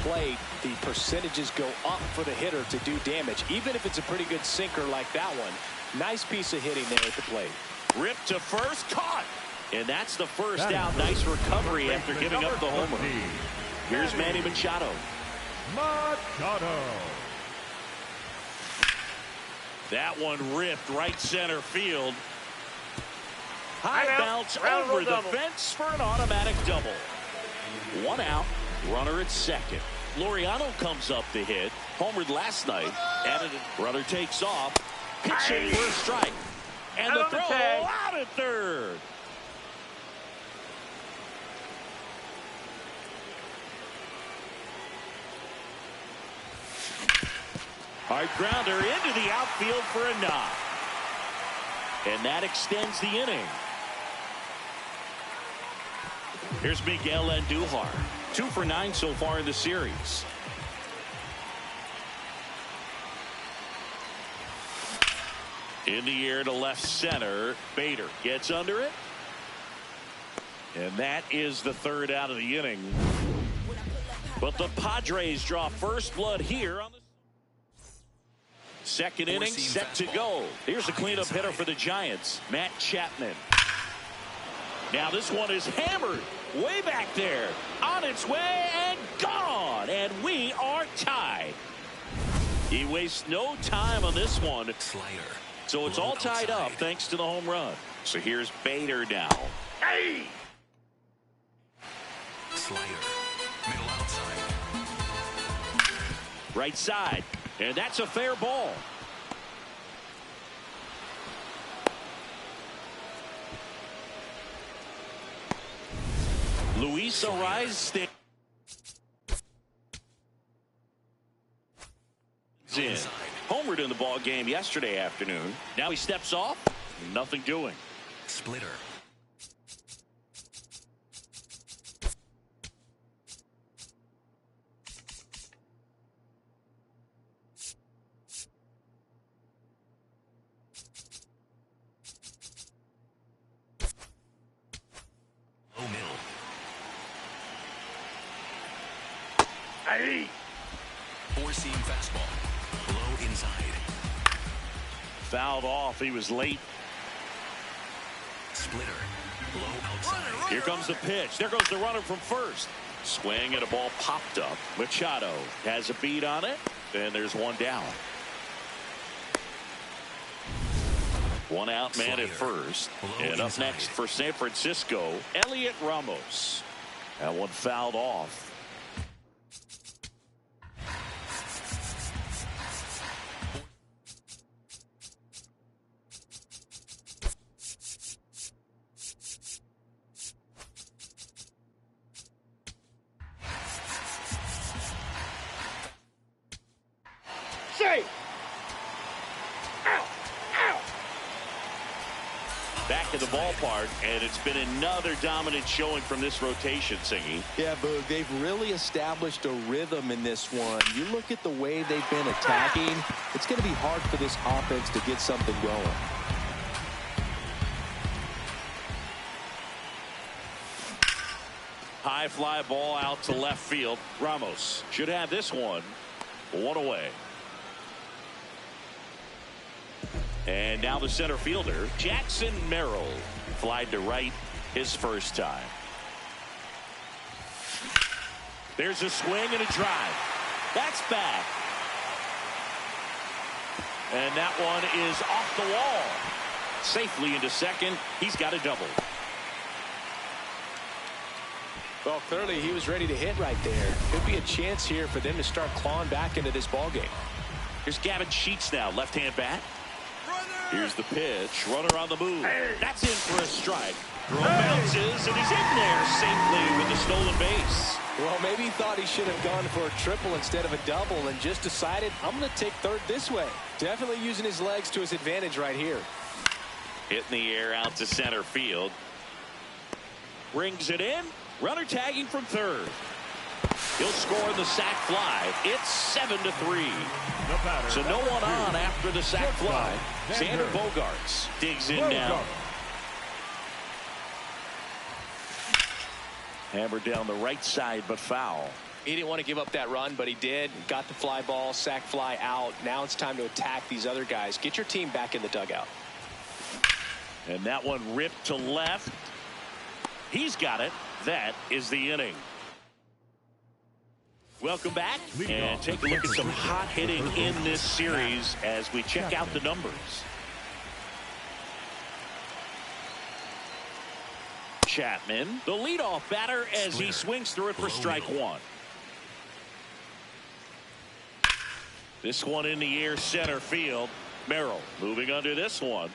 plate, the percentages go up for the hitter to do damage, even if it's a pretty good sinker like that one. Nice piece of hitting there at the plate. Ripped to first, caught. And that's the first out. Nice recovery after giving up the homer. Here's Manny Machado. That one ripped right center field. High bounce over the fence for an automatic double. 1 out, runner at second. Laureano comes up to hit. Homered last night. Added it. Runner takes off. Pitching for a strike. And the throw out at third. Hard grounder into the outfield for a knock. And that extends the inning. Here's Miguel Andujar. 2 for 9 so far in the series. In the air to left center. Bader gets under it. And that is the third out of the inning. But the Padres draw first blood here on the second inning, set to go. Here's a cleanup hitter for the Giants, Matt Chapman. Now this one is hammered way back there, on its way and gone, and we are tied. He wastes no time on this one. So it's all tied up thanks to the home run. So here's Bader now. Hey! Middle outside. Right side. And that's a fair ball. Luis Arraez in. Homered in the ball game yesterday afternoon. Now he steps off. Nothing doing. Splitter. Four-seam fastball. Low inside. Fouled off. He was late. Splitter. Low outside. Here comes the pitch. There goes the runner from first. Swing and a ball popped up. Machado has a beat on it. And there's one down. 1 out, man at first. And up next for San Francisco, Elliot Ramos. That one fouled off. Back in the ballpark, and it's been another dominant showing from this rotation, Singy. Yeah, Boog, they've really established a rhythm in this one. You look at the way they've been attacking, it's going to be hard for this offense to get something going. High fly ball out to left field. Ramos should have this one. 1 away. And now the center fielder, Jackson Merrill, flied to right his first time. There's a swing and a drive. That's back. And that one is off the wall. Safely into second. He's got a double. Well, clearly he was ready to hit right there. Could be a chance here for them to start clawing back into this ball game. Here's Gavin Sheets now, left-hand bat. Here's the pitch. Runner on the move. That's in for a strike. Throw bounces, and he's in there safely with the stolen base. Well, maybe he thought he should have gone for a triple instead of a double and just decided, I'm going to take third this way. Definitely using his legs to his advantage right here. Hitting the air out to center field. Brings it in. Runner tagging from third. He'll score the sac fly. It's 7-3. So no one on after the sac fly. Xander Bogaerts digs in now. Hammered down the right side, but foul. He didn't want to give up that run, but he did. Got the fly ball, sack fly out. Now it's time to attack these other guys. Get your team back in the dugout. And that one ripped to left. He's got it. That is the inning. Welcome back, and take a look at some hot hitting in this series as we check out the numbers. Chapman, the leadoff batter, as he swings through it for strike one. This one in the air, center field. Merrill moving under this one.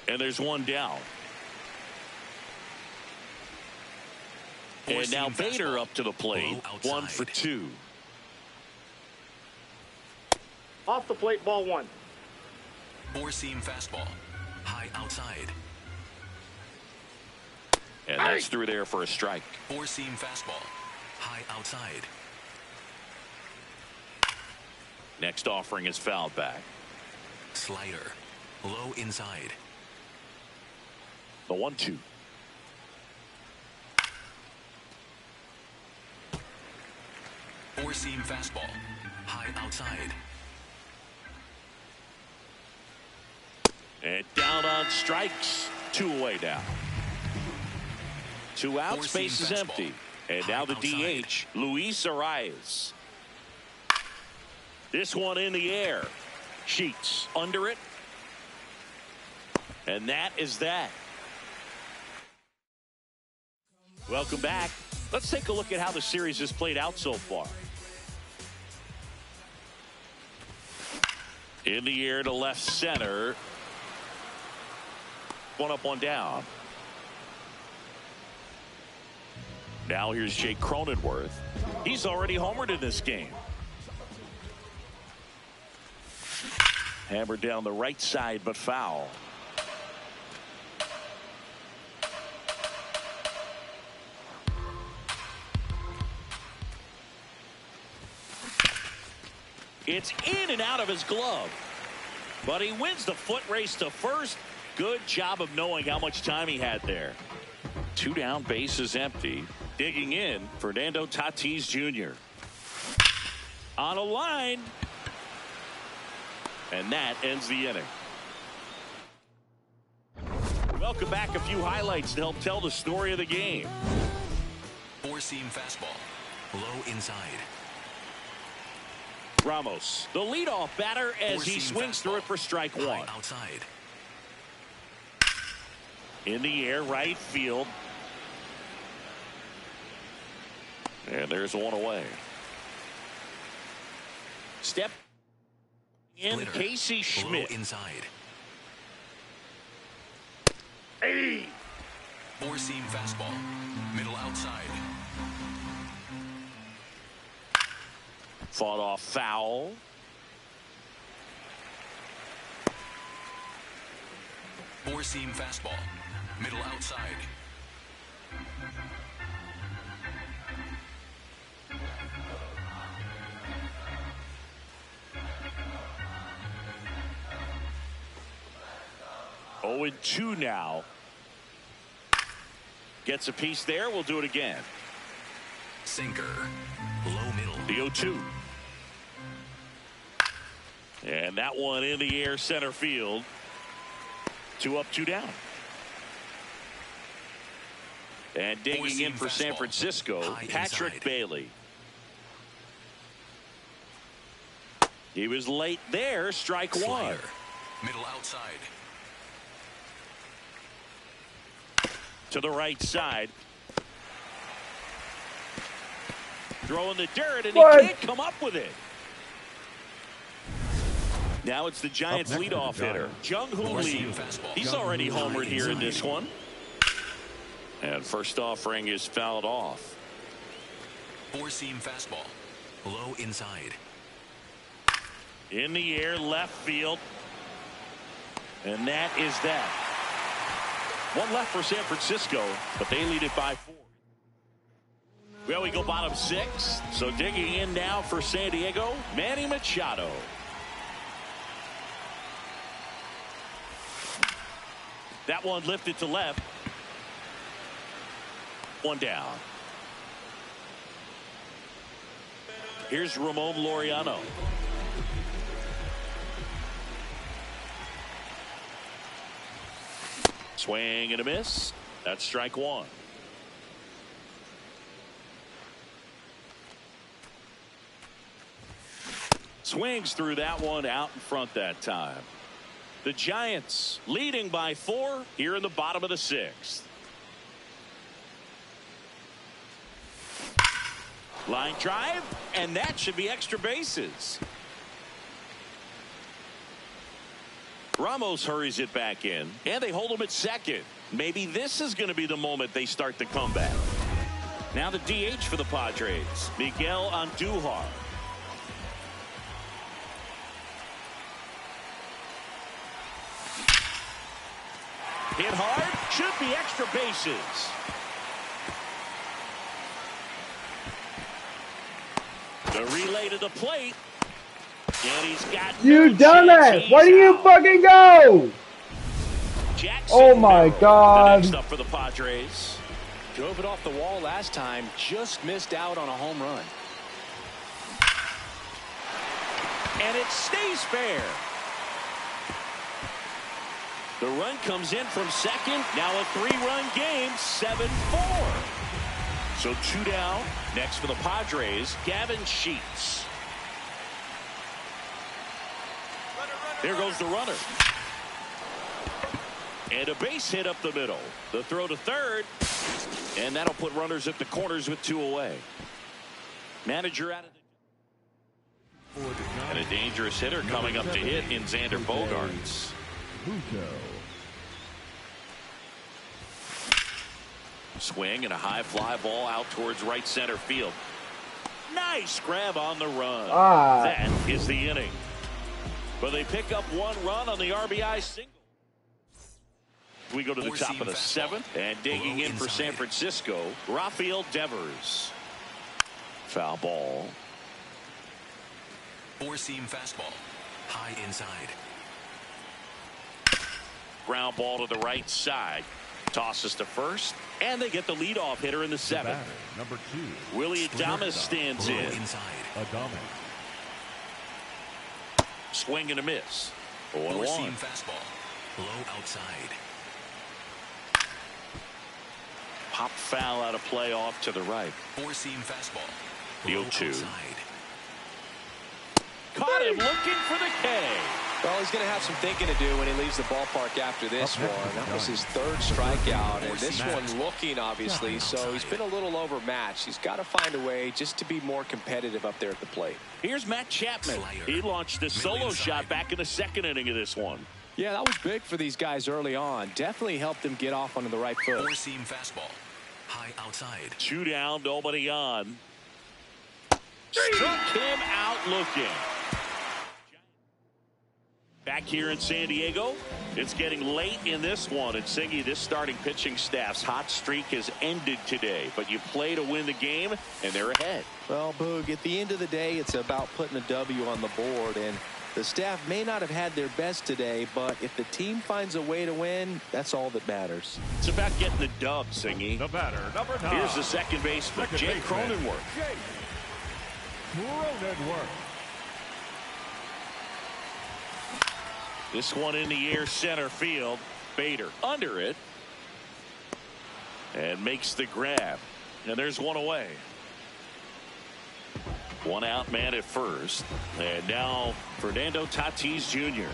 And there's one down. And now Bader up to the plate. 1 for 2. Off the plate, ball 1. Four-seam fastball. High outside. And that's through there for a strike. Four-seam fastball. High outside. Next offering is fouled back. Slider. Low inside. The 1-2. Four-seam fastball. High outside. And down on strikes. 2 away now. 2 outs, base is empty. And now the DH, Luis Arias. This one in the air. Sheets under it. And that is that. Welcome back. Let's take a look at how the series has played out so far. In the air to left center. One up, one down. Now here's Jake Cronenworth. He's already homered in this game. Hammered down the right side, but foul. It's in and out of his glove. But he wins the foot race to first. Good job of knowing how much time he had there. 2 down, base is empty. Digging in, Fernando Tatis Jr. On a line. And that ends the inning. Welcome back. A few highlights to help tell the story of the game. Four-seam fastball. Low inside. Ramos, the leadoff batter, as he swings through it for strike one. Outside. In the air, right field. And there's one away. Step in, Casey Schmidt. Inside. Hey! Four-seam fastball. Middle outside. Fought off foul. Four-seam fastball. Middle outside. Oh, and 2 now. Gets a piece there. We'll do it again. Sinker. Low middle. The 0-2. And that one in the air, center field. 2 up, 2 down. And digging in for San Francisco, Patrick Bailey. He was late there, strike one. Middle outside. To the right side. Throwing the dirt, and he can't come up with it. Now it's the Giants' leadoff hitter, Jung-Hoo Lee. He's already homered here in this one. And first offering is fouled off. Four-seam fastball. Low inside. In the air, left field. And that is that. One left for San Francisco, but they lead it by 4. Well, we go bottom 6. So digging in now for San Diego, Manny Machado. That one lifted to left. One down. Here's Ramon Laureano. Swing and a miss. That's strike one. Swings through that one out in front that time. The Giants leading by 4 here in the bottom of the 6th. Line drive, and that should be extra bases. Ramos hurries it back in, and they hold him at second. Maybe this is going to be the moment they start the comeback. Now the DH for the Padres, Miguel Andujar. Hit hard, should be extra bases. The relay to the plate. And he's got you dumbass! Where do you fucking go? Jackson, oh my God! The next up for the Padres. Drove it off the wall last time. Just missed out on a home run. And it stays fair. The run comes in from second. Now a 3-run game, 7-4. So 2 down. Next for the Padres, Gavin Sheets. There goes the runner. And a base hit up the middle. The throw to third. And that'll put runners at the corners with 2 away. Manager out of the... And a dangerous hitter coming up to hit in Xander Bogaerts. Swing and a high fly ball out towards right center field. Nice grab on the run. That is the inning. But they pick up 1 run on the RBI single. We go to the top of the 7th, and digging in for San Francisco, Rafael Devers. Foul ball. 4-seam fastball, high inside. Ground ball to the right side. Tosses to first, and they get the leadoff hitter in the 7th. Number 2. Willie Adames stands in. Inside. Swing and a miss. 0-1. 4-seam fastball, low outside. Pop foul out of play off to the right. 4-seam fastball, The low 0-2. outside. Caught him looking for the K. Well, he's going to have some thinking to do when he leaves the ballpark after this one. That was his 3rd strikeout, and this one looking, obviously, so he's been a little overmatched. He's got to find a way just to be more competitive up there at the plate. Here's Matt Chapman. He launched a solo shot back in the 2nd inning of this one. Yeah, that was big for these guys early on. Definitely helped them get off onto the right foot. 4-seam fastball, high outside. 2 down, nobody on. Struck him out looking. Back here in San Diego, it's getting late in this one. And Siggy, this starting pitching staff's hot streak has ended today. But you play to win the game, and they're ahead. Well, Boog, at the end of the day, it's about putting a W on the board. And the staff may not have had their best today, but if the team finds a way to win, that's all that matters. It's about getting the dub, Siggy. The batter, number 9. Here's the second baseman, Jake Cronenworth. Jake Cronenworth. This one in the air, center field. Bader under it. And makes the grab. And there's 1 away. 1 out, man at first. And now Fernando Tatis Jr.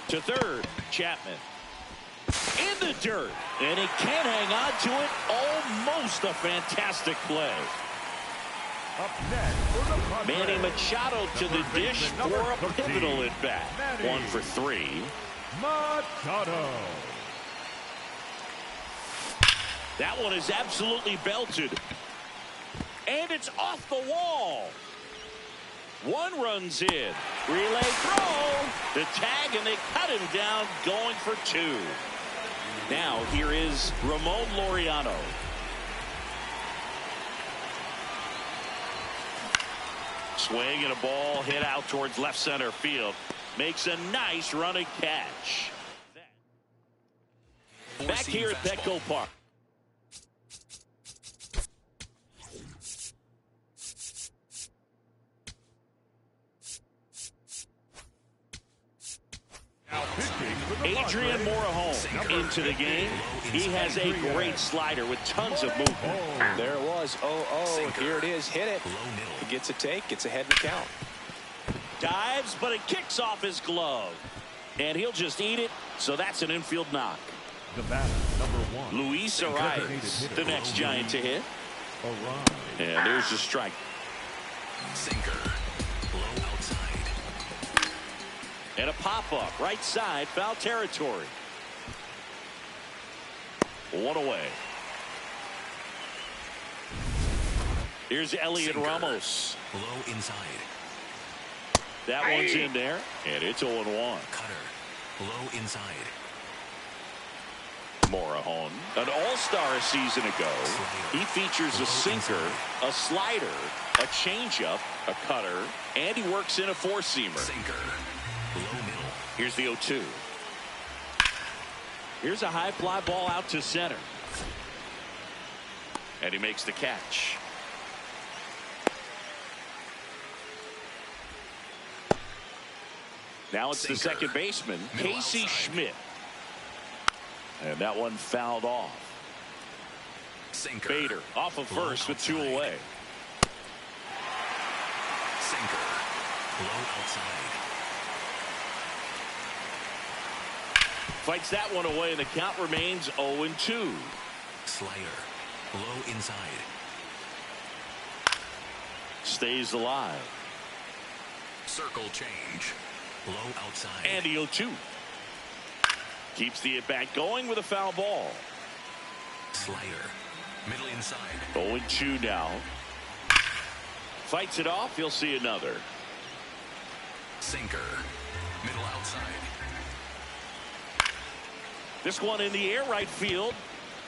To third, Chapman. In the dirt. And he can't hang on to it. Almost a fantastic play. Up next for the Padres, Manny Machado to the dish for a pivotal at bat. 1 for 3. Machado. That one is absolutely belted. And it's off the wall. 1 runs in. Relay throw. The tag, and they cut him down, going for 2. Now here is Ramon Laureano. Swing and a ball hit out towards left center field. Makes a nice running catch. Back here at Petco Park. Adrian Morejon into the game. He has a great slider with tons of movement. There it was. 0-0. Here it is. Hit it. He gets a take. Gets ahead in the count. Dives, but it kicks off his glove. And he'll just eat it. So that's an infield knock. The batter, number 1. Luis Arias, the next Giant to hit. And there's the strike. Sinker. Low outside. And a pop-up, right side, foul territory. 1 away. Here's Elliot Sinker. Ramos. Low inside. That one's in there, and it's 0-1. Cutter. Low inside. Morejon, an all-star a season ago. He features a sinker, a slider, a changeup, a cutter, and he works in a four-seamer. Sinker. Low middle. Here's the 0-2. Here's a high fly ball out to center. And he makes the catch. Now it's the second baseman, Casey Schmidt. And that one fouled off. Sinker. Bader off of first with 2 away. Sinker. Low outside. Fights that one away, and the count remains 0-2. Slider. Low inside. Stays alive. Circle change. Low outside. And the 0-2. Keeps the at-bat going with a foul ball. Slider. Middle inside. 0-2 now. Fights it off. You'll see another. Sinker. Middle outside. This one in the air right field.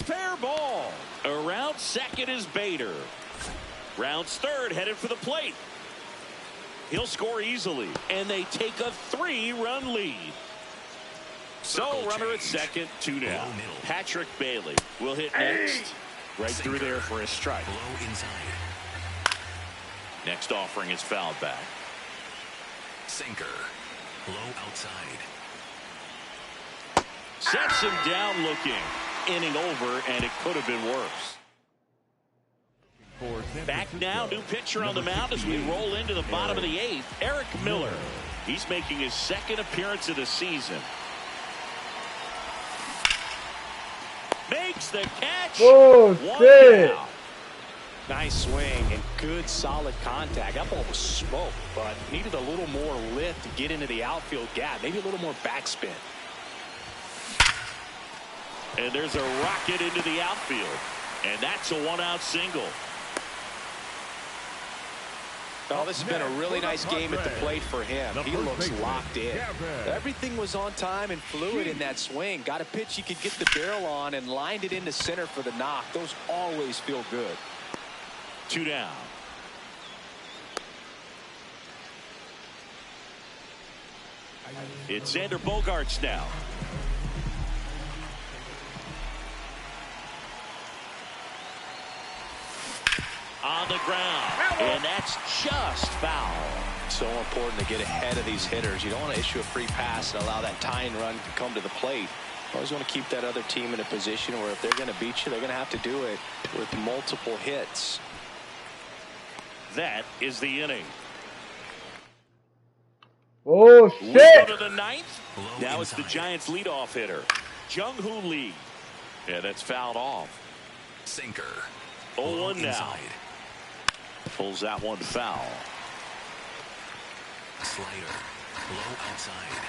Fair ball. Around second is Bader. Rounds third, headed for the plate. He'll score easily, and they take a 3-run lead. So runner at second, 2 down. Patrick Bailey will hit next. Right through there for a strike. Low inside. Next offering is fouled back. Sinker. Low outside. Sets him down looking. Inning over, and it could have been worse. Back now, new pitcher on the mound as we roll into the bottom of the 8th. Eric Miller. He's making his second appearance of the season. Makes the catch. Oh, One shit. down. Nice swing and good solid contact. That ball was smoked, but needed a little more lift to get into the outfield gap. Maybe a little more backspin. And there's a rocket into the outfield. And that's a 1-out single. Oh, this has been a really nice game at the plate for him. He looks locked in. Everything was on time and fluid in that swing. Got a pitch he could get the barrel on and lined it into center for the knock. Those always feel good. 2 down. It's Xander Bogaerts now. On the ground, and that's just foul. So important to get ahead of these hitters. You don't want to issue a free pass and allow that tying run to come to the plate. You always want to keep that other team in a position where if they're going to beat you, they're going to have to do it with multiple hits. That is the inning. Oh, We shit. go to the 9th. Now it's the Giants leadoff hitter, Jung-Hoo Lee. Yeah, that's fouled off. Sinker. 0-1 now. Inside. Pulls that one foul. Slider. Low outside.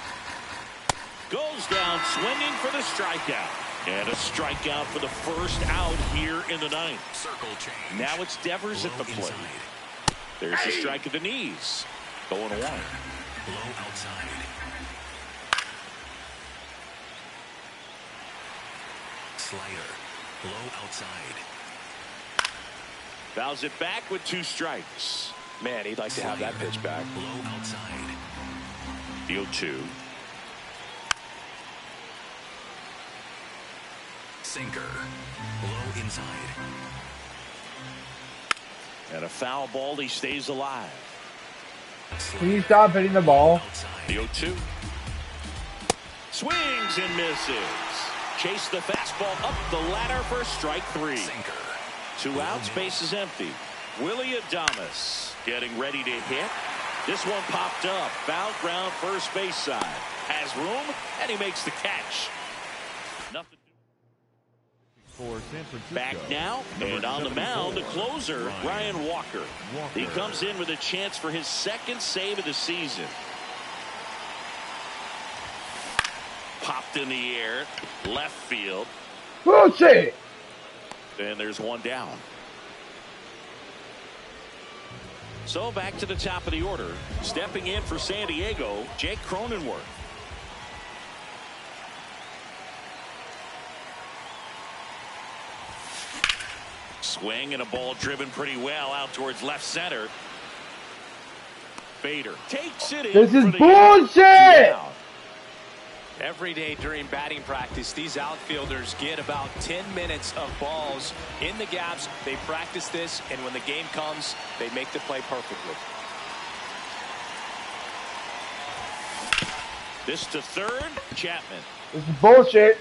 Goes down swinging for the strikeout. And a strikeout for the first out here in the 9th. Circle change. Now it's Devers at the Low plate. inside. There's a strike at the knees. 0-1. Low outside. Slider. Low outside. Fouls it back with 2 strikes. Man, he'd like to have that pitch back. Low outside. The 0-2. Sinker. Low inside. And a foul ball. He stays alive. Can you stop hitting the ball? The 0-2. Swings and misses. Chase the fastball up the ladder for strike 3. Sinker. 2 outs, base is empty. Willie Adames getting ready to hit. This one popped up. Foul ground, first base side. Has room, and he makes the catch. Nothing. For San Francisco. Back now, and on the mound, the closer, Ryan Walker. He comes in with a chance for his second save of the season. Popped in the air, left field. Bullshit! And there's one down. So back to the top of the order. Stepping in for San Diego, Jake Cronenworth. Swing and a ball driven pretty well out towards left center. Bader takes it in. This is for the bullshit! Every day during batting practice, these outfielders get about 10 minutes of balls in the gaps. They practice this, and when the game comes, they make the play perfectly. This to third, Chapman. This is bullshit.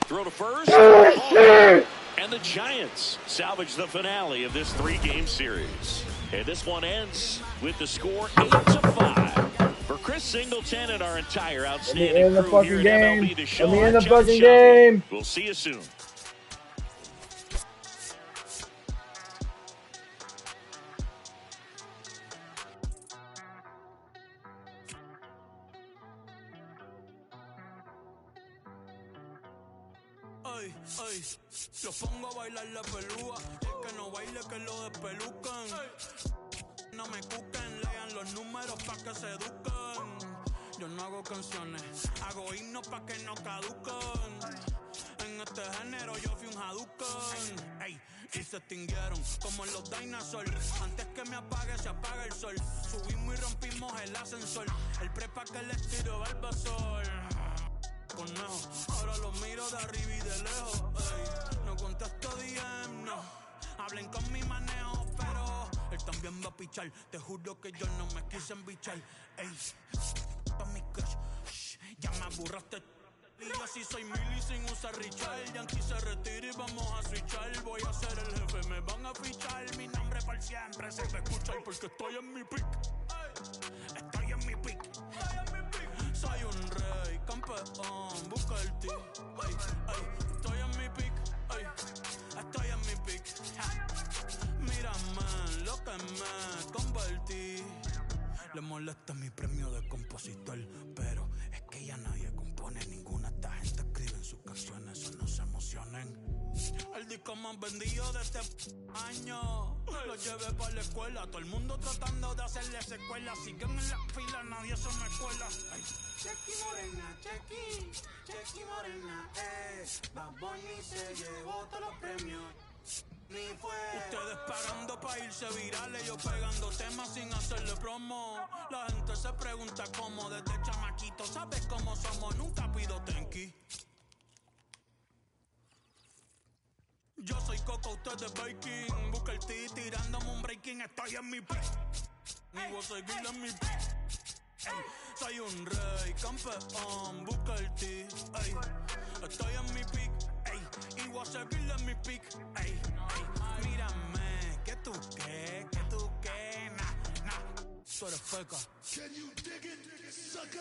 Throw to first. Bullshit! And the Giants salvage the finale of this 3-game series. And this one ends with the score 8-5. For Chris Singleton and our entire outstanding crew here at MLB The Show, Let me end the fucking game. We'll see you soon. Ay, ay, lo pongo a bailar la pelúa. El que no baile que lo despelucan. No me cuquen, lean los números pa' que se eduquen. Yo no hago canciones, hago himnos pa' que no caduquen. En este género yo fui un Hadouken. Ey, y se extinguieron como en los dinosaurs. Antes que me apague se apaga el sol. Subimos y rompimos el ascensor. El prepa que les tiro Barbasol. Conejo, ahora los miro de arriba y de lejos. Ey, no contesto DM, no. Hablen con mi manejo, pero él también va a pichar. Te juro que yo no me quise embichar. Ey, pa' mi crush, shh, ya me aburraste. Y yo sí soy Milly sin usar Richard. Yankee se retira y vamos a switchar. Voy a ser el jefe, me van a fichar. Mi nombre por siempre se va a escuchar porque estoy en mi pick. Estoy en mi pick. Soy un rey, campeón, busca el ti. Estoy en mi pick. Estoy en mi pick. Mírame lo que me convertí. Le molesta mi premio de compositor, pero es que ya nadie compone ninguna. Esta gente escribe en sus canciones, eso no se emocionen. El disco más vendido de este año lo llevé para la escuela. Todo el mundo tratando de hacerle secuela. Siguen en la fila, nadie se me cuela. Chequi Morena, Chequi Morena, Bad Bunny se llevó todos los premios. Ni fue. Ustedes pagando pa' irse virales, yo pegando temas sin hacerle promo. La gente se pregunta cómo desde chamaquito. ¿Sabes cómo somos? Nunca pido tenki. Yo soy Coco, ustedes baking. Busca el T tirándome un breaking. Estoy en mi pick. Ni voy a seguir en mi pick. Ey, soy un rey, campeón. Busca el T. Ey, estoy en mi pick. Ey, y voy a seguir en mi pick. Ey, ey, mírame. ¿Qué tú qué? Nah. Tú eres feca. Can you dig it, sucker?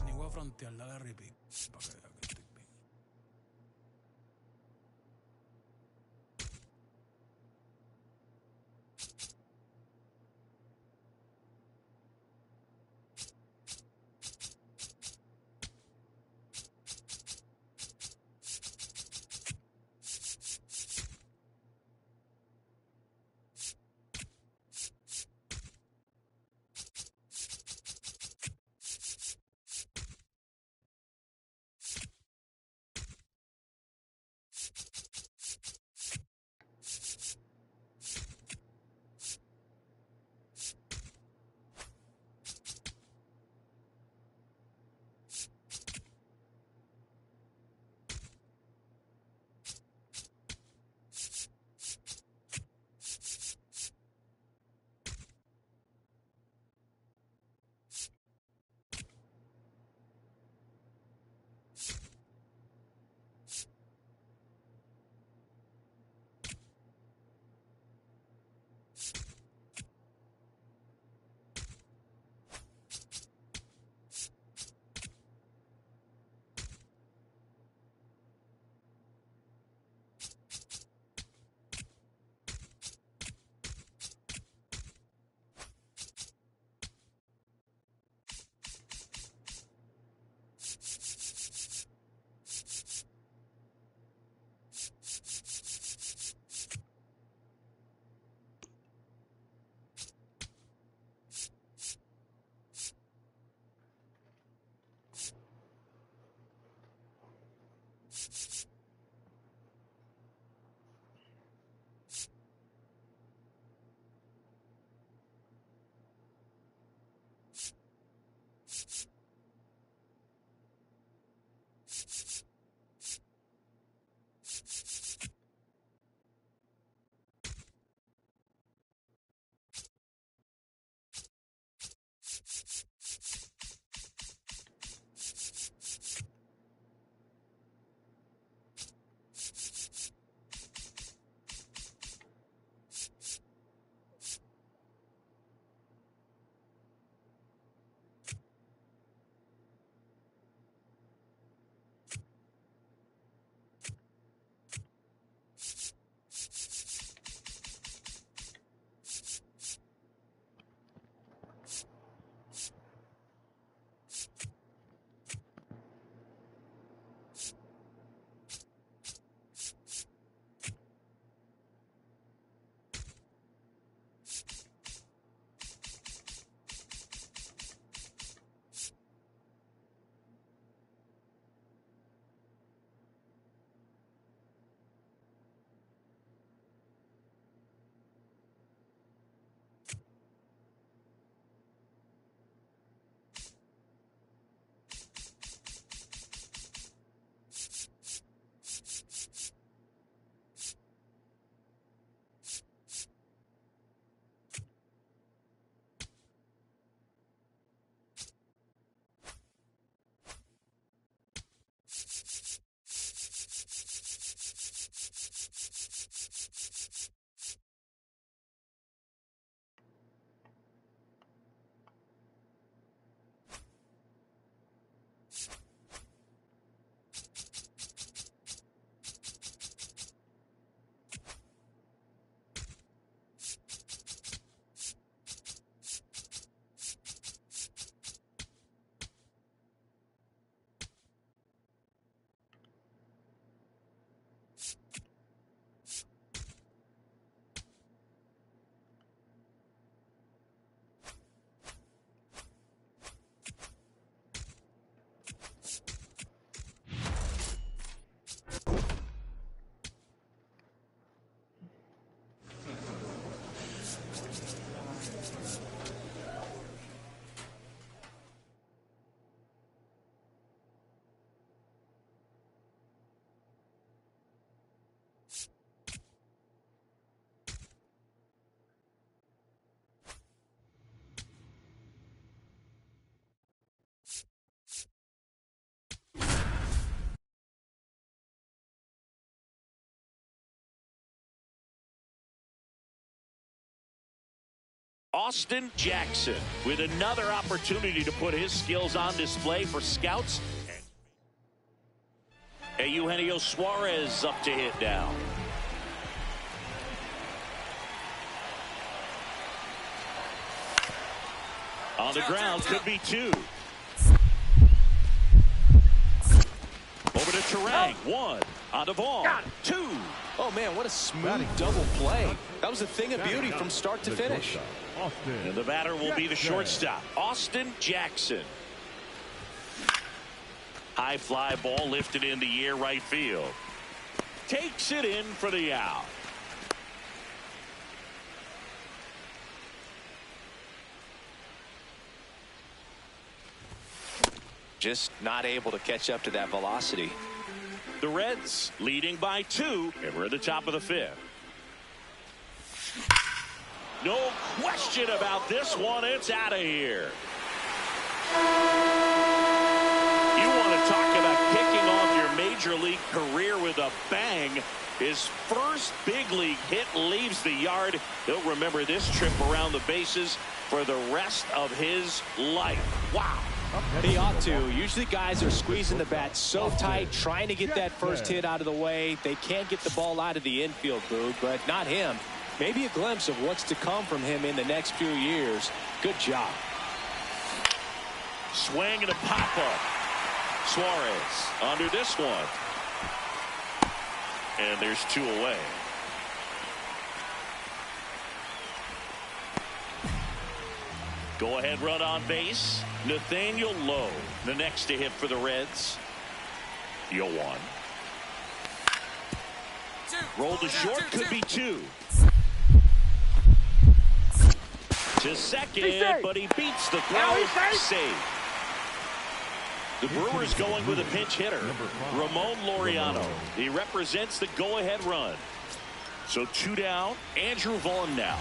Ni voy a frontear, dale repeat. Pa' que vea que estoy bien. Austin Jackson with another opportunity to put his skills on display for scouts. And Eugenio Suarez up to hit down. On the ground, could be two. Over to Turang, one. On to Vaughn, two. Oh, man, what a smooth double play. That was a thing of beauty from start to finish. And the batter will be the shortstop, Austin Jackson. High fly ball lifted in the air, right field. Takes it in for the out. Just not able to catch up to that velocity. The Reds leading by 2, and we're at the top of the 5th. No question about this one. It's out of here. You want to talk about kicking off your major league career with a bang. His first big league hit leaves the yard. He'll remember this trip around the bases for the rest of his life. Wow. He ought to. Usually guys are squeezing the bat so tight, trying to get that first hit out of the way. They can't get the ball out of the infield, Boog, but not him. Maybe a glimpse of what's to come from him in the next few years. Good job. Swing and a pop-up. Suarez under this one. And there's 2 away. Go-ahead run on base. Nathaniel Lowe, the next to hit for the Reds. 0-1. Roll to short, could be 2. To second, but he beats the throw. Save. The Brewers going with a pinch hitter, Ramon Laureano. He represents the go-ahead run. So 2 down. Andrew Vaughn now.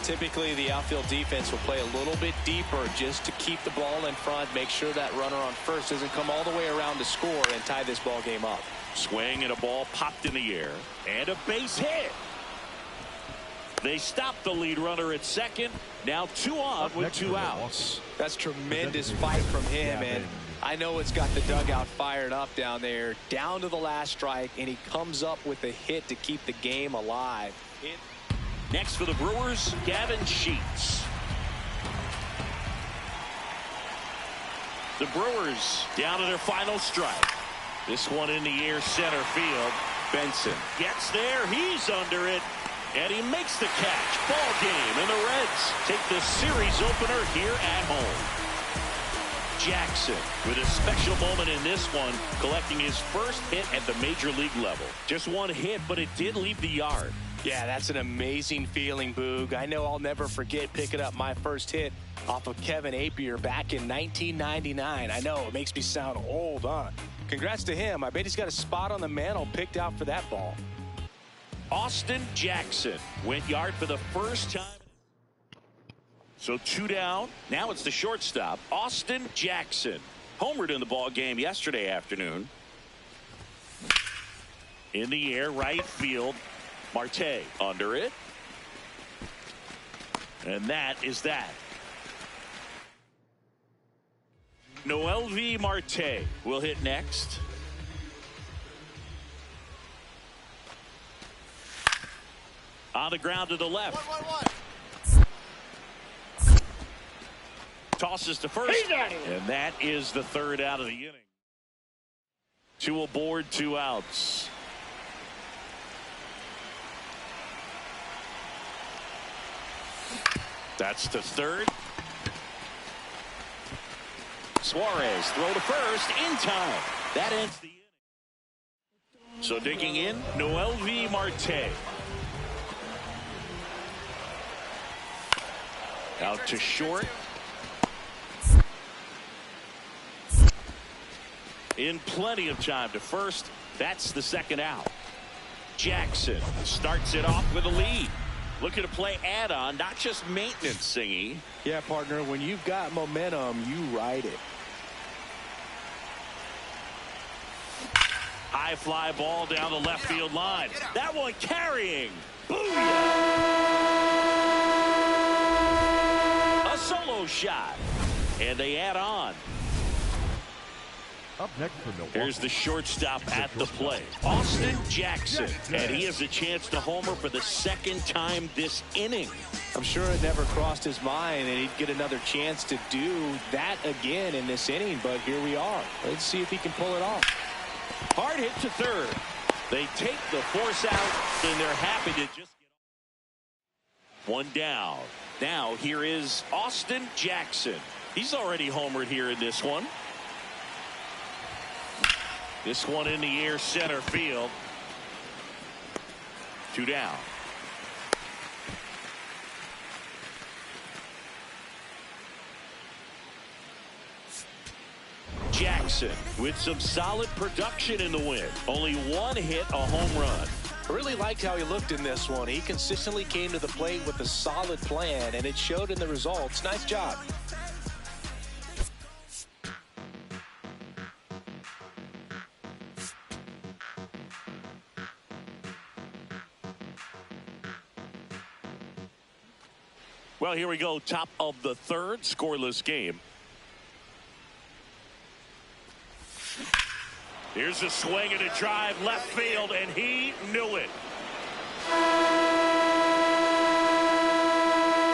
Typically, the outfield defense will play a little bit deeper just to keep the ball in front, make sure that runner on first doesn't come all the way around to score and tie this ball game up. Swing and a ball popped in the air. And a base hit. They stopped the lead runner at second. Now 2 on with 2 outs. That's tremendous fight from him, and I know it's got the dugout fired up down there, down to the last strike, and he comes up with a hit to keep the game alive. Next for the Brewers, Gavin Sheets. The Brewers down to their final strike. This one in the air, center field. Benson gets there. He's under it. And he makes the catch. Ball game. And the Reds take the series opener here at home. Jackson with a special moment in this one, collecting his first hit at the major league level. Just 1 hit, but it did leave the yard. Yeah, that's an amazing feeling, Boog. I know I'll never forget picking up my first hit off of Kevin Apier back in 1999. I know, it makes me sound old, huh? Congrats to him. I bet he's got a spot on the mantle picked out for that ball. Austin Jackson went yard for the first time. So 2 down. Now it's the shortstop, Austin Jackson. Homered in the ball game yesterday afternoon. In the air, right field. Marte under it. And that is that. Noelvi Marte will hit next. On the ground to the left. 1-1-1. Tosses to first. And that is the 3rd out of the inning. 2 aboard, 2 outs. That's to 3rd. Suarez throw to first in time. That ends the inning. So digging in, Noelvi Marte. Out to short. In plenty of time to first. That's the 2nd out. Jackson starts it off with a lead. Looking to play add-on, not just maintenance, Singy. Yeah, partner, when you've got momentum, you ride it. High fly ball down the left field line. That one carrying. Booyah! solo shot. And they add on. Up next for Milwaukee. Here's the shortstop at the plate, Austin Jackson. And he has a chance to homer for the second time this inning. I'm sure it never crossed his mind that he'd get another chance to do that again in this inning, but here we are. Let's see if he can pull it off. Hard hit to third. They take the force out, and they're happy to just get one down. Now here is Austin Jackson. He's already homered here in this one. This one in the air, center field. 2 down. Jackson with some solid production in the win. Only 1 hit, a home run. I really liked how he looked in this one. He consistently came to the plate with a solid plan, and it showed in the results. Nice job. Well, here we go. Top of the third, scoreless game. Here's a swing and a drive left field, and he knew it.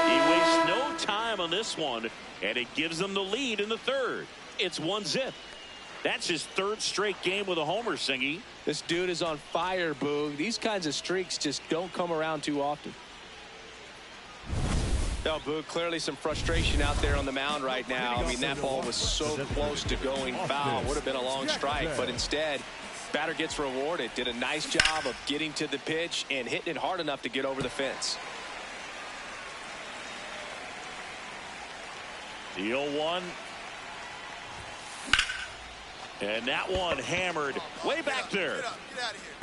He wastes no time on this one, and it gives them the lead in the third. It's 1-0. That's his 3rd straight game with a homer, Singy. This dude is on fire, Boog. These kinds of streaks just don't come around too often. No, Boog, clearly some frustration out there on the mound right now. I mean, that ball was so close to going foul. Would have been a long strike, but instead, batter gets rewarded. Did a nice job of getting to the pitch and hitting it hard enough to get over the fence. The 0-1. And that one hammered way back there.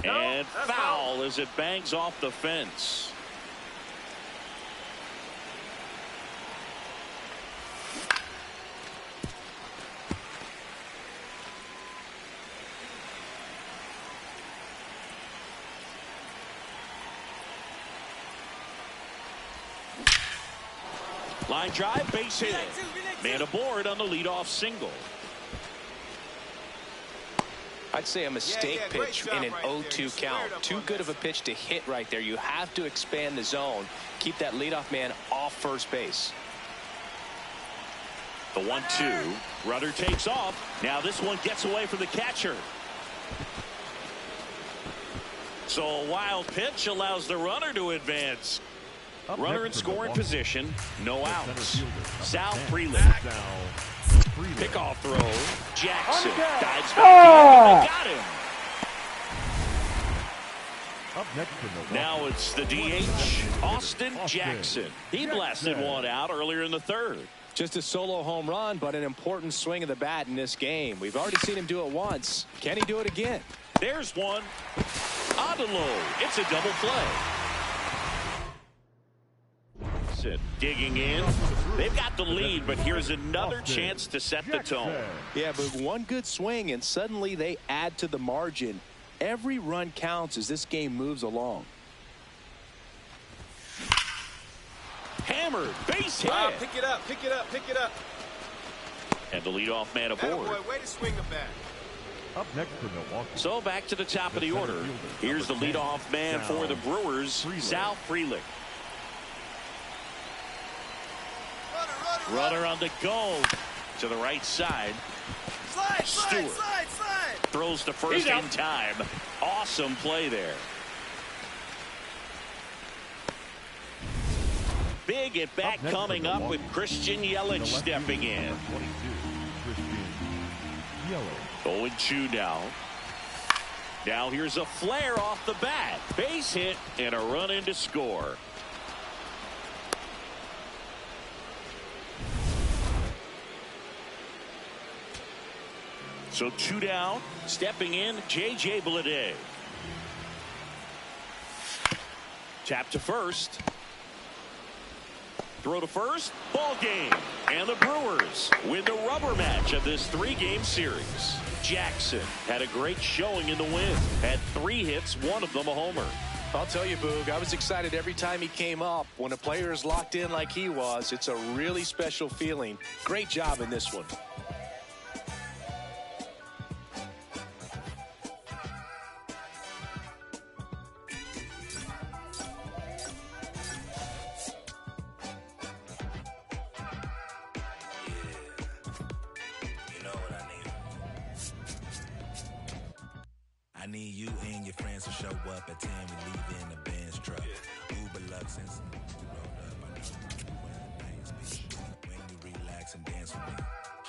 And foul as it bangs off the fence. Line drive, base hit. Man aboard on the leadoff single. I'd say a mistake pitch in an 0-2 count. Too good of a pitch to hit right there. You have to expand the zone. Keep that leadoff man off first base. The 1-2. Rudder takes off. Now this one gets away from the catcher. So a wild pitch allows the runner to advance. Runner in scoring position. No outs. Sal Frelick. Pickoff throw. Jackson dives back. Got him. Up next for Milwaukee. Now it's the DH, Austin Jackson. He blasted one out earlier in the third. Just a solo home run, but an important swing of the bat in this game. We've already seen him do it once. Can he do it again? There's one. On the low. It's a double play. Digging in. They've got the lead, but here's another chance to set the tone. Yeah, but one good swing, and suddenly they add to the margin. Every run counts as this game moves along. Hammered, base hit. Pick it up, pick it up, pick it up. And the leadoff man aboard. Boy, way to swing the bat. Up next for Milwaukee. So back to the top of the order. Here's the leadoff man for the Brewers, Sal Frelick. Runner on the go to the right side. Stewart throws to first in time. Awesome play there. Big at bat coming up with Christian Yelich stepping in. 0-2 now. Now here's a flare off the bat. Base hit and a run in to score. So 2 down. Stepping in, J.J. Bleday. Tap to first. Throw to first. Ball game. And the Brewers win the rubber match of this 3-game series. Jackson had a great showing in the win. Had 3 hits, one of them a homer. I'll tell you, Boog, I was excited every time he came up. When a player is locked in like he was, it's a really special feeling. Great job in this one. I need you and your friends to show up at 10. We leave in the Benz truck. Uber Lux since we rolled up. I know when the names be. When you relax and dance with me.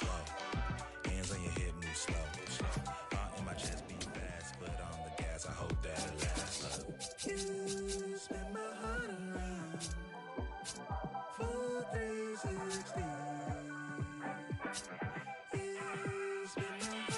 Whoa. Hands on your hip, move slow. Heart in my chest beat fast, but on the gas, I hope that it lasts. You spin my heart around. Full 360. You spin my heart around.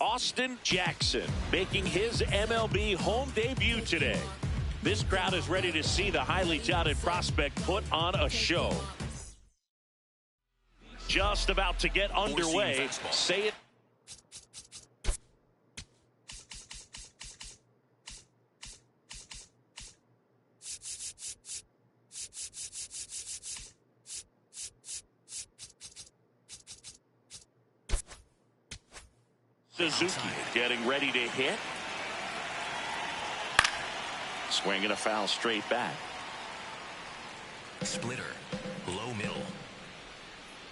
Austin Jackson making his MLB home debut today. This crowd is ready to see the highly touted prospect put on a show. Just about to get underway. Say it. Suzuki getting ready to hit. Swinging a foul straight back. Splitter, low middle.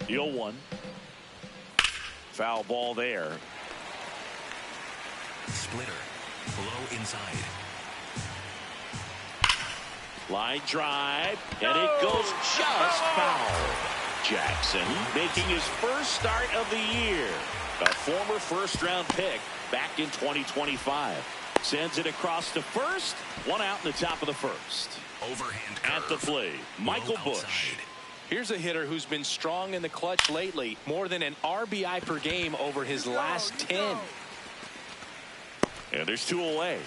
0-1. Foul ball there. Splitter, low inside. Line drive, and it goes just foul. Jackson making his first start of the year. A former first-round pick back in 2025. Sends it across to first. One out in the top of the first. Overhand at the plate, Michael Busch. Outside. Here's a hitter who's been strong in the clutch lately. More than an RBI per game over his last 10. And there's 2 away.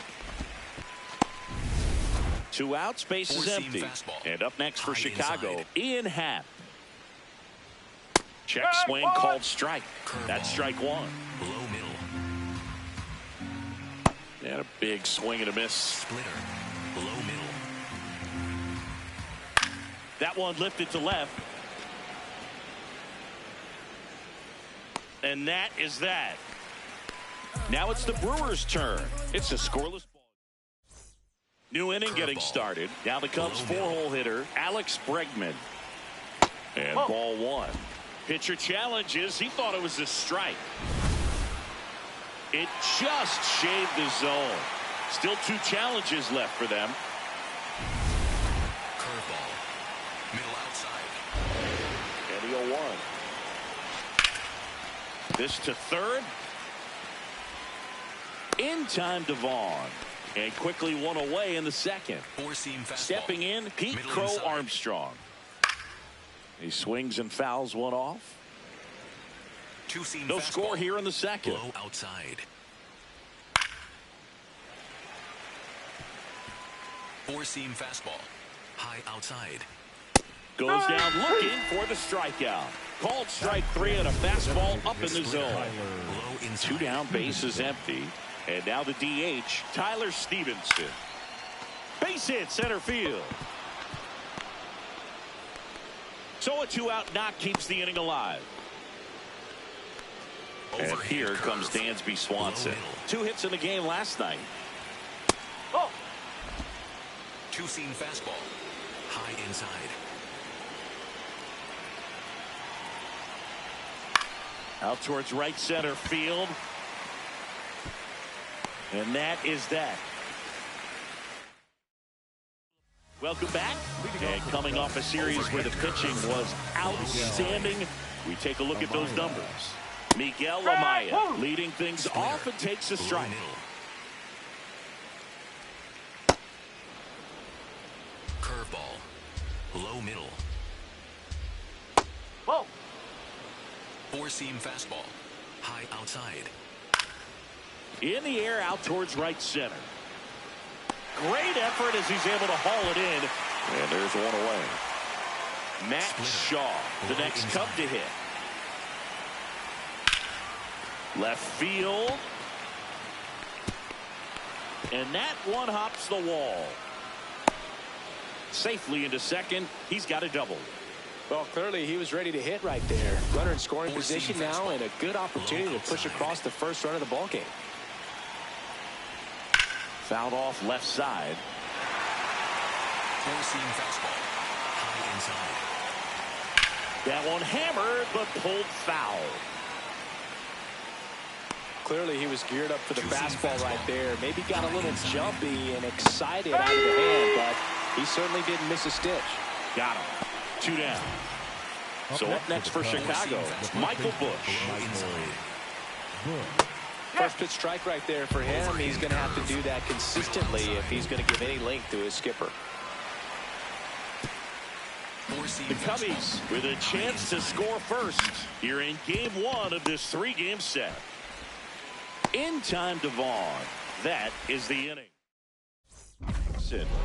2 outs, base is empty. And up next for Chicago, inside. Ian Happ. Check swing called strike. That's strike 1. Low middle. And a big swing and a miss. Splitter. Low middle. That one lifted to left. And that is that. Now it's the Brewers' turn. It's a scoreless ball. New inning getting started. Now the Cubs' 4-hole hitter, Alex Bregman. And ball 1. Pitcher challenges. He thought it was a strike. It just shaved the zone. Still 2 challenges left for them. Curveball. Middle outside. And the 0-1. This to third. In time to Vaughn. And quickly 1 away in the second. Four-seam fastball. Stepping in, Pete Middle Crow inside. Armstrong. He swings and fouls one off. Two-seam No fastball. score here in the second. Low outside. Four-seam fastball. High outside. Goes down looking for the strikeout. Called strike 3 and a fastball up in the zone. Low inside. 2 down, base is empty. And now the DH, Tyler Stevenson. Base hit center field. So a 2-out knock keeps the inning alive. And Overhand here curve. comes Dansby Swanson. Low middle. 2 hits in the game last night. Two-seam fastball. High inside. Out towards right center field. And that is that. Welcome back. And coming off a series where the pitching was outstanding, we take a look at those numbers. Miguel Amaya leading things off and takes a strike. low middle. Whoa. Four-seam fastball, high outside. In the air, out towards right center. Great effort as he's able to haul it in. And there's one away. Matt Shaw, the next Cub to hit. Left field. And that one hops the wall. Safely into second. He's got a double. Well, clearly he was ready to hit right there. Runner in scoring position now and a good opportunity to push across the first run of the ball game. Fouled off left side. Four-seam fastball, high inside. That one hammered but pulled foul. Clearly he was geared up for the fastball right there. Maybe got a little jumpy and excited out of the hand, but he certainly didn't miss a stitch. Got him. 2 down. So up next for Chicago, Michael Busch. First pitch strike right there for him. He's going to have to do that consistently if he's going to give any length to his skipper. The Cubbies with a chance to score first here in game 1 of this 3-game set. In time to Vaughn. That is the inning.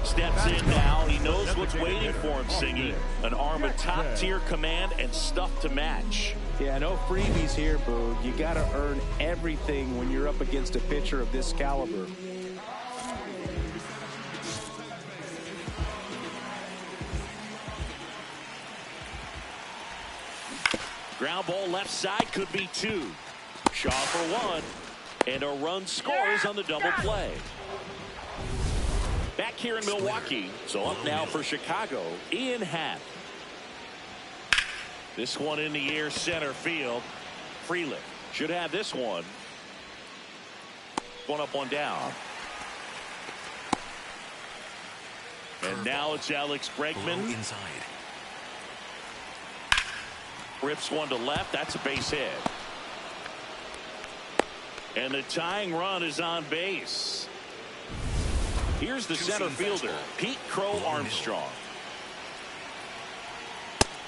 Steps in now. He knows what's waiting for him, Singy. An arm of top-tier command and stuff to match. Yeah, no freebies here, Boog. You got to earn everything when you're up against a pitcher of this caliber. Ground ball left side, could be 2. Shaw for 1. And a run scores on the double play. Back here in Milwaukee. So up now for Chicago, Ian Happ. This one in the air, center field. Frelick should have this one. One up, one down. And now it's Alex Bregman. Inside. Rips one to left. That's a base hit. And the tying run is on base. Here's the center fielder, Pete Crow Armstrong.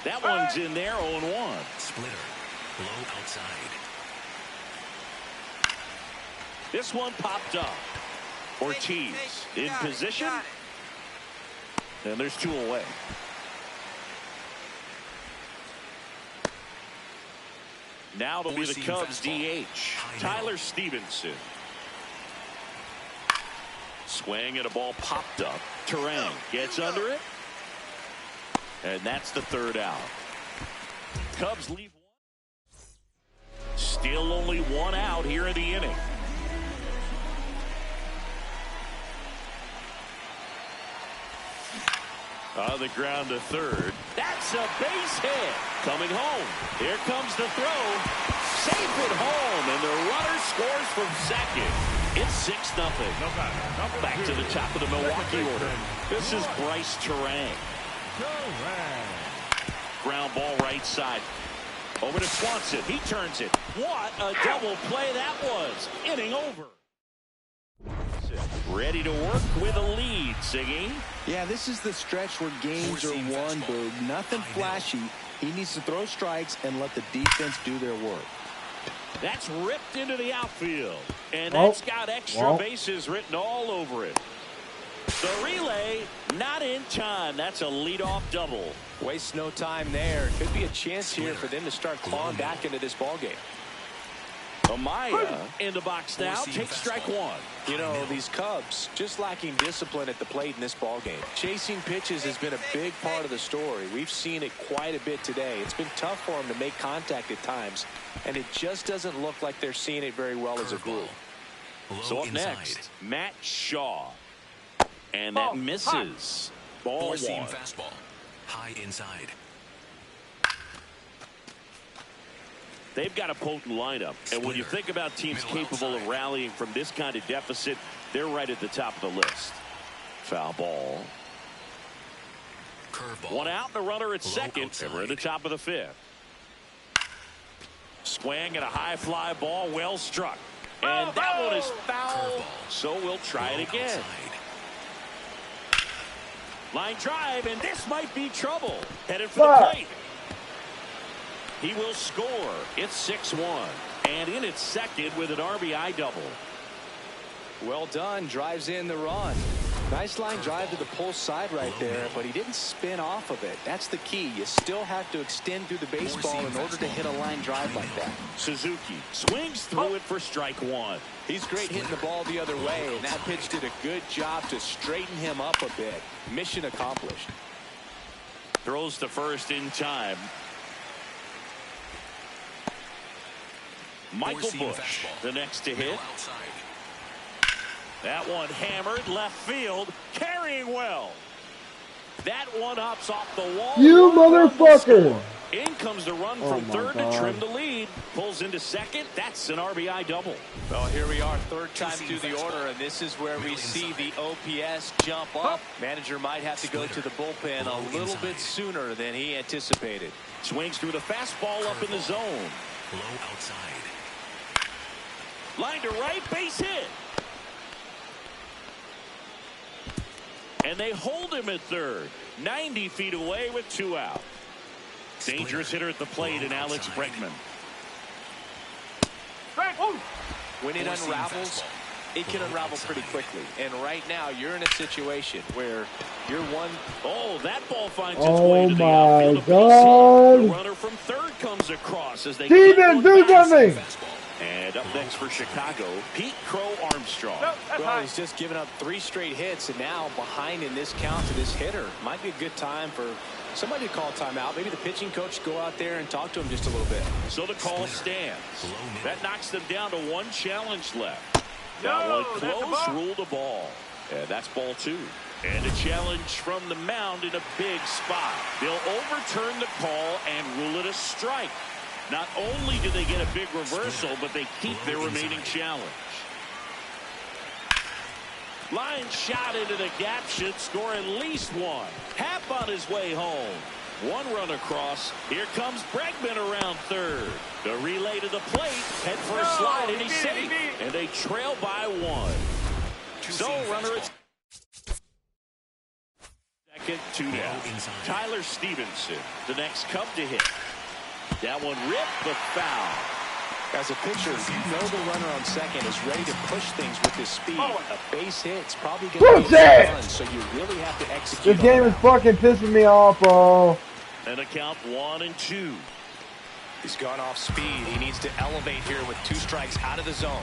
That one's in there, 0-1. Splitter, low outside. This one popped up. Ortiz in position. And there's 2 away. Now it'll be the Cubs DH, Tyler Stevenson. Swing and a ball popped up. Terang gets under it. And that's the 3rd out. Cubs leave 1. Still only 1 out here in the inning. On the ground to 3rd. That's a base hit. Coming home. Here comes the throw. Safe at home. And the runner scores from second. It's 6-0. Back to the top of the Milwaukee order. This is Bryce Terang. Ground ball right side. Over to Swanson. He turns it. What a double play that was. Inning over. Ready to work with a lead, Siggy. Yeah, this is the stretch where games are won, Boog. Nothing flashy. He needs to throw strikes and let the defense do their work. That's ripped into the outfield. And that's got extra bases written all over it. The relay not in time. That's a leadoff double. Waste no time there. Could be a chance here for them to start clawing back into this ball game. Amaya in the box now. Takes strike 1. You know, these Cubs just lacking discipline at the plate in this ball game. Chasing pitches has been a big part of the story. We've seen it quite a bit today. It's been tough for them to make contact at times, and it just doesn't look like they're seeing it very well as a group. So up next, Matt Shaw. And that misses. Ball 1. Four-seam fastball, high inside. They've got a potent lineup. And when you think about teams capable of rallying from this kind of deficit, they're right at the top of the list. Foul ball. Curveball. 1 out and a runner at second. And we're at the top of the 5th. Swing and a high fly ball, well struck. And that one is foul. So we'll try it again. Line drive, and this might be trouble. Headed for the plate. He will score. It's 6-1. And in its second with an RBI double. Well done. Drives in the run. Nice line drive to the pull side right there, but he didn't spin off of it. That's the key. You still have to extend through the baseball in order to hit a line drive like that. Suzuki swings through it for strike one. He's great hitting the ball the other way, and that pitch did a good job to straighten him up a bit. Mission accomplished. Throws to first in time. Michael Busch, the next to hit. That one hammered left field, carrying well. That one hops off the wall. You motherfucker! In comes the run from third to trim the lead. Pulls into second. That's an RBI double. Well, here we are, third time through the order, and this is where we see the OPS jump up. Manager might have to go to the bullpen a little bit sooner than he anticipated. Swings through the fastball up in the zone. Low outside. Line to right, base hit. And they hold him at third. 90 feet away with 2 out. Dangerous hitter at the plate in Alex Bregman. When it unravels, it can unravel pretty quickly. And right now, you're in a situation where you're one. Oh, that ball finds its way to the outfield. The runner from third comes across as they Steven, do something! And up next for Chicago, Pete Crow Armstrong. Well, he's just given up 3 straight hits, and now behind in this count to this hitter. Might be a good time for somebody to call timeout. Maybe the pitching coach go out there and talk to him just a little bit. So the call stands. That knocks them down to 1 challenge left. Now one close, rule the ball. And that's ball 2. And a challenge from the mound in a big spot. They'll overturn the call and rule it a strike. Not only do they get a big reversal, but they keep their remaining challenge. Line shot into the gap should score at least 1. Happ on his way home. 1 run across. Here comes Bregman around third. The relay to the plate. Head for a slide, and he's safe. And they trail by 1. So runner at second, 2 down. Tyler Stevenson, the next Cub to hit. That one ripped, but foul. As a pitcher, you know the runner on second is ready to push things with his speed. A base hit's probably going to be a run, so you really have to execute. This game is fucking pissing me off, bro. And a count 1-2. He's gone off speed. He needs to elevate here with 2 strikes out of the zone.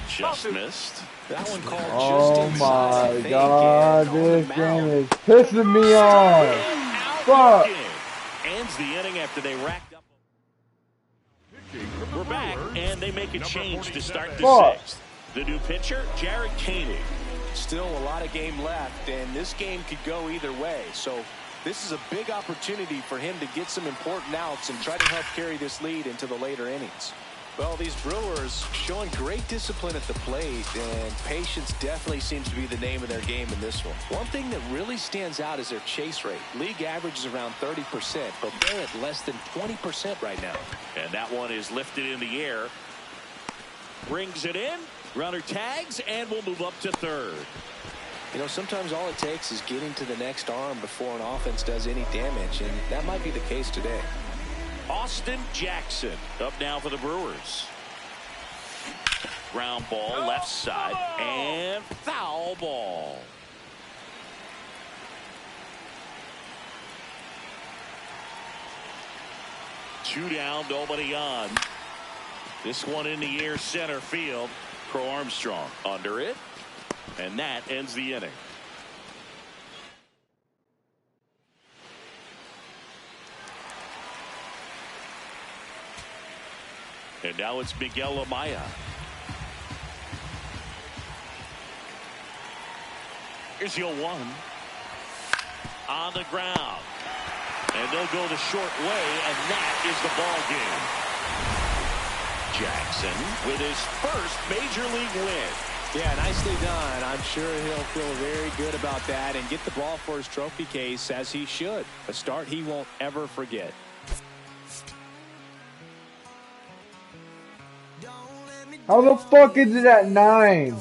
Just missed. That one called Oh just my god, this game is pissing me off. Fuck. Ends the inning after they racked up. We're back, and they make a change to start the 6th. The new pitcher, Jared Koenig. Still a lot of game left, and this game could go either way. So this is a big opportunity for him to get some important outs and try to help carry this lead into the later innings. Well, these Brewers showing great discipline at the plate, and patience definitely seems to be the name of their game in this one. One thing that really stands out is their chase rate. League average is around 30%, but they're at less than 20% right now. And that one is lifted in the air. Brings it in. Runner tags, and will move up to third. You know, sometimes all it takes is getting to the next arm before an offense does any damage, and that might be the case today. Austin Jackson up now for the Brewers. Ground ball left side and foul ball. Two down, nobody on. This one in the air center field. Crow Armstrong under it, and that ends the inning. And now it's Miguel Amaya. Here's your 1. On the ground. And they'll go the short way, and that is the ball game. Jackson with his first major league win. Yeah, nicely done. I'm sure he'll feel very good about that and get the ball for his trophy case, as he should. A start he won't ever forget. How the fuck is it at 9?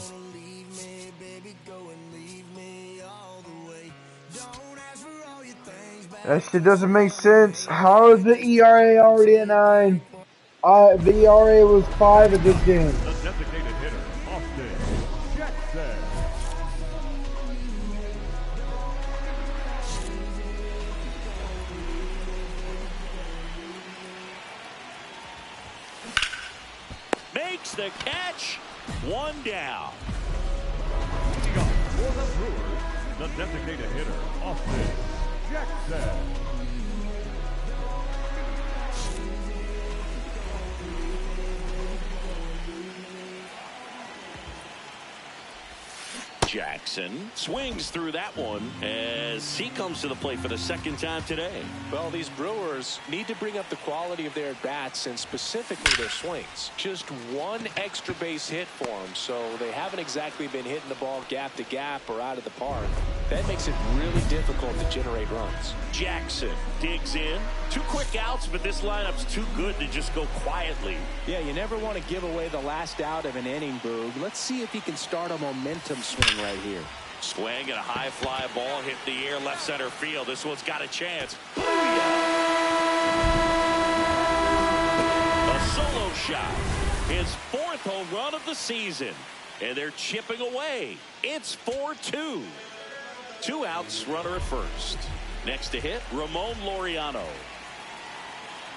That shit doesn't make sense. How is the ERA already at 9? The ERA was 5 at this game. The designated hitter, Austin Jackson. Makes the catch. 1 down. Leading off for the Brewers, the designated hitter, Austin Jackson. Jackson swings through that one as he comes to the plate for the 2nd time today. Well, these Brewers need to bring up the quality of their at-bats and specifically their swings. Just one extra base hit for them, so they haven't exactly been hitting the ball gap to gap or out of the park. That makes it really difficult to generate runs. Jackson digs in. 2 quick outs, but this lineup's too good to just go quietly. Yeah, you never want to give away the last out of an inning, Boog. Let's see if he can start a momentum swing right here. Swing and a high fly ball hit the air left center field. This one's got a chance. Booyah! A solo shot. His 4th home run of the season. And they're chipping away. It's 4-2. 2 outs, runner at first. Next to hit, Ramon Laureano.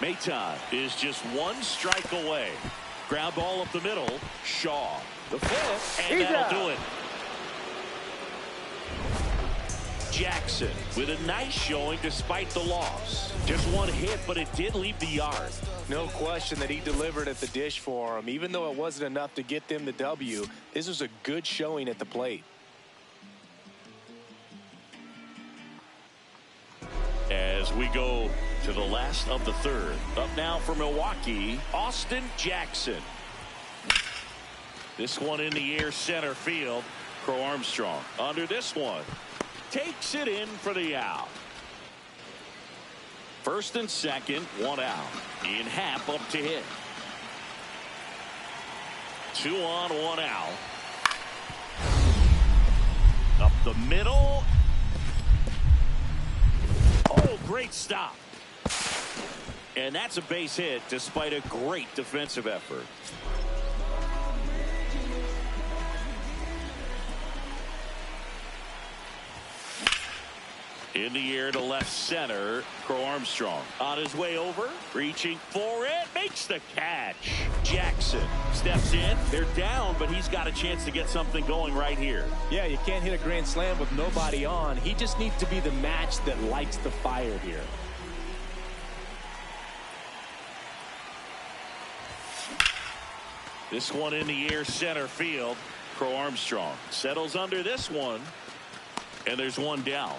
Maton is just 1 strike away. Ground ball up the middle. Shaw. The flip, and that'll do it. Jackson with a nice showing despite the loss. Just 1 hit, but it did leave the yard. No question that he delivered at the dish for him. Even though it wasn't enough to get them the W, this was a good showing at the plate. As we go to the last of the 3rd. Up now for Milwaukee, Austin Jackson. This one in the air center field. Crow Armstrong under this one. Takes it in for the out. 1st and 2nd, 1 out. In half up to hit. 2 on, 1 out. Up the middle. Oh, great stop. And that's a base hit despite a great defensive effort. In the air to left center, Crow Armstrong on his way over, reaching for it, makes the catch. Jackson steps in. They're down, but he's got a chance to get something going right here. Yeah, you can't hit a grand slam with nobody on. He just needs to be the match that lights the fire here. This one in the air center field. Crow Armstrong settles under this one, and there's 1 down.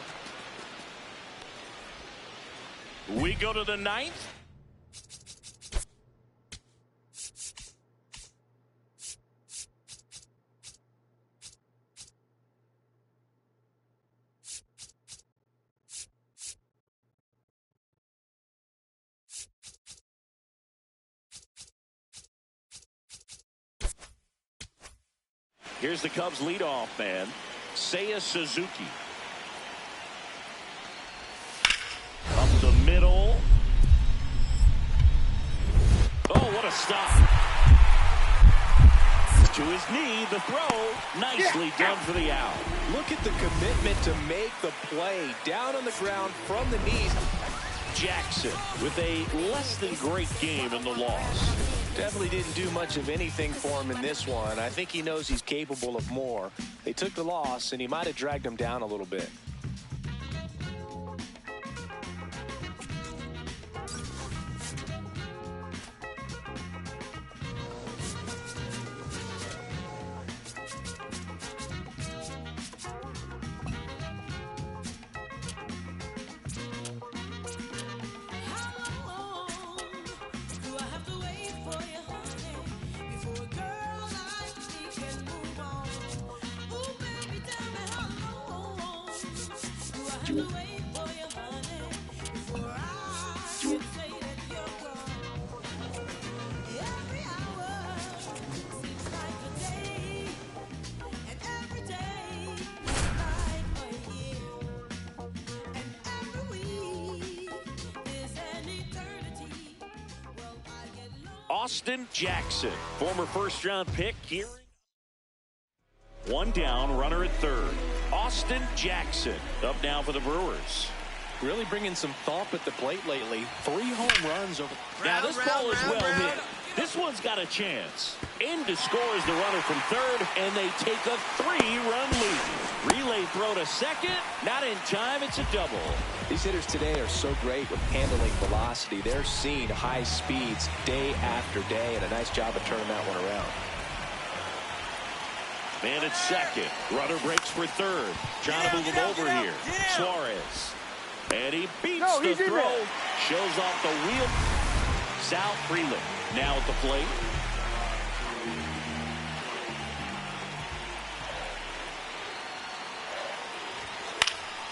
We go to the 9th. Here's the Cubs leadoff man, Seiya Suzuki. Up the middle. Oh, what a stop. To his knee, the throw. Nicely done for the out. Look at the commitment to make the play. Down on the ground from the knees. Jackson with a less than great game in the loss. Definitely didn't do much of anything for him in this one. I think he knows he's capable of more. They took the loss, and he might have dragged him down a little bit. Austin Jackson, former first-round pick here. One down, runner at third. Austin Jackson up now for the Brewers. Really bringing some thump at the plate lately. 3 home runs over. Now this ball is well hit. This one's got a chance. In to score is the runner from third, and they take a 3-run lead. Relay throw to second. Not in time. It's a double. These hitters today are so great with handling velocity. They're seeing high speeds day after day, and a nice job of turning that one around. Man at second. Runner breaks for third. Trying to move him over here. Suarez. And he beats the throw. Shows off the wheel. Sal Frelick now at the plate.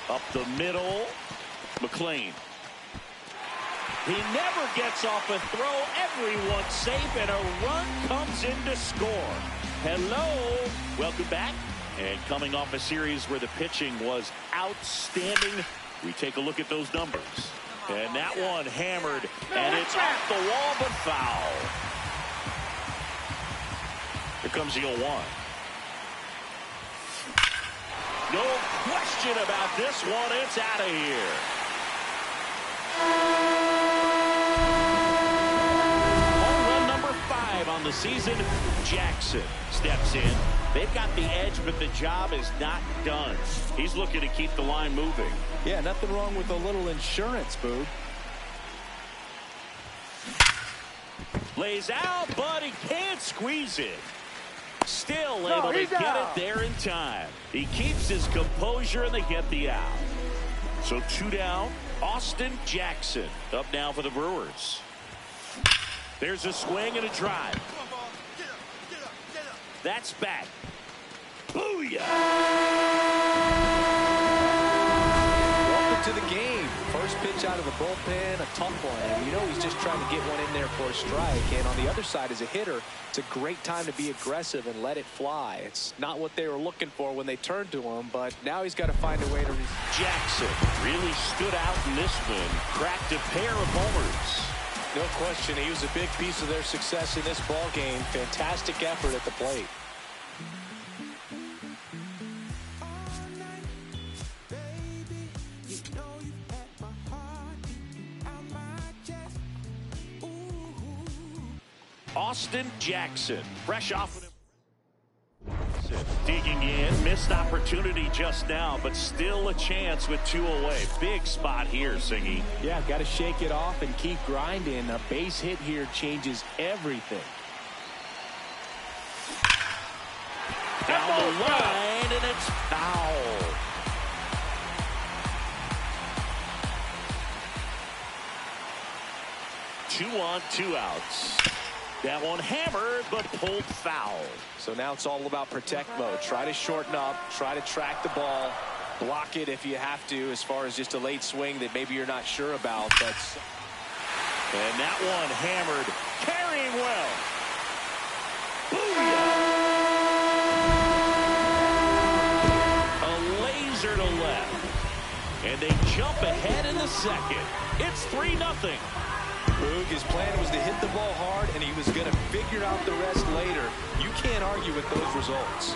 Up the middle. McLean. He never gets off a throw. Everyone's safe, and a run comes in to score. Hello. Welcome back. And coming off a series where the pitching was outstanding, we take a look at those numbers. And that one hammered, and it's off the wall, but foul. Here comes the 0-1. No question about this one. It's out of here. Home run number 5 on the season. Jackson steps in. They've got the edge, but the job is not done. He's looking to keep the line moving. Yeah, nothing wrong with a little insurance, Boog. Lays out, but he can't squeeze it. Still able to get it there in time. He keeps his composure, and they get the out. So 2 down. Austin Jackson up now for the Brewers. There's a swing and a drive. That's back. Booyah! Welcome to the game. First pitch out of the bullpen, a tough one. And you know he's just trying to get one in there for a strike. And on the other side, as a hitter, it's a great time to be aggressive and let it fly. It's not what they were looking for when they turned to him, but now he's got to find a way to... Jackson really stood out in this one. Cracked a pair of homers. No question, he was a big piece of their success in this ball game. Fantastic effort at the plate. Austin Jackson, fresh off. Digging in, missed opportunity just now, but still a chance with 2 away. Big spot here, Singy. Yeah, got to shake it off and keep grinding. A base hit here changes everything. Down the line, and it's foul. Two on, 2 outs. That one hammered, but pulled foul. So now it's all about protect mode. Try to shorten up, try to track the ball, block it if you have to, as far as just a late swing that maybe you're not sure about. And that one hammered, carrying well. Booyah! A laser to left. And they jump ahead in the second. It's 3-0. Boog, his plan was to hit the ball hard, and he was going to figure out the rest later. You can't argue with those results.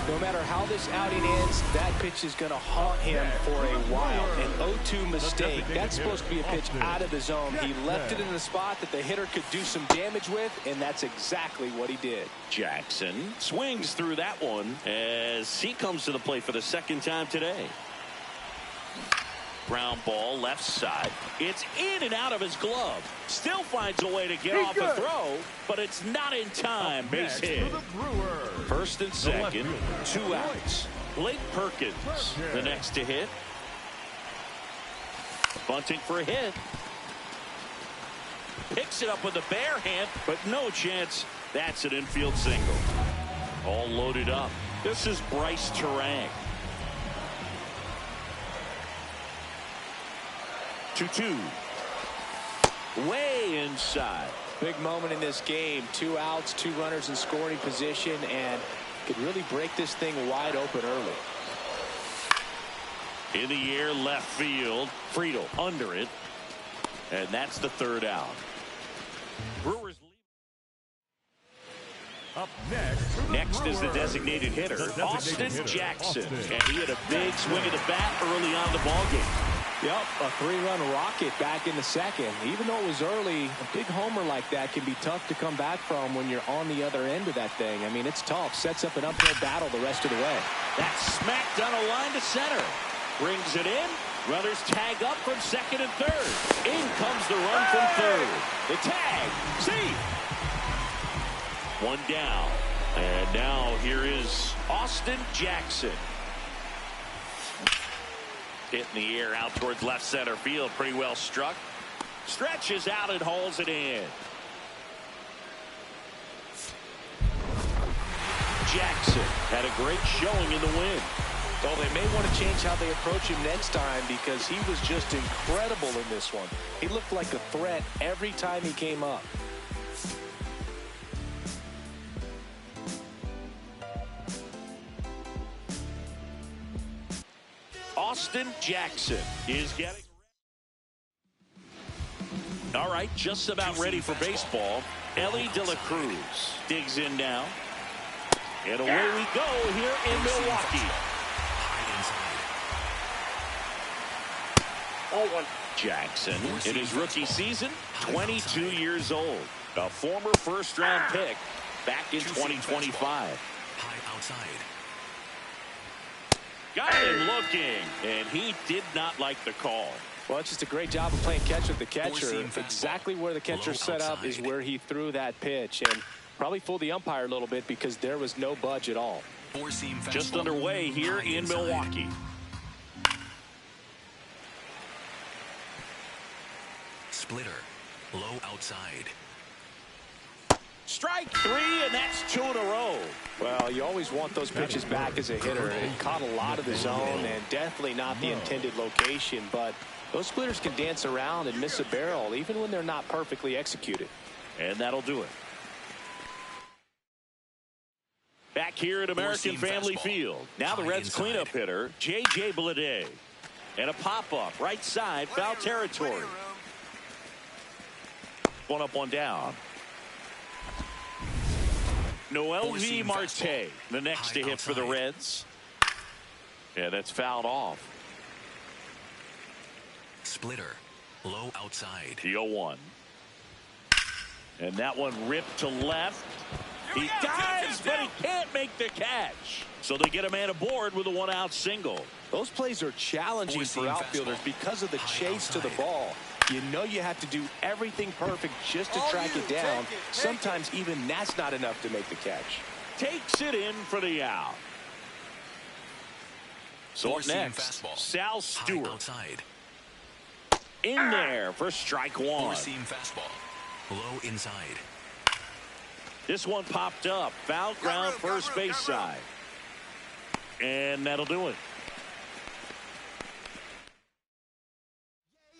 No matter how this outing ends, that pitch is going to haunt him for a while. An 0-2 mistake. That's supposed to be a pitch out of the zone. He left it in the spot that the hitter could do some damage with, and that's exactly what he did. Jackson swings through that one as he comes to the plate for the second time today. Ground ball left side. It's in and out of his glove. Still finds a way to get off a throw, but it's not in time. Base hit. First and second, 2 outs. Blake Perkins, the next to hit. Bunting for a hit. Picks it up with a bare hand, but no chance. That's an infield single. All loaded up. This is Bryce Turang. 2-2. Way inside. Big moment in this game. 2 outs, 2 runners in scoring position, and could really break this thing wide open early. In the air, left field. Friedl under it. And that's the 3rd out. Brewers lead. Up next. Next is the designated hitter, Austin Jackson. And he had a big swing of the bat early on the ballgame. Yep, a 3-run rocket back in the second. Even though it was early, a big homer like that can be tough to come back from when you're on the other end of that thing. I mean, it's tough. Sets up an uphill battle the rest of the way. That's smacked on a line to center. Brings it in. Runners tag up from second and third. In comes the run from third. The tag. See. One down. And now here is Austin Jackson. Hit in the air out towards left center field. Pretty well struck. Stretches out and hauls it in. Jackson had a great showing in the win. Well, they may want to change how they approach him next time because he was just incredible in this one. He looked like a threat every time he came up. Austin Jackson is getting. All right, just about ready for baseball. Ellie De La Cruz digs in now. And away we go here in Milwaukee. All one. Jackson, in his rookie season, 22 years old. A former first-round pick back in 2025. High outside. Got him looking, and he did not like the call. Well, it's just a great job of playing catch with the catcher. Exactly where the catcher set up is where he threw that pitch. And probably fooled the umpire a little bit because there was no budge at all. Just underway here in Milwaukee. Splitter. Low outside. Strike three, and that's 2 in a row. Well, you always want those pitches back as a hitter. It caught a lot of the zone and definitely not the intended location. But those splitters can dance around and miss a barrel even when they're not perfectly executed. And that'll do it. Back here at American Family Field. Now the Reds cleanup hitter, J.J. Bleday. And a pop-up right side, foul territory. One up, one down. Noelvi Marte, the next to hit for the Reds. Yeah, that's fouled off. Splitter. Low outside. The 0-1. And that one ripped to left. He dives, but he can't make the catch. So they get a man aboard with a 1-out single. Those plays are challenging for outfielders because of the chase to the ball. You know you have to do everything perfect just to track it down. Sometimes even that's not enough to make the catch. Takes it in for the out. So up next, Sal Stewart. Outside. In there for strike one. Four-seam fastball. Low inside. This one popped up. Foul ground first base side. And that'll do it.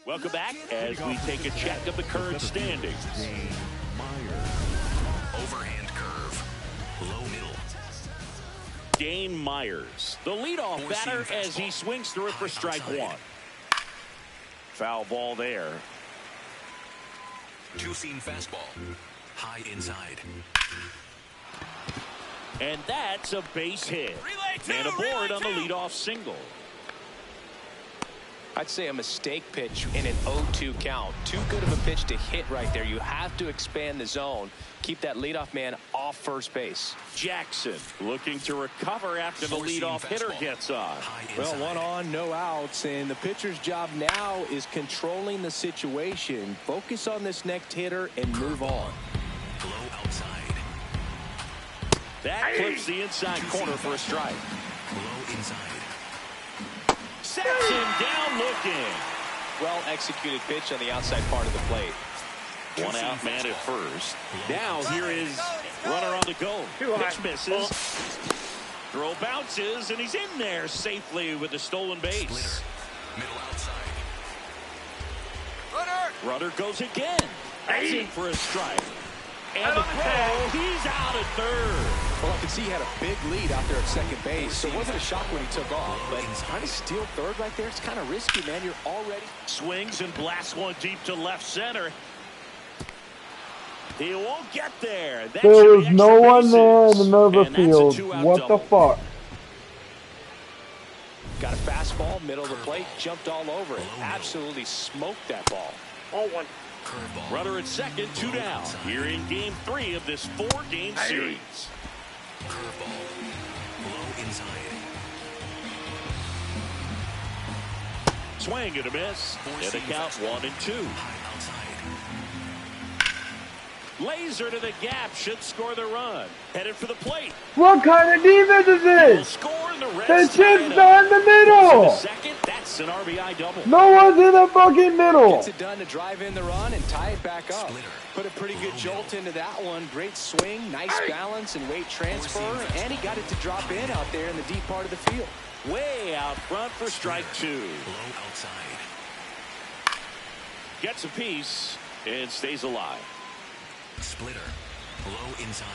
Welcome back as we take a check of the current standings. Overhand curve. Low middle. Dane Myers, the leadoff batter as he swings through it for strike one. Foul ball there. Two-seam fastball. High inside. And that's a base hit. And aboard on the leadoff single. I'd say a mistake pitch in an 0-2 count. Too good of a pitch to hit right there. You have to expand the zone. Keep that leadoff man off first base. Jackson looking to recover after the leadoff hitter gets on. Well, 1 on, no outs, and the pitcher's job now is controlling the situation. Focus on this next hitter and move on. Low outside. That clips the inside corner for a strike. Low inside. Sets him down looking. Well executed pitch on the outside part of the plate. 1 out man at first. Now here is runner on the go. Pitch misses. Throw bounces and he's in there safely with the stolen base. Middle outside. Runner goes again. That's in for a strike. And the throw, he's out at third. Well, I could see he had a big lead out there at second base, so it wasn't a shock when he took off. But trying to steal third right there, it's kind of risky, man. You're already... Swings and blasts one deep to left center. He won't get there. That There should was be no extra one there in the bases. middle of the And that's a field. two-out What the double. fuck? Got a fastball, middle of the plate, jumped all over it. Absolutely smoked that ball. Ball one. Runner at second, 2 down. Here in game 3 of this 4-game series. Curveball. Low inside. Swing and a miss. And the count 1-2. Laser to the gap, should score the run. Headed for the plate. What kind of defense is Will this? score and the The Reds tie chip's it not in the up. middle. Second, that's an RBI double. No one's in the fucking middle. Gets it done to drive in the run and tie it back up. Put a pretty good jolt into that one. Great swing, nice balance and weight transfer. And he got it to drop in out there in the deep part of the field. Way out front for strike 2. Low outside. Gets a piece and stays alive. Splitter. Low inside.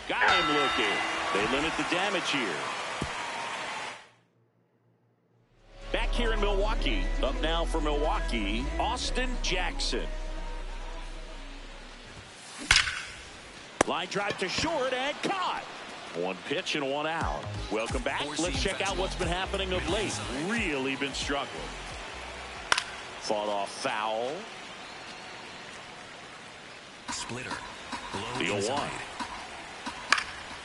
Got him looking. They limit the damage here. Back here in Milwaukee. Up now for Milwaukee, Austin Jackson. Line drive to short and caught. 1 pitch and 1 out. Welcome back. Let's check out what's been happening of late. Really been struggling. Fought off foul. Splitter. Low The 0-1. inside.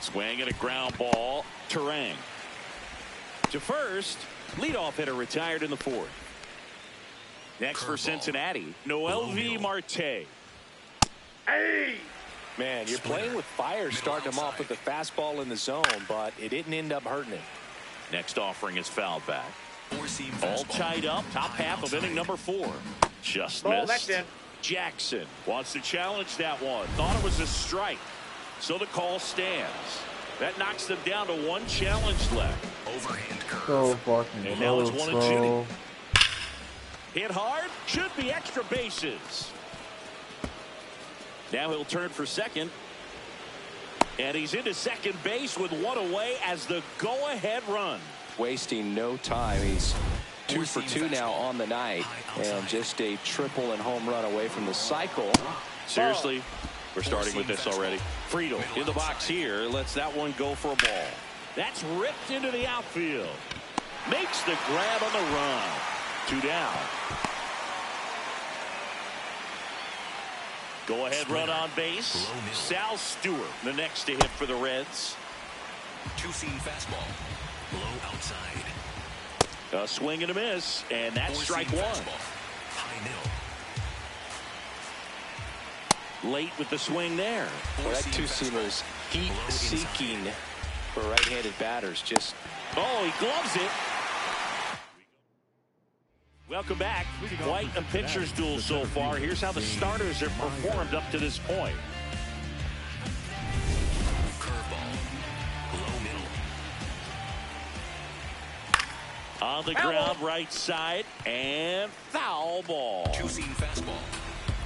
Swing and a ground ball. Terang. To first. Leadoff hitter retired in the 4th. Next for Cincinnati, Noelvi Marte. Hey! Man, you're playing with fire starting him off with the fastball in the zone, but it didn't end up hurting him. Next offering is fouled back. Four-seam All fastball. tied up. Top half of inning number 4. Just Ball, missed. that's in. Jackson wants to challenge that one. Thought it was a strike. So the call stands. That knocks them down to 1 challenge left. Overhand curve. So fucking And now it's close, 1-2. bro. Hit hard. Should be extra bases. Now he'll turn for second. And he's into second base with 1 away as the go-ahead run. Wasting no time. He's 2 for 2 now on the night. And just a triple and home run away from the cycle. Seriously, we're starting with this already. Friedel in the box here. Lets that one go for a ball. That's ripped into the outfield. Makes the grab on the run. 2 down. Go ahead run on base. Sal Stewart the next to hit for the Reds. Two-seam fastball. Low outside. A swing and a miss. And that's strike 1. High middle. Late with the swing there. Well, that two-seamer's heat-seeking for right-handed batters. Just Oh, he gloves it. Welcome back. Quite a pitcher's duel so far. Here's how the starters have performed up to this point. Curveball. Low middle. On the ground, right side, and foul ball. Two-seam fastball.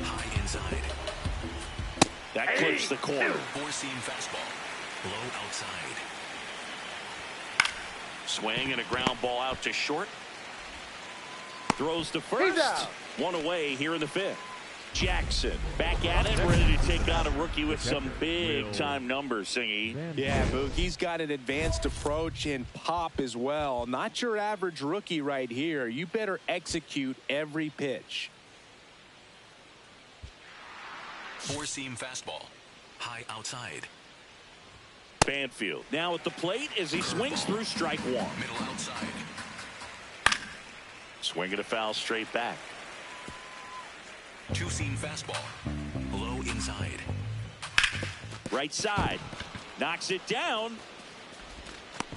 High inside. That clips the corner. Four-seam fastball. Low outside. Swing and a ground ball out to short. Throws to first. 1 away here in the 5th. Jackson back at it, ready to take on a rookie with some big-time numbers, Singy. Yeah, Boog, he's got an advanced approach and pop as well. Not your average rookie right here. You better execute every pitch. Four-seam fastball. High outside. Banfield now at the plate as he swings through strike 1. Middle outside. Swinging a foul straight back. Two-seam fastball. Low inside. Right side. Knocks it down.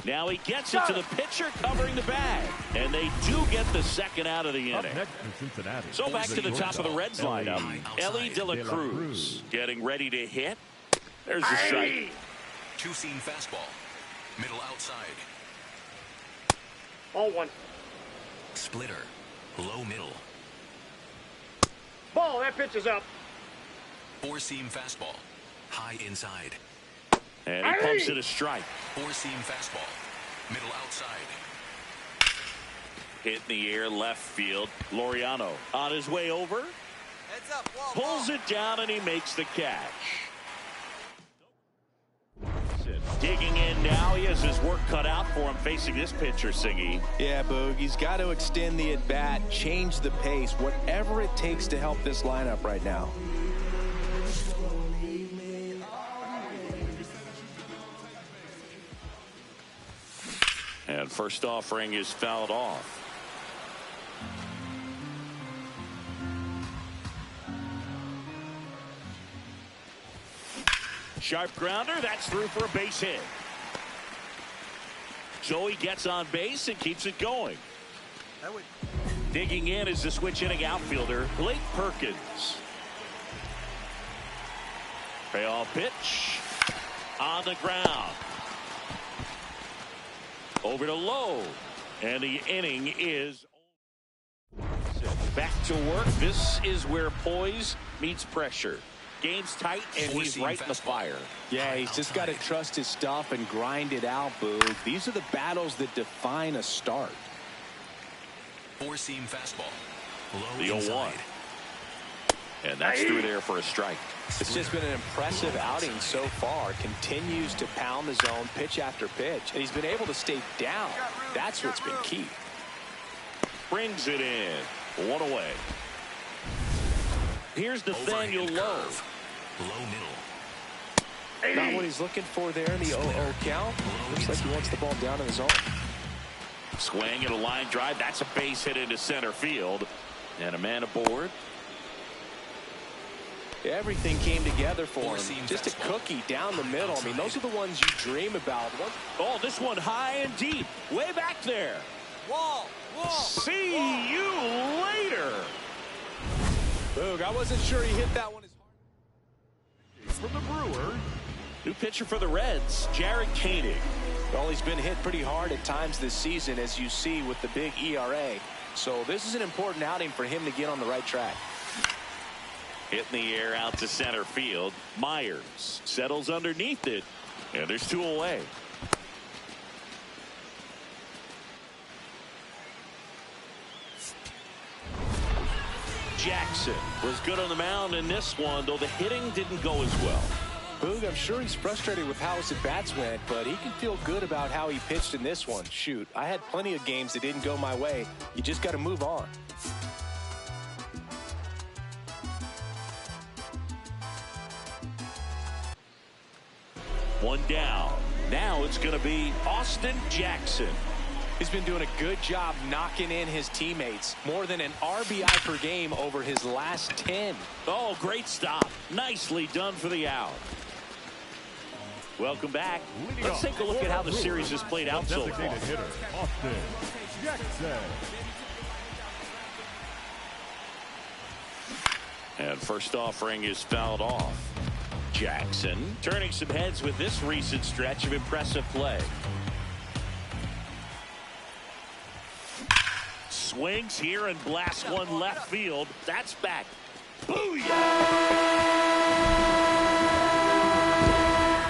Now he gets it to the pitcher covering the bag. And they do get the second out of the Up inning. next for Cincinnati. So back to the top of the Reds lineup. Ellie De La De La Cruz Cruz. getting ready to hit. There's the strike. Two-seam fastball. Middle outside. Ball one. Splitter. Low middle. Ball, that pitch is up. Four-seam fastball. High inside. And he pumps it a strike. Four-seam fastball. Middle outside. Hit in the air left field. Laureano on his way over. Pulls it down, and he makes the catch. Digging in now. He has his work cut out for him facing this pitcher, Singy. Yeah, Boog. He's got to extend the at-bat, change the pace, whatever it takes to help this lineup right now. And first offering is fouled off. Sharp grounder. That's through for a base hit. Joey gets on base and keeps it going. Digging in is the switch hitting outfielder, Blake Perkins. Payoff pitch. On the ground. Over to Lowe. And the inning is back to work. This is where poise meets pressure. Game's tight, and he's right in the fire. Yeah, he's just got to trust his stuff and grind it out, Boog. These are the battles that define a start. Four-seam fastball. The 0-1. And that's through there for a strike. It's just been an impressive outing so far. Continues to pound the zone pitch after pitch. And he's been able to stay down. That's what's been key. Brings it in. One away. Here's Nathaniel Lowe. Low middle. Not what he's looking for there in the 0-0 count. Looks like he wants the ball down in the zone. Swing and a line drive. That's a base hit into center field. And a man aboard. Everything came together for him. Just a cookie down the middle. I mean, those are the ones you dream about. Oh, this one high and deep. Way back there. Wall. See you later. Boog, I wasn't sure he hit that one as hard. From the Brewers, New pitcher for the Reds, Jared Koenig. Well, he's been hit pretty hard at times this season, as you see with the big ERA. So this is an important outing for him to get on the right track. Hit in the air out to center field. Myers settles underneath it, and there's two away. Jackson was good on the mound in this one, though the hitting didn't go as well. Boog, I'm sure he's frustrated with how his at-bats went, but he can feel good about how he pitched in this one. Shoot, I had plenty of games that didn't go my way. You just got to move on. One down. Now it's going to be Austin Jackson. He's been doing a good job knocking in his teammates. More than an RBI per game over his last 10. Oh, great stop. Nicely done for the out. Welcome back. Let's take a look at how the series has played out so far. designated hitter, Austin Jackson. And first offering is fouled off. Jackson turning some heads with this recent stretch of impressive play. Swings here and blasts one left field. That's back. Booyah!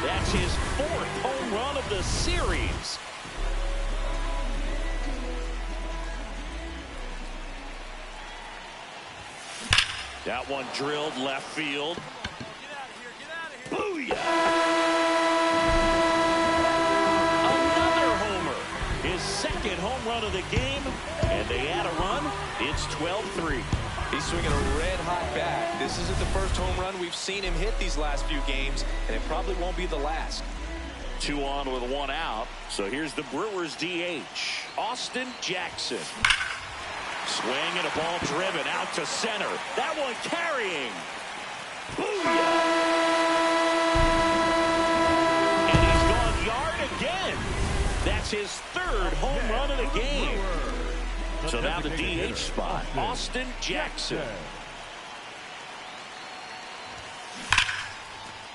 That's his fourth home run of the series. That one drilled left field. Booyah! Another homer. His second home run of the game. And they add a run. It's 12-3. He's swinging a red-hot bat. This isn't the first home run we've seen him hit these last few games, and it probably won't be the last. 2 on with 1 out. So here's the Brewers DH, Austin Jackson. Swing and a ball driven out to center. That one carrying. Booyah! And he's gone yard again. That's his third home run of the game. So now the DH spot, Austin Jackson.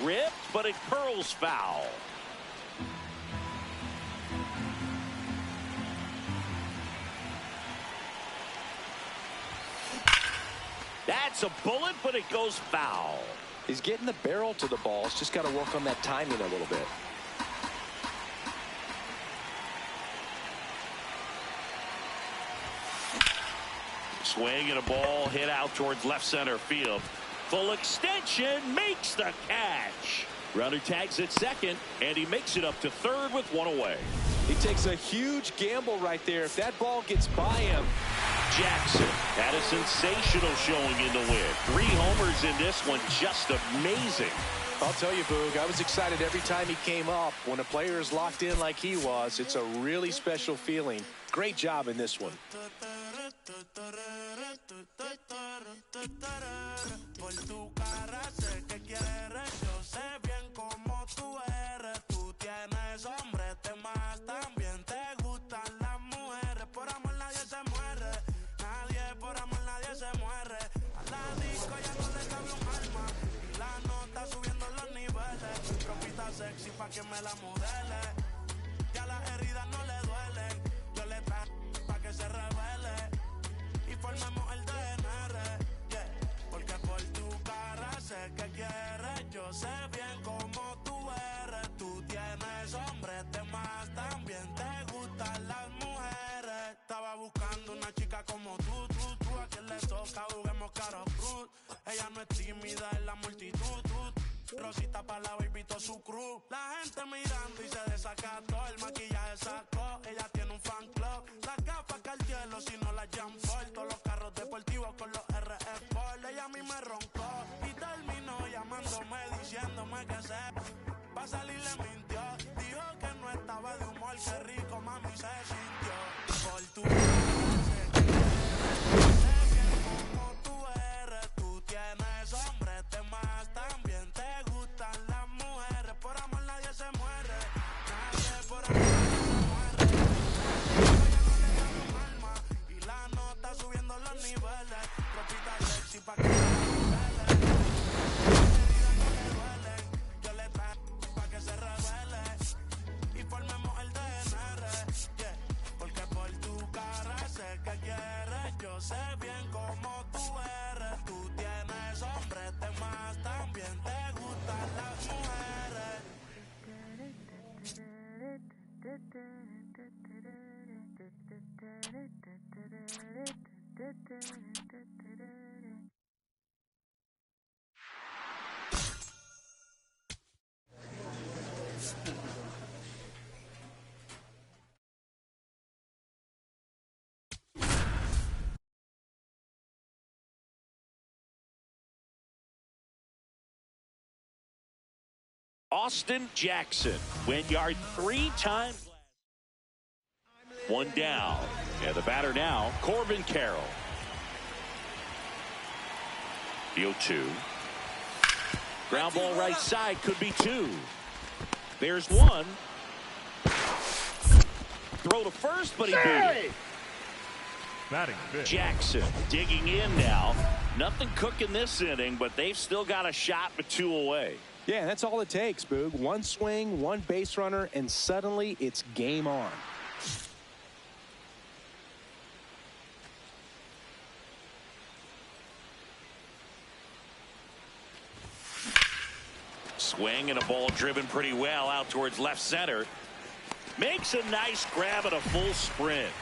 Ripped, but it curls foul. That's a bullet, but it goes foul. He's getting the barrel to the ball. He's just got to work on that timing a little bit. Swing and a ball hit out towards left center field. Full extension, makes the catch. Runner tags at second, and he makes it up to third with one away. He takes a huge gamble right there. If that ball gets by him. Jackson had a sensational showing in the win. 3 homers in this one, just amazing. I'll tell you, Boog, I was excited every time he came up. When a player is locked in like he was, it's a really special feeling. Great job in this one. Sexy pa' que me la modele. Ya las heridas no le duelen. Yo le traigo pa' que se revele. Y formemos el DNR. Yeah. Porque por tu cara sé que quieres. Yo sé bien cómo tú eres. Tú tienes hombres de más. También te gustan las mujeres. Estaba buscando una chica como tú. A quien le toca juguemos caro cruz. Ella no es tímida en la multitud. Rosita pa' la baby, todo su crew. La gente mirando y se desacató. El maquillaje sacó, ella tiene un fan club. Las gafas Cartier, si no las Jam Ford. Todos los carros deportivos con los RF Sport. Ella a mí me roncó y terminó llamándome, diciéndome que se pa' salir le mintió. Dijo que no estaba de humor, que rico mami se sintió. Por tu sé bien como tú eres. Tú tienes hombres de más, también te gustan las mujeres. Por amor nadie se muere. Nadie por amor se muere. Ya no le cabe un alma. Y la nota subiendo los niveles. Ropita sexy pa' que se revele. Las heridas no le duelen. Yo le traigo pa' que se revele. Y formemos el DNR. Yeah. Porque por tu cara sé que quieres. Yo sé bien cómo tú eres. Tú tienes hombres de más. También te gustan las mujeres. Austin Jackson went yard 3 times. 1 down. And the batter now, Corbin Carroll. The 0-2. Ground ball right side, could be 2. There's 1. Throw to first, but he beat it. Batting fifth. Jackson digging in now. Nothing cooking this inning, but they've still got a shot with 2 away. Yeah, that's all it takes, Boog. 1 swing, 1 base runner, and suddenly it's game on. Swing and a ball driven pretty well out towards left center. Makes a nice grab at a full sprint.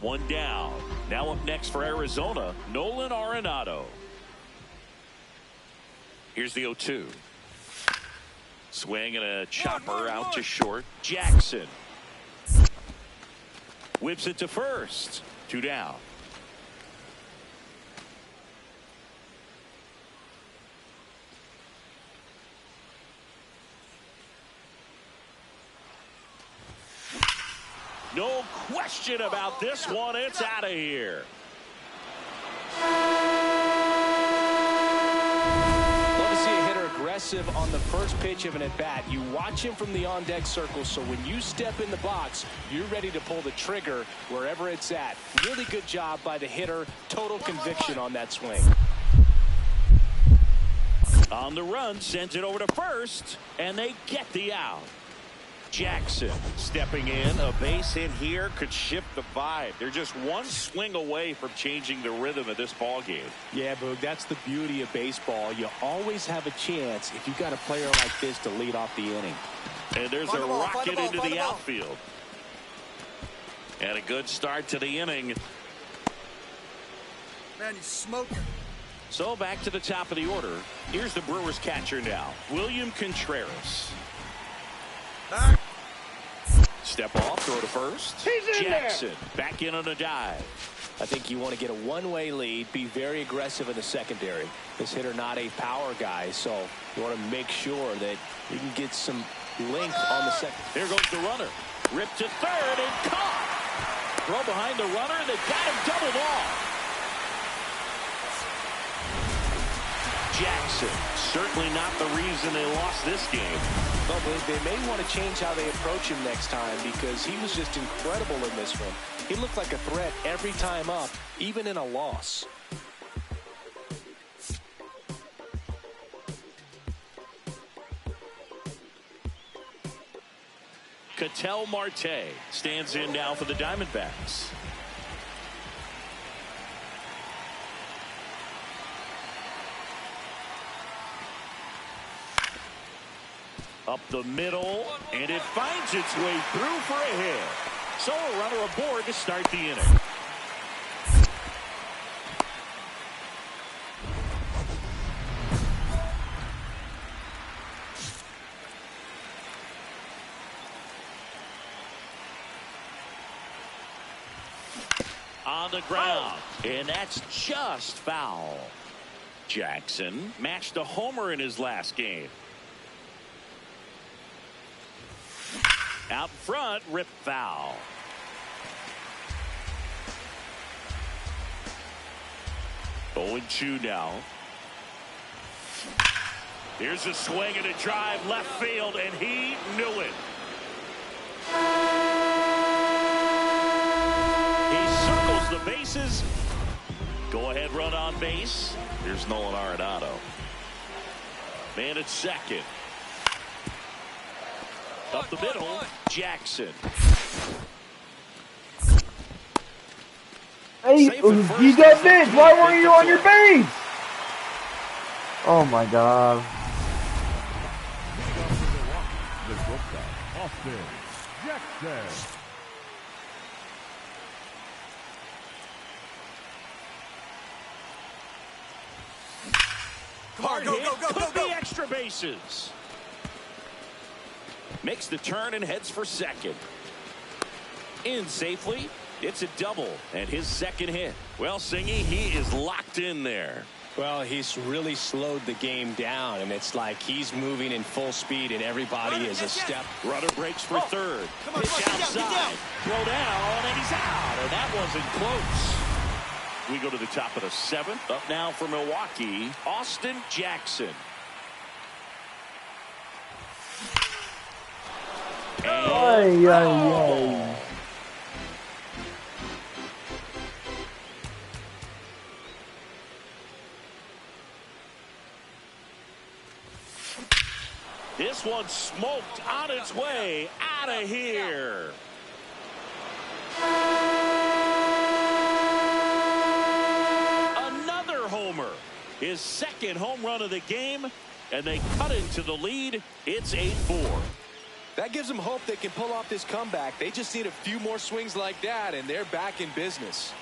1 down. Now up next for Arizona, Nolan Arenado. Here's the 0-2. Swing and a chopper out to short. Jackson whips it to first. 2 down. No question about this one. It's out of here. Aggressive on the first pitch of an at-bat. You watch him from the on-deck circle, so when you step in the box, you're ready to pull the trigger wherever it's at. Really good job by the hitter. Total conviction on that swing. On the run, sends it over to first, and they get the out. Jackson stepping in. A base hit here could shift the vibe. They're just 1 swing away from changing the rhythm of this ball game. Yeah, Boog, that's the beauty of baseball. You always have a chance if you've got a player like this to lead off the inning. And there's a rocket into the outfield. And a good start to the inning Man, he's smoking. So back to the top of the order. Here's the Brewers catcher now, William Contreras. Back. Step off, throw to first. He's in Jackson back in on a dive. I think you want to get a one-way lead, be very aggressive in the secondary. This hitter not a power guy, so you want to make sure that you can get some length on the second. There goes the runner. Ripped to third and caught. Throw behind the runner, and they got him doubled off. Jackson, certainly not the reason they lost this game. Well, they may want to change how they approach him next time because he was just incredible in this one. He looked like a threat every time up, even in a loss. Ketel Marte stands in now for the Diamondbacks. Up the middle, and it finds its way through for a hit. So a runner aboard to start the inning. On the ground, and that's just foul. Jackson matched a homer in his last game. Out front, rip foul. Oh, 0-2 now. Here's a swing and a drive left field, and he knew it. He circles the bases. Go ahead, run on base. Here's Nolan Arenado. Man at second. Up the middle, Jackson. Hey, you got bitch. Why weren't you on your base? Oh my God. The shortstop, Austin Jackson. Hard hit, could be extra bases. Makes the turn and heads for second. In safely. It's a double and his second hit. Well, Singy, he is locked in there. Well, he's really slowed the game down, and it's like he's moving in full speed, and everybody is a step. Runner breaks for third. Pitch outside. Throw down, and he's out. And that wasn't close. We go to the top of the seventh. Up now for Milwaukee, Austin Jackson. And this one smoked on its way out of here. Another homer. His second home run of the game, and they cut into the lead. It's 8-4. That gives them hope they can pull off this comeback. They just need a few more swings like that, and they're back in business.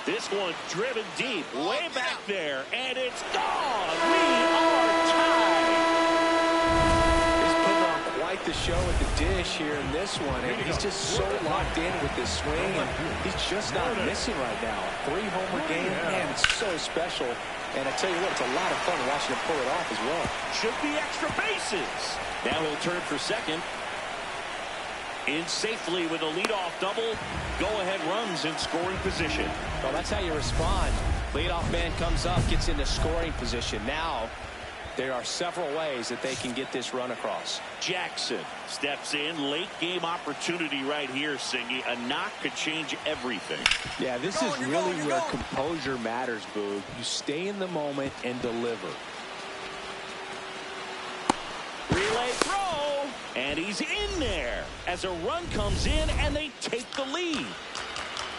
This one driven deep, way back there, and it's gone. We are tied. He's putting on quite the show at the dish here in this one, and he's just so locked in with this swing, and he's just not missing right now. 3-homer game, man, it's so special. And I tell you what, it's a lot of fun watching him pull it off as well. Should be extra bases. Now he'll turn for second. In safely with a leadoff double. Go-ahead runs in scoring position. Well, that's how you respond. Leadoff man comes up, gets into scoring position. Now, there are several ways that they can get this run across. Jackson steps in. Late game opportunity right here, Singy. A knock could change everything. Yeah, this is really where composure matters, Boog. You stay in the moment and deliver. Relay throw, and he's in there as a run comes in, and they take the lead.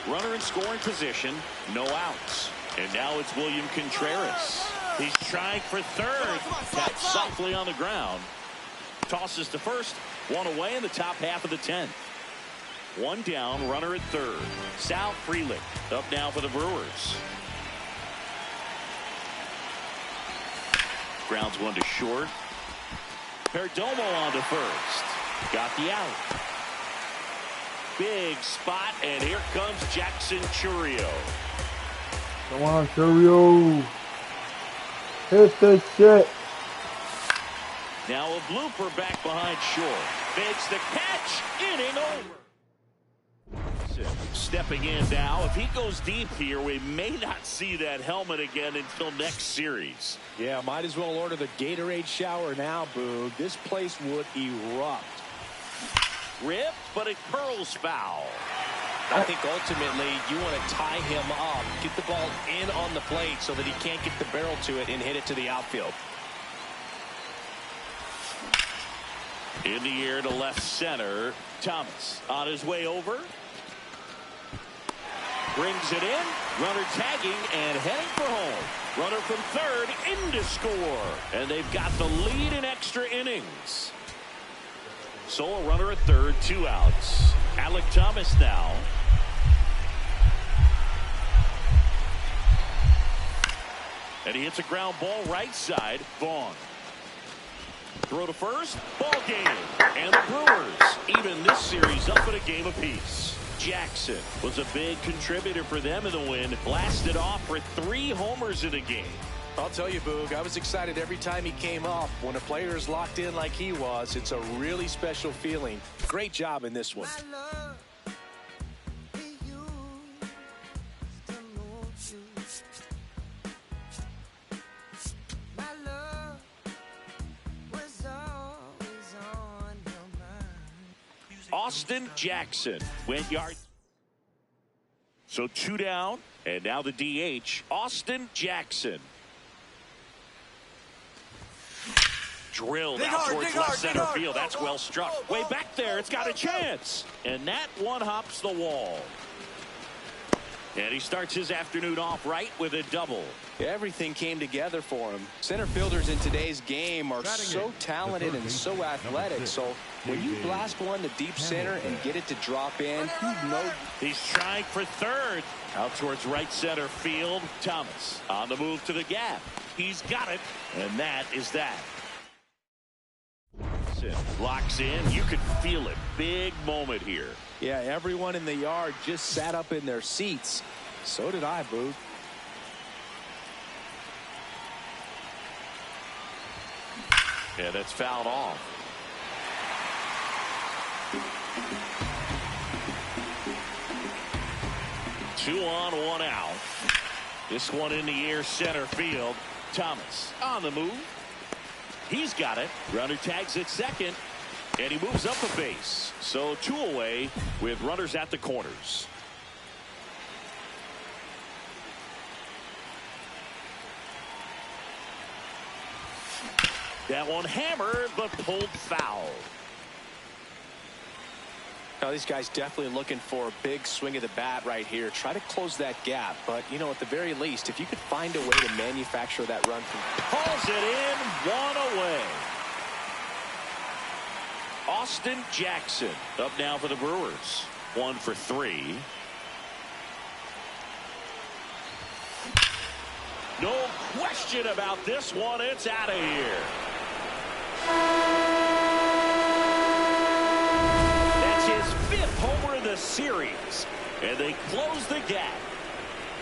Runner in scoring position, no outs. And now it's William Contreras. He's trying for third. Tapped softly on the ground. Tosses to first. One away in the top half of the 10th. One down, runner at third. Sal Frelick up now for the Brewers. Grounds one to short. Perdomo on to first. Got the out. Big spot, and here comes Jackson Chourio. Come on, Chourio. Hit the shit. Now a blooper back behind short. Makes the catch. Inning over. Stepping in now. If he goes deep here, we may not see that helmet again until next series. Yeah, might as well order the Gatorade shower now, Boog. This place would erupt. Ripped, but it curls foul. I think ultimately you want to tie him up, get the ball in on the plate so that he can't get the barrel to it and hit it to the outfield. In the air to left center. Thomas on his way over. Brings it in. Runner tagging and heading for home. Runner from third in to score. And they've got the lead in extra innings. So a runner at third, 2 outs. Alek Thomas now. And he hits a ground ball right side. Vaughn. Throw to first. Ball game. And the Brewers even this series up at a game apiece. Jackson was a big contributor for them in the win. Blasted off for 3 homers in a game. I'll tell you, Boog, I was excited every time he came up. When a player is locked in like he was, it's a really special feeling. Great job in this one. Austin Jackson went yard. So 2 down, and now the DH, Austin Jackson. Drilled out towards left center field. That's well struck. Way back there, it's got a chance. And that one hops the wall. And he starts his afternoon off right with a double. Everything came together for him. Center fielders in today's game are so talented and so athletic. So when you blast one to deep center and get it to drop in, you know. He's trying for third. Out towards right center field. Thomas on the move to the gap. He's got it. And that is that. Locks in. You could feel it. Big moment here. Yeah, everyone in the yard just sat up in their seats. So did I, Boog. Yeah, that's fouled off. Two on, 1 out. This one in the air, center field. Thomas on the move. He's got it. Runner tags at second. And he moves up a base. So 2 away with runners at the corners. That one hammered, but pulled foul. Now these guys definitely looking for a big swing of the bat right here. Try to close that gap. But, you know, at the very least, if you could find a way to manufacture that run from. Pulls it in, 1 away. Austin Jackson up now for the Brewers. 1 for 3. No question about this one. It's out of here. That's his 5th homer in the series. And they close the gap.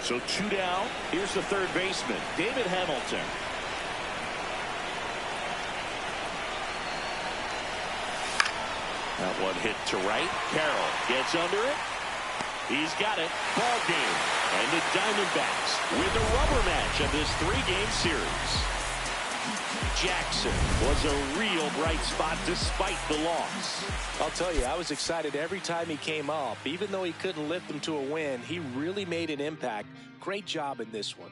So 2 down. Here's the third baseman, David Hamilton. That one hit to right. Carroll gets under it. He's got it. Ball game. And the Diamondbacks win the rubber match of this 3-game series. Jackson was a real bright spot despite the loss. I'll tell you, I was excited every time he came up. Even though he couldn't lift them to a win, he really made an impact. Great job in this one.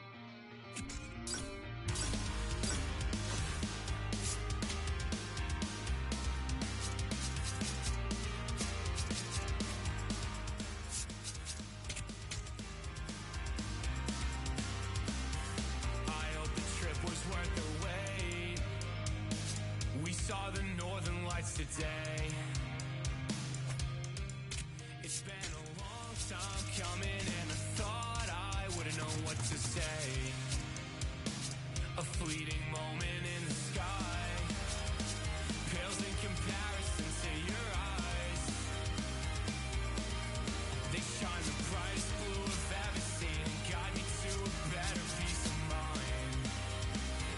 Saw the northern lights today. It's coming and I thought I wouldn't know what to say. A fleeting moment in the sky pales in comparison to your eyes. They shine the brightest blue I've ever seen and guide me to a better peace of mind.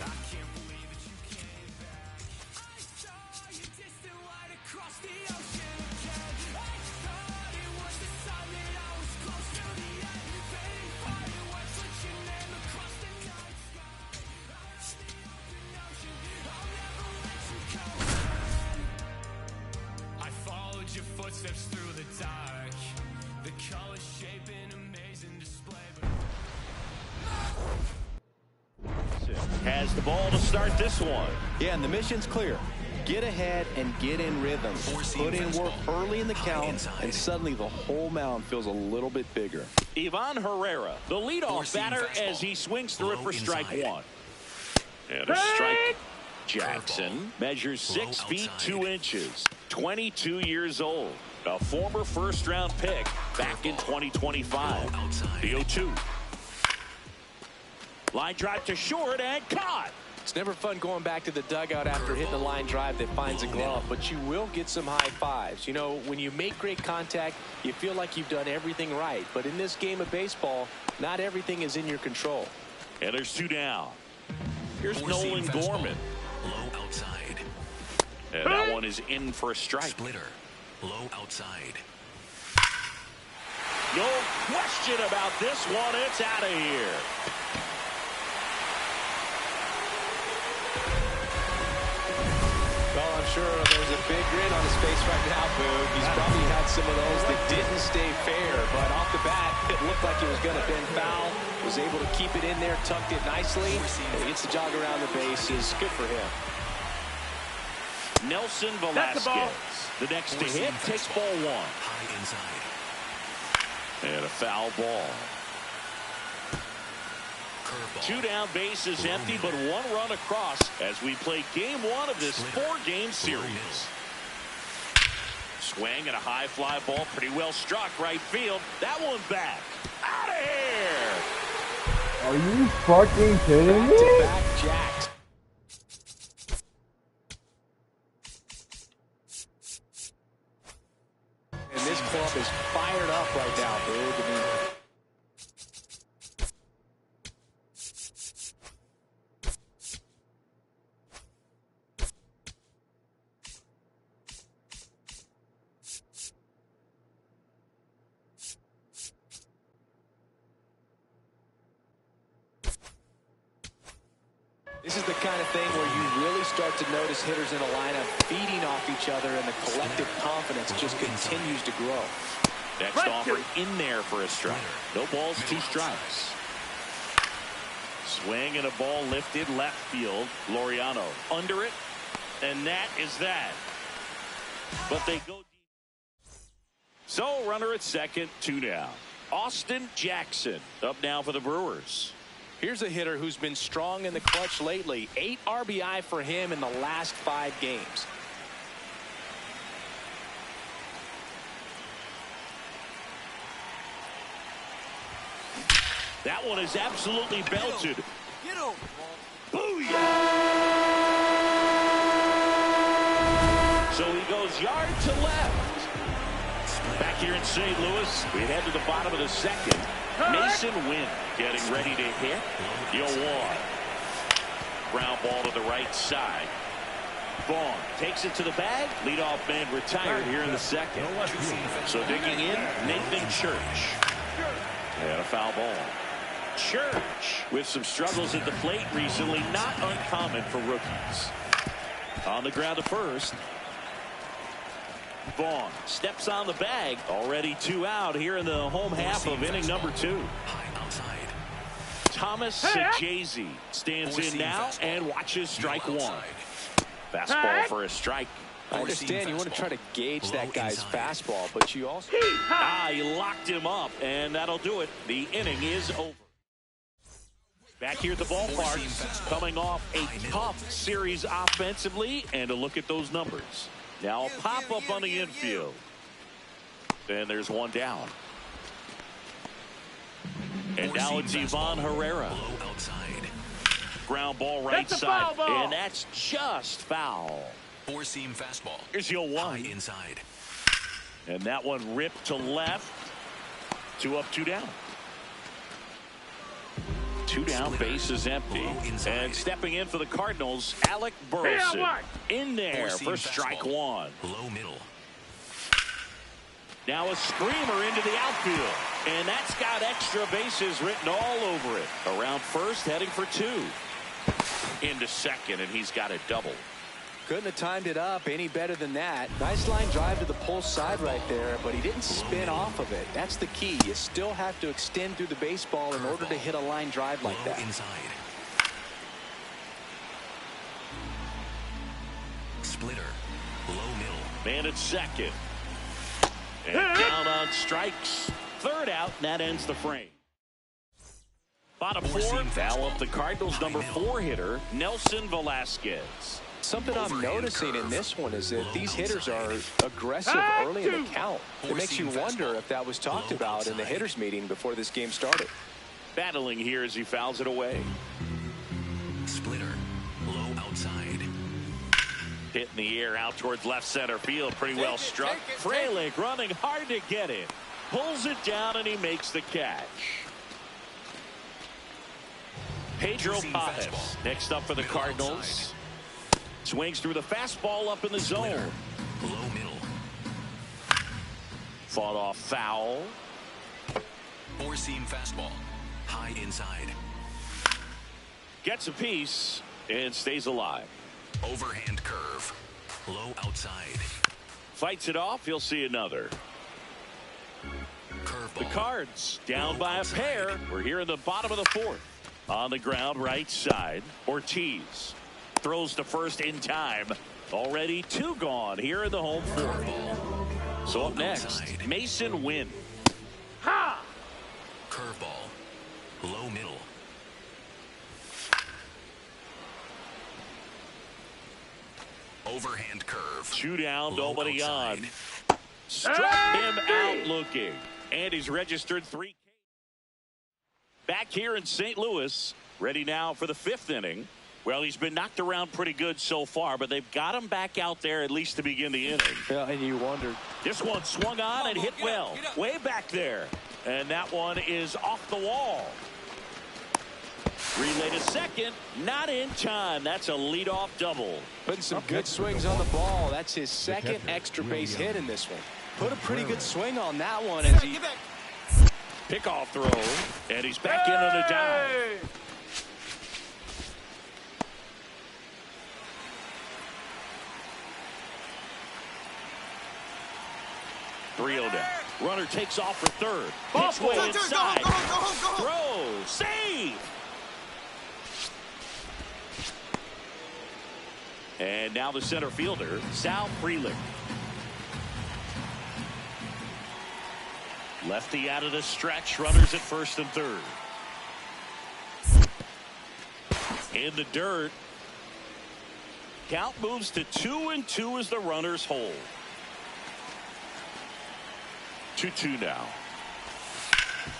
I can't believe that you came back. I saw you distant light across the ocean again. I thought it was the sign that I was close to the end. Fading fireworks with your name across the night sky. Around the open ocean, I'll never let you go again. I followed your footsteps through the dark. The colors shape an amazing display. Has the ball to start this one. Yeah, and the mission's clear. Get ahead and get in rhythm. Put in work early in the count, and suddenly the whole mound feels a little bit bigger. Ivan Herrera, the leadoff batter, as he swings through it for strike one. And a strike. Jackson measures 6 feet 2 inches, 22 years old, a former first-round pick back in 2025. The 0-2. Line drive to short and caught. It's never fun going back to the dugout after hitting a line drive that finds a glove, but you will get some high fives. You know, when you make great contact, you feel like you've done everything right. But in this game of baseball, not everything is in your control. And there's 2 down. Here's Nolan Gorman. Low outside. And that one is in for a strike. Splitter. Low outside. No question about this one. It's out of here. Well, I'm sure there's a big grin on his face right now, Boog. He's probably had some of those that didn't stay fair, but off the bat, it looked like it was going to bend foul. Was able to keep it in there, tucked it nicely, and he gets the jog around the bases. Good for him. Nelson Velasquez, the next to hit, takes ball 1. High inside. And a foul ball. Curveball. 2 down, bases empty, but 1 run across as we play game 1 of this 4-game series. Swing and a high fly ball, pretty well struck right field. That one back. Out of here. Are you fucking kidding me? Back-to-back jacks. And this club is fired up right now, Boog. I mean, this is the kind of thing where you really start to notice hitters in a lineup feeding off each other, and the collective confidence just continues to grow. Next offer in there for a strike. No balls, 2 strikes. Swing and a ball lifted left field. Laureano under it, and that is that. But they go deep. So runner at second, 2 down. Austin Jackson up now for the Brewers. Here's a hitter who's been strong in the clutch lately. 8 RBI for him in the last 5 games. That one is absolutely belted. Get over, Booyah! So he goes yard to left. Back here in St. Louis, we head to the bottom of the second. Mason Wynn getting ready to hit. 0-1. Ground ball to the right side. Vaughn takes it to the bag. Leadoff man retired here in the second. So digging in, Nathan Church. And a foul ball. Church with some struggles at the plate recently, not uncommon for rookies. On the ground to first. Vaughn steps on the bag. Already 2 out here in the home half of inning number 2. Thomas Sajazi stands in now and watches strike 1. Fastball for a strike. I understand you want to try to gauge that guy's fastball, but you also... He locked him up, and that'll do it. The inning is over. Back here at the ballpark, coming off a tough series offensively, and a look at those numbers. Now a pop-up on the infield. And there's 1 down. And now it's Ivan Herrera. Low outside. Ground ball right That's a side. foul ball. And that's just foul. Four-seam fastball. Here's your High one. inside. And that one ripped to left. 2 up, 2 down. 2 down, base is empty. And stepping in for the Cardinals, Alec Burleson. In there for strike one. Low middle. Now a screamer into the outfield. And that's got extra bases written all over it. Around first, heading for 2. Into second, and he's got a double. Couldn't have timed it up any better than that. Nice line drive to the pull side right there, but he didn't spin off of it. That's the key. You still have to extend through the baseball in order to hit a line drive like that. Inside. Splitter. Low middle. Man at second. And down on strikes. Third out, and that ends the frame. Bottom 4, now up the Cardinals' number 4 hitter, Nelson Velasquez. Something I'm noticing in this one is that these hitters are aggressive early in the count. It makes you wonder if that was talked about in the hitters meeting before this game started. Battling here as he fouls it away. Splitter. Low outside. Hit in the air out towards left center field. Pretty well struck. Frelick running hard to get it. Pulls it down and he makes the catch. Pedro Paez next up for the Cardinals. Swings through the fastball up in the zone. Low middle. Fought off foul. Four-seam fastball. High inside. Gets a piece and stays alive. Overhand curve. Low outside. Fights it off. He'll see another. Curveball. The Cards down by a pair. We're here in the bottom of the 4th. On the ground right side. Ortiz throws to first in time. Already 2 gone here in the home 4th. So up next, Mason Wynn. Ha! Curveball. Low middle. Overhand curve. 2 down, nobody on. Outside. Struck him out looking. And he's registered 3. Back here in St. Louis. Ready now for the 5th inning. Well, he's been knocked around pretty good so far, but they've got him back out there at least to begin the inning. Yeah, and you wondered. This one swung on and hit well. Way back there. And that one is off the wall. Relay to second. Not in time. That's a leadoff double. Putting some good swings on the ball. That's his second extra base hit in this one. Put a pretty good swing on that one as he pickoff throw. And he's back in on a dive. Down. Runner takes off for third. Pitch way inside. Throw. Save. And now the center fielder, Sal Frelick. Lefty out of the stretch. Runners at first and third. In the dirt. Count moves to 2-2 as the runners hold. 2-2 now.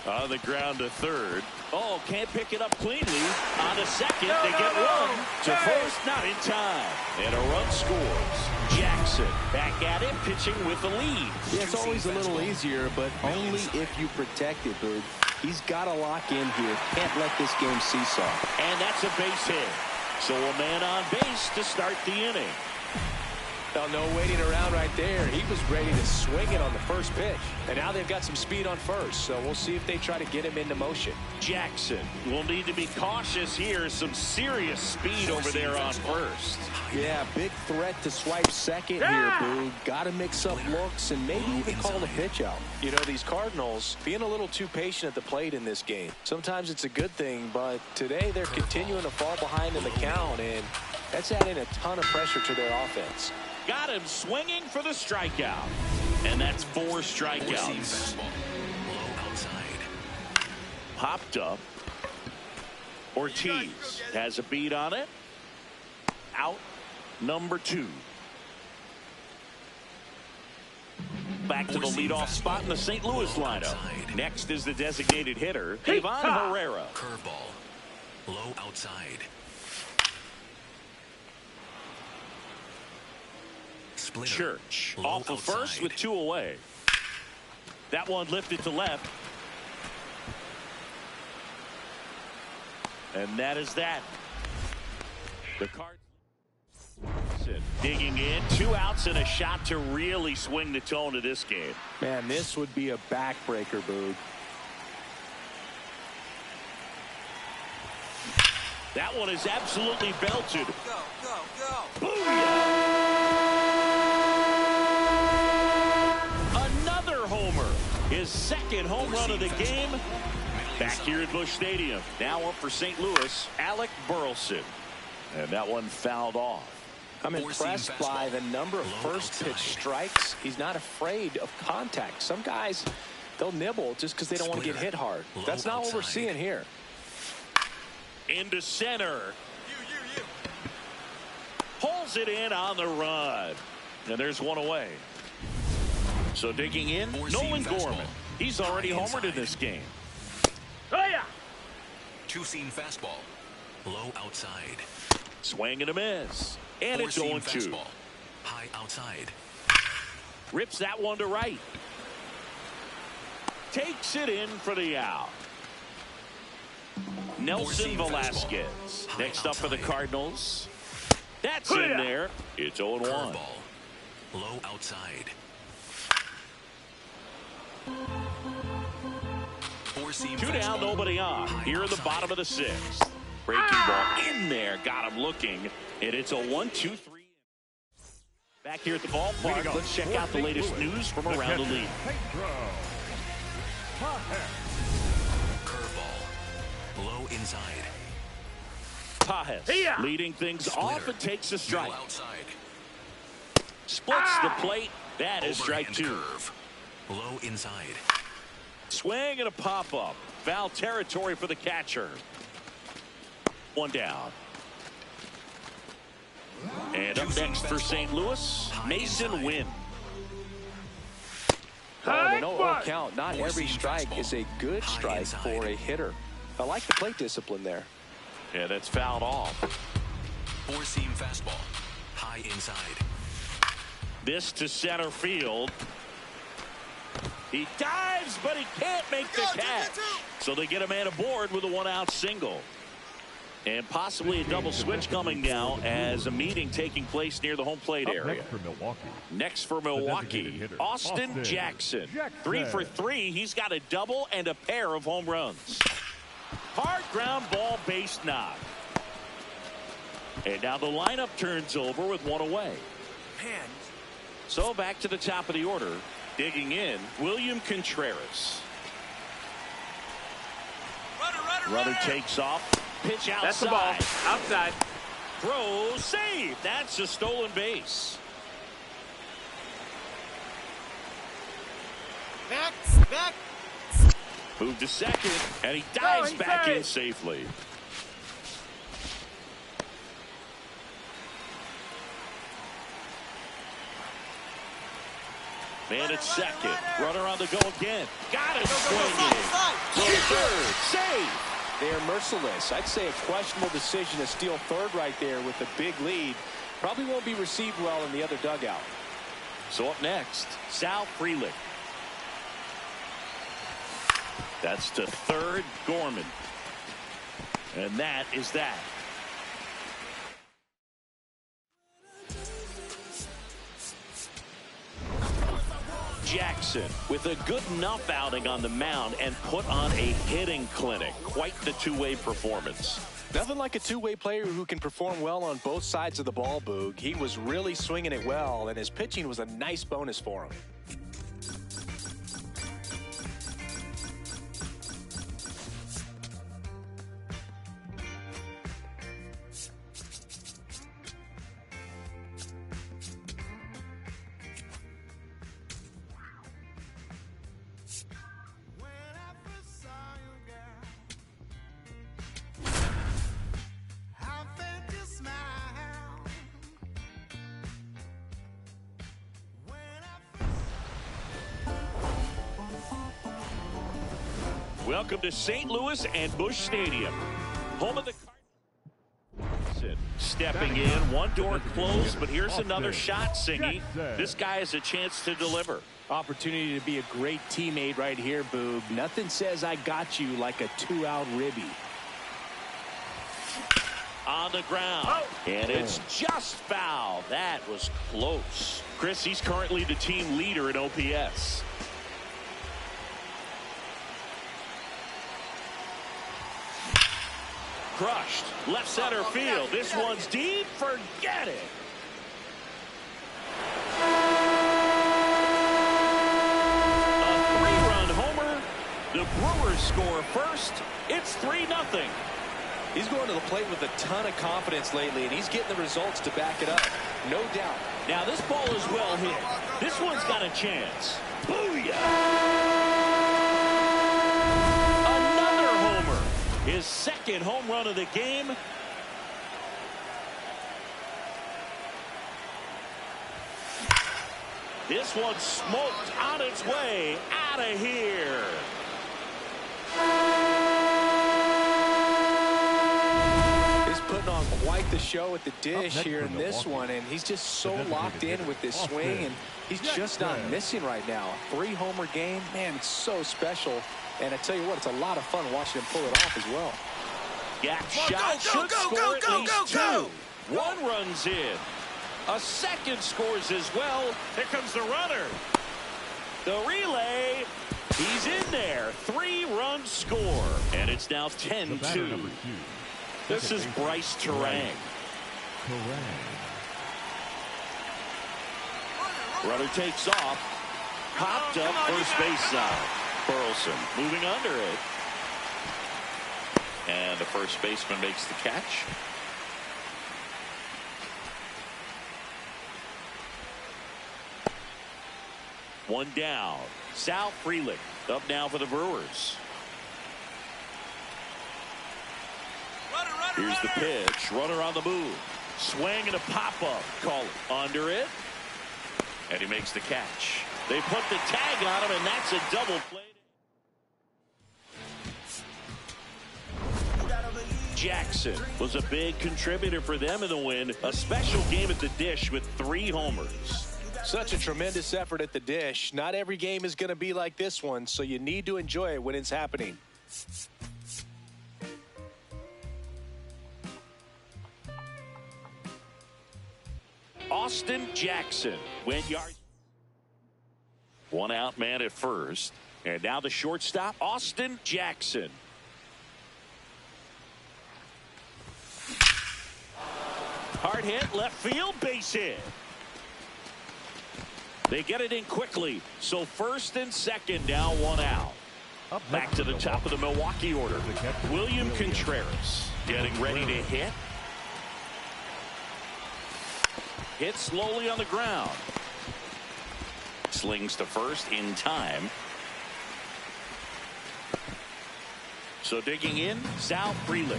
On the ground to third. Oh, can't pick it up cleanly. On to second. They get one. To first, not in time. And a run scores. Jackson back at it, pitching with the lead. Yeah, it's always a little easier, but only if you protect it, Boog. He's got to lock in here. Can't let this game seesaw. And that's a base hit. So a man on base to start the inning. No waiting around right there. He was ready to swing it on the first pitch. And now they've got some speed on first. So we'll see if they try to get him into motion. Jackson will need to be cautious here. Some serious speed over there on first. Yeah, big threat to swipe second here, Boog. Got to mix up looks and maybe even call the pitch out. You know, these Cardinals being a little too patient at the plate in this game. Sometimes it's a good thing, but today they're continuing to fall behind in the count, and that's adding a ton of pressure to their offense. Got him swinging for the strikeout. And that's 4 strikeouts. Popped up. Ortiz has a beat on it. Out number 2. back to the leadoff spot in the St. Louis lineup. Next is the designated hitter, Ivan Herrera. Curveball. Low outside. Splitter. Church Low off of first outside. with 2 away. That one lifted to left. And that is that. The Cardinals digging in, 2 outs and a shot to really swing the tone of this game. Man, this would be a backbreaker, Boog. That one is absolutely belted. Go, go, go. Booyah! Another homer. His second home run of the game. Back here at Busch Stadium. Now up for St. Louis, Alec Burleson. And that one fouled off. I'm impressed by the number of first pitch strikes. He's not afraid of contact. Some guys, they'll nibble just because they don't want to get hit hard. That's not what we're seeing here. Into center. Pulls it in on the run. And there's 1 away. So digging in, Nolan Gorman. He's already homered in this game. Oh, yeah. Two-seam fastball. Low outside. Swing and a miss. And it's 0-2. Fastball. High outside. Rips that one to right. Takes it in for the out. Nelson Velasquez. Next up for the Cardinals. That's in there. It's 0-1. Curveball. Low outside. Four-seam 2 down, nobody on. Here in the bottom of the 6th. Breaking ball in there. Got him looking. And it's a 1-2-3. Back here at the ballpark, let's check out the latest news from around the league. Curveball. Low inside. Pages leading things off and takes a strike. Middle outside. Splits the plate. That is strike 2. Curve. Low inside. Swing and a pop-up. Foul territory for the catcher. 1 down. And up next for St. Louis, Mason Wynn. An 0-0 count. Not every strike is a good strike for a hitter. I like the plate discipline there. Yeah, that's fouled off. Four-seam fastball. High inside. This to center field. He dives, but he can't make the catch. So they get a man aboard with a 1-out single. And possibly a double switch coming now as a meeting taking place near the home plate area. Next for Milwaukee, Austin Jackson. 3 for 3. He's got a double and a pair of home runs. Hard ground ball, base knock. And now the lineup turns over with 1 away. So back to the top of the order. Digging in, William Contreras. Runner takes off. Pitch outside. That's the ball. Outside. Throw, save. That's a stolen base. Back. Moved to second, and he dives back in safely. Man at second. Runner on the go again. Got it. Swinging. Throw to third. Save. They are merciless. I'd say a questionable decision to steal third right there with a big lead. Probably won't be received well in the other dugout. So up next, Sal Frelick. That's to third, Gorman. And that is that. Jackson with a good enough outing on the mound and put on a hitting clinic. Quite the two-way performance. Nothing like a two-way player who can perform well on both sides of the ball, Boog. He was really swinging it well, and his pitching was a nice bonus for him. Welcome to St. Louis and Busch Stadium, home of the Cardinals. Stepping in, one door closed, but here's another shot, Singy. This guy has a chance to deliver. Opportunity to be a great teammate right here, Boog. Nothing says I got you like a 2-out ribby. On the ground, and it's just foul. That was close. Chris, he's currently the team leader in OPS. Crushed. Left center field. This one's deep. Forget it. A 3-run homer. The Brewers score first. It's 3-0. He's going to the plate with a ton of confidence lately, and he's getting the results to back it up. No doubt. Now this ball is well hit. This one's got a chance. Booyah! His second home run of the game. This one smoked on its way out of here. He's putting on quite the show at the dish here in this one, and he's just so locked in with this swing, and he's just not missing right now. A 3-homer game, man, it's so special. And I tell you what, it's a lot of fun watching him pull it off as well. Gap shot should score at least 2. One runs in. A second scores as well. Here comes the runner. The relay. He's in there. 3-run score. And it's now 10-2. This is Bryce Turang. Runner takes off. Popped up first base side. Burleson moving under it. And the first baseman makes the catch. One down. Sal Frelick up now for the Brewers. Here's the pitch. Runner on the move. Swing and a pop-up. Call it. Under it. And he makes the catch. They put the tag on him, and that's a double play. Jackson was a big contributor for them in the win. A special game at the dish with 3 homers. Such a tremendous effort at the dish. Not every game is going to be like this one, so you need to enjoy it when it's happening. Austin Jackson went yard. 1 out man at first. And now the shortstop, Austin Jackson. Hard hit, left field, base hit. They get it in quickly. So first and second, now 1 out. Back to the top of the Milwaukee order. William Contreras getting ready to hit. Hit slowly on the ground. Slings to first in time. So digging in, Sal Frelick.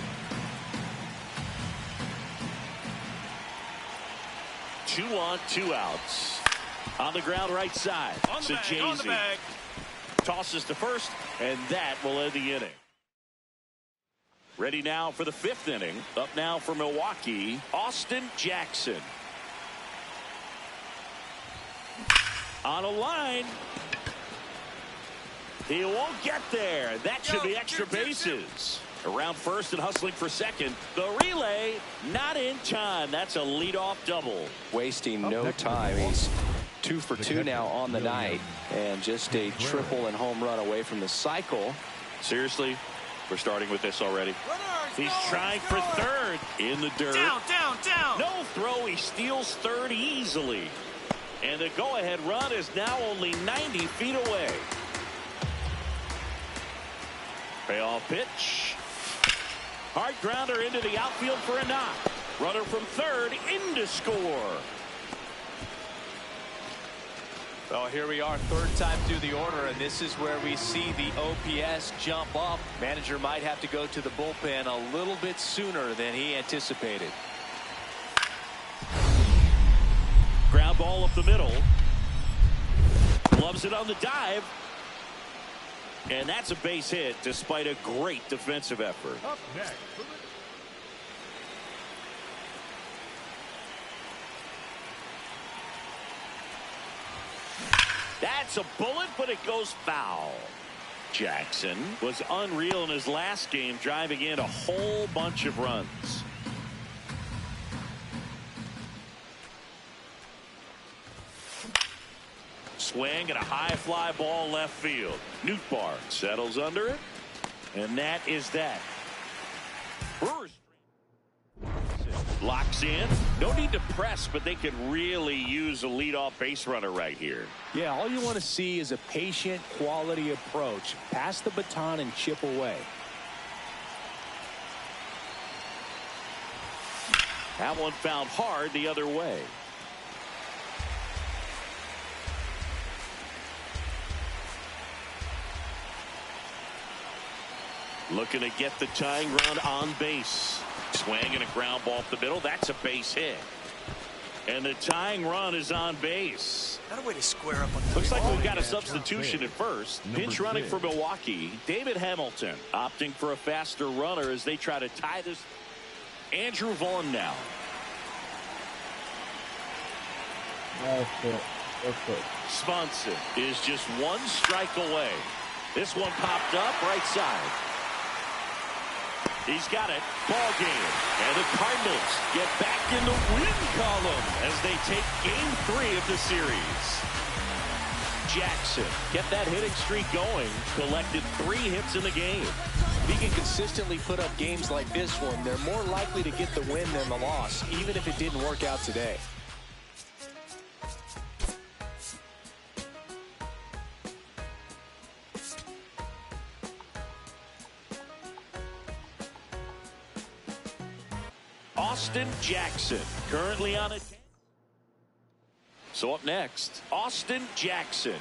2 on, 2 outs. On the ground right side. Sajazi tosses to first, and that will end the inning. Ready now for the 5th inning. Up now for Milwaukee, Austin Jackson. On a line. He won't get there. That should be extra bases. Around first and hustling for second. The relay not in time. That's a leadoff double. Wasting no time. He's 2 for 2 now on the night, and just a triple and home run away from the cycle. Seriously, we're starting with this already. He's trying for third in the dirt. Down. No throw. He steals third easily. And the go-ahead run is now only 90 feet away. Payoff pitch. Hard grounder into the outfield for a knock. Runner from third in to score. Well, here we are, 3rd time through the order, and this is where we see the OPS jump up. Manager might have to go to the bullpen a little bit sooner than he anticipated. Ground ball up the middle. Loves it on the dive. And that's a base hit despite a great defensive effort. Up next. That's a bullet, but it goes foul. Jackson was unreal in his last game, driving in a whole bunch of runs. Swing and a high fly ball left field. Nootbaar settles under it, and that is that. Brewers locks in. No need to press, but they could really use a leadoff base runner right here. Yeah, all you want to see is a patient, quality approach. Pass the baton and chip away. That one fouled hard the other way. Looking to get the tying run on base. Swing and a ground ball up the middle. That's a base hit. And the tying run is on base. Not a way to square up on the Looks like we've got a substitution at first. Pinch running for Milwaukee. David Hamilton opting for a faster runner as they try to tie this. Andrew Vaughn now. That's it. Swanson is just one strike away. This one popped up right side. He's got it. Ball game. And the Cardinals get back in the win column as they take game 3 of the series. Jackson kept that hitting streak going. Collected 3 hits in the game. If he can consistently put up games like this one, they're more likely to get the win than the loss, even if it didn't work out today. Austin Jackson currently on it. So up next, Austin Jackson.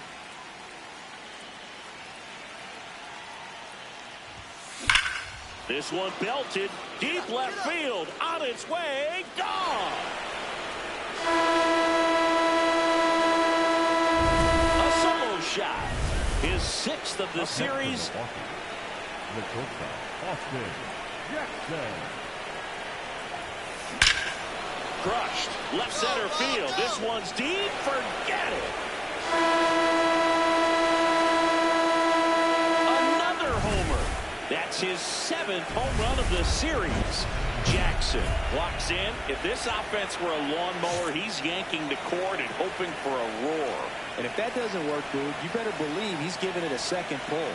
This one belted deep left field, on its way, gone. A solo shot, his 6th of the series. The shortstop, Austin Jackson. Crushed left center field. This one's deep. Forget it. Another homer. That's his 7th home run of the series. Jackson walks in. If this offense were a lawnmower, he's yanking the cord and hoping for a roar. And if that doesn't work, dude, you better believe he's giving it a second pull.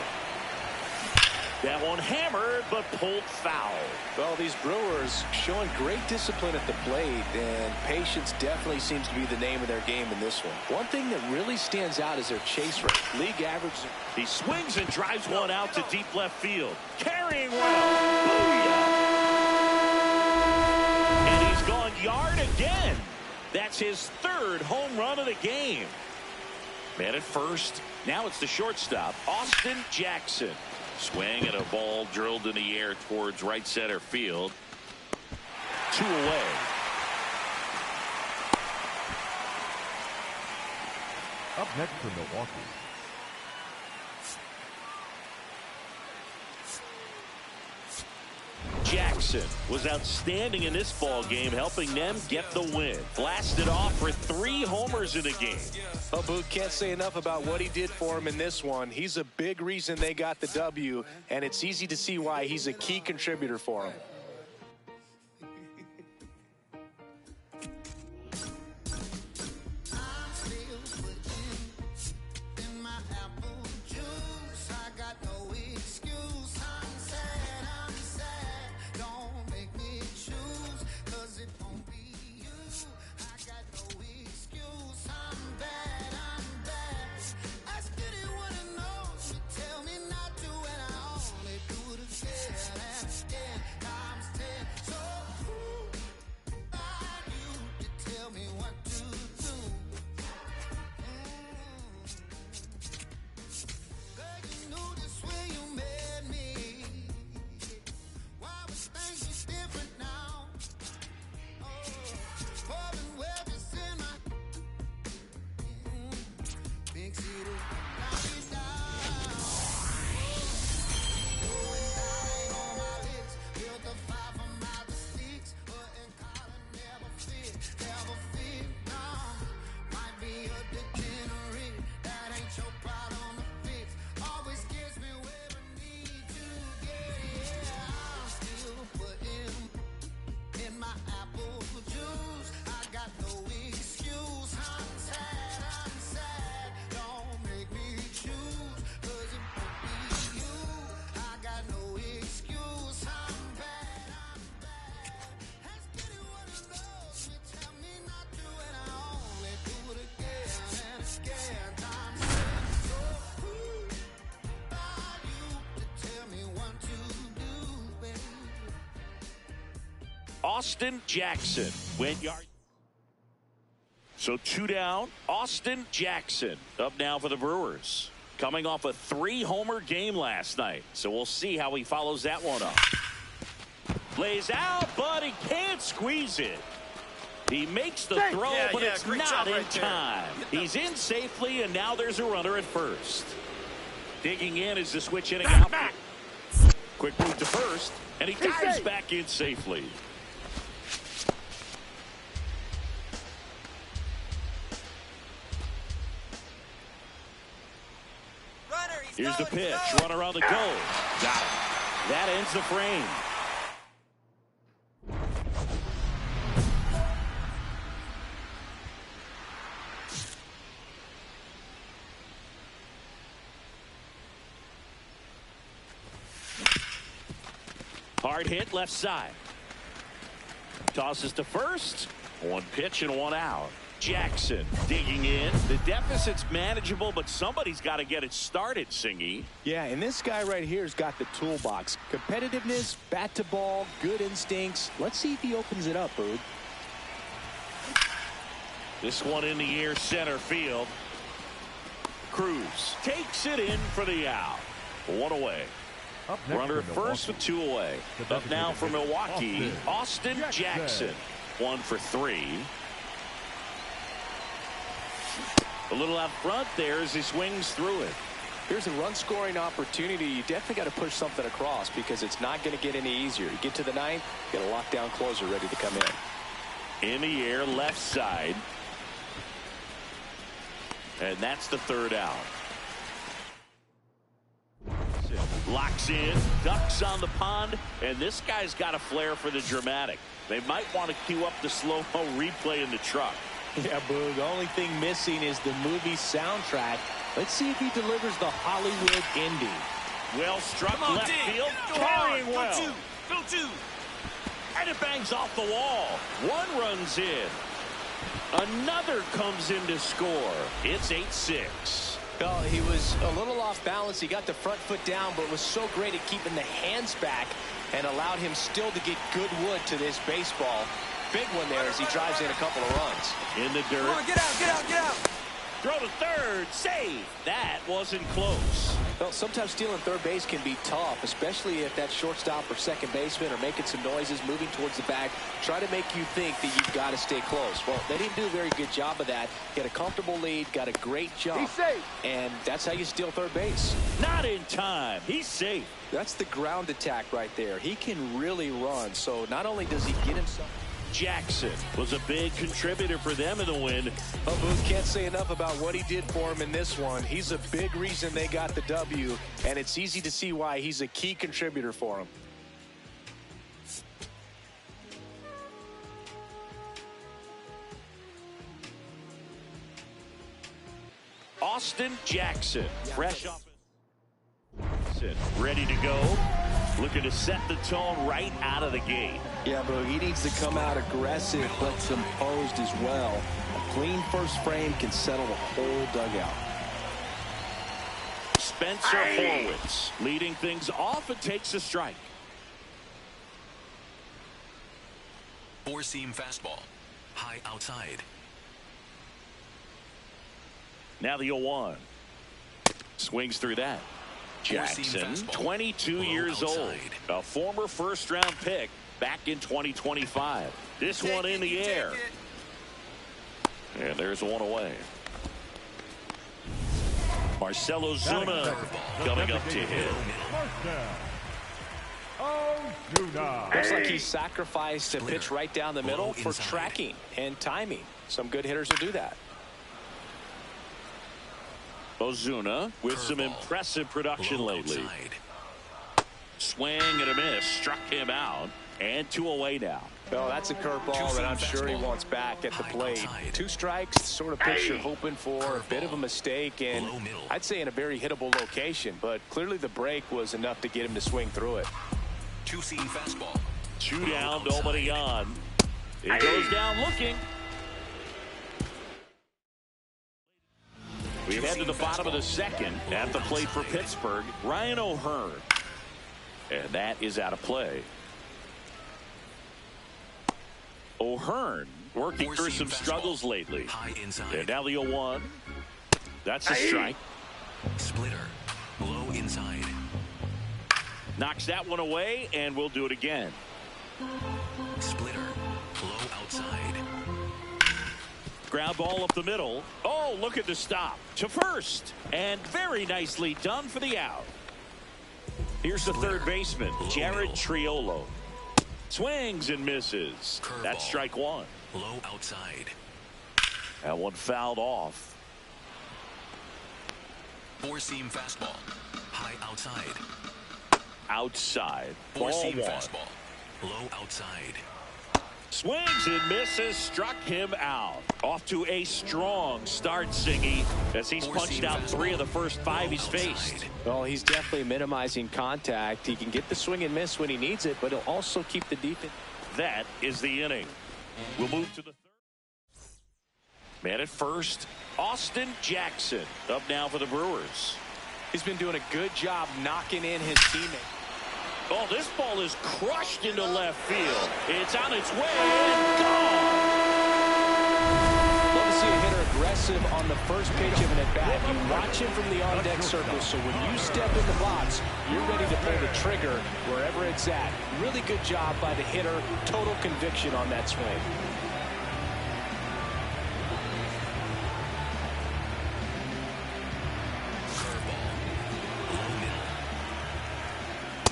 That one hammered, but pulled foul. Well, these Brewers showing great discipline at the plate, and patience definitely seems to be the name of their game in this one. One thing that really stands out is their chase rate. League average. He swings and drives one out to deep left field. Carrying well. Booyah. And he's gone yard again. That's his 3rd home run of the game. Man at first. Now it's the shortstop, Austin Jackson. Swing and a ball drilled in the air towards right center field. 2 away. Up next for Milwaukee. Jackson was outstanding in this ball game, helping them get the win. Blasted off for 3 homers in the game. Well, Boot, can't say enough about what he did for him in this one. He's a big reason they got the W, and it's easy to see why he's a key contributor for him. Austin Jackson went yard. So 2 down. Austin Jackson up now for the Brewers. Coming off a 3-homer game last night. So we'll see how he follows that one up. Lays out, but he can't squeeze it. He makes the throw, but it's not in time. He's in safely, and now there's a runner at first. Digging in is the switch hitting out. Quick move to first, and he dives back in safely. Here's the pitch. Runner on the goal. Got it. That ends the frame. Hard hit left side. Tosses to first. 1 pitch and 1 out. Jackson digging in. The deficit's manageable, but somebody's got to get it started, Singy. Yeah, and this guy right here has got the toolbox. Competitiveness, bat to ball, good instincts. Let's see if he opens it up, Boog. This one in the air, center field. Cruz takes it in for the out. 1 away. Runner at first with 2 away. Up now for Milwaukee, Austin Jackson. 1 for 3. A little out front there as he swings through it. Here's a run-scoring opportunity. You definitely got to push something across because it's not going to get any easier. You get to the 9th, get a lockdown closer ready to come in. In the air, left side. And that's the 3rd out. Locks in, ducks on the pond, and this guy's got a flair for the dramatic. They might want to cue up the slow-mo replay in the truck. Yeah, Boog. The only thing missing is the movie soundtrack. Let's see if he delivers the Hollywood ending. Well struck left field. Carrying well. Go two. And it bangs off the wall. 1 runs in. Another comes in to score. It's 8-6. Well, he was a little off balance. He got the front foot down, but was so great at keeping the hands back and allowed him still to get good wood to this baseball. Big one there as he drives in a couple of runs. In the dirt. Come on, get out, get out, get out. Throw to third. Save. That wasn't close. Well, sometimes stealing third base can be tough, especially if that shortstop or second baseman are making some noises, moving towards the bag, try to make you think that you've got to stay close. Well, they didn't do a very good job of that. Get a comfortable lead, got a great jump. He's safe. And that's how you steal third base. Not in time. He's safe. That's the ground attack right there. He can really run. So not only does he get himself... Jackson was a big contributor for them in the win. Oh, Booth can't say enough about what he did for him in this one. He's a big reason they got the W, and it's easy to see why he's a key contributor for him. Austin Jackson, fresh off. Ready to go. Looking to set the tone right out of the gate. Yeah, but he needs to come out aggressive but composed as well. A clean first frame can settle the whole dugout. Spencer Horwitz leading things off and takes a strike. 4-seam fastball. High outside. Now the 0-1. Swings through that. Jackson, 22 years old, a former first-round pick back in 2025. This one in the air. And there's 1 away. Marcell Ozuna coming up to hit. Looks like he sacrificed a pitch right down the middle for tracking and timing. Some good hitters will do that. Ozuna with some impressive production lately. Swing and a miss. Struck him out. And 2 away now. Well, that's a curveball that I'm sure he wants back at the plate. 2 strikes, sort of pitch you're hoping for. A bit of a mistake, and I'd say in a very hittable location. But clearly the break was enough to get him to swing through it. 2-seam fastball. 2 down, nobody on. It goes down looking. We head to the bottom of the second. At the plate for Pittsburgh, Ryan O'Hearn. And that is out of play. O'Hearn working through some struggles lately. High inside. And now the 0-1. That's a strike. Splitter. Low inside. Knocks that one away, and we'll do it again. Splitter. Low outside. Ground ball up the middle. Oh, look at the stop. To first. And very nicely done for the out. Here's the third baseman, Jared Triolo. Swings and misses. Curveball. That's strike one. Low outside. That one fouled off. Four-seam fastball. High outside. Outside. Ball Four-seam one. fastball. Low outside. Swings and misses. Struck him out. Off to a strong start, Singy, as he's punched out 3 of the first 5 he's faced. Well, he's definitely minimizing contact. He can get the swing and miss when he needs it, but he'll also keep the defense. That is the inning. We'll move to the third. Man at first, Austin Jackson up now for the Brewers. He's been doing a good job knocking in his teammate. Oh, this ball is crushed into left field. It's on its way and gone. Love to see a hitter aggressive on the first pitch of an at-bat. You watch him from the on-deck circle, so when you step in the box, you're ready to pull the trigger wherever it's at. Really good job by the hitter. Total conviction on that swing.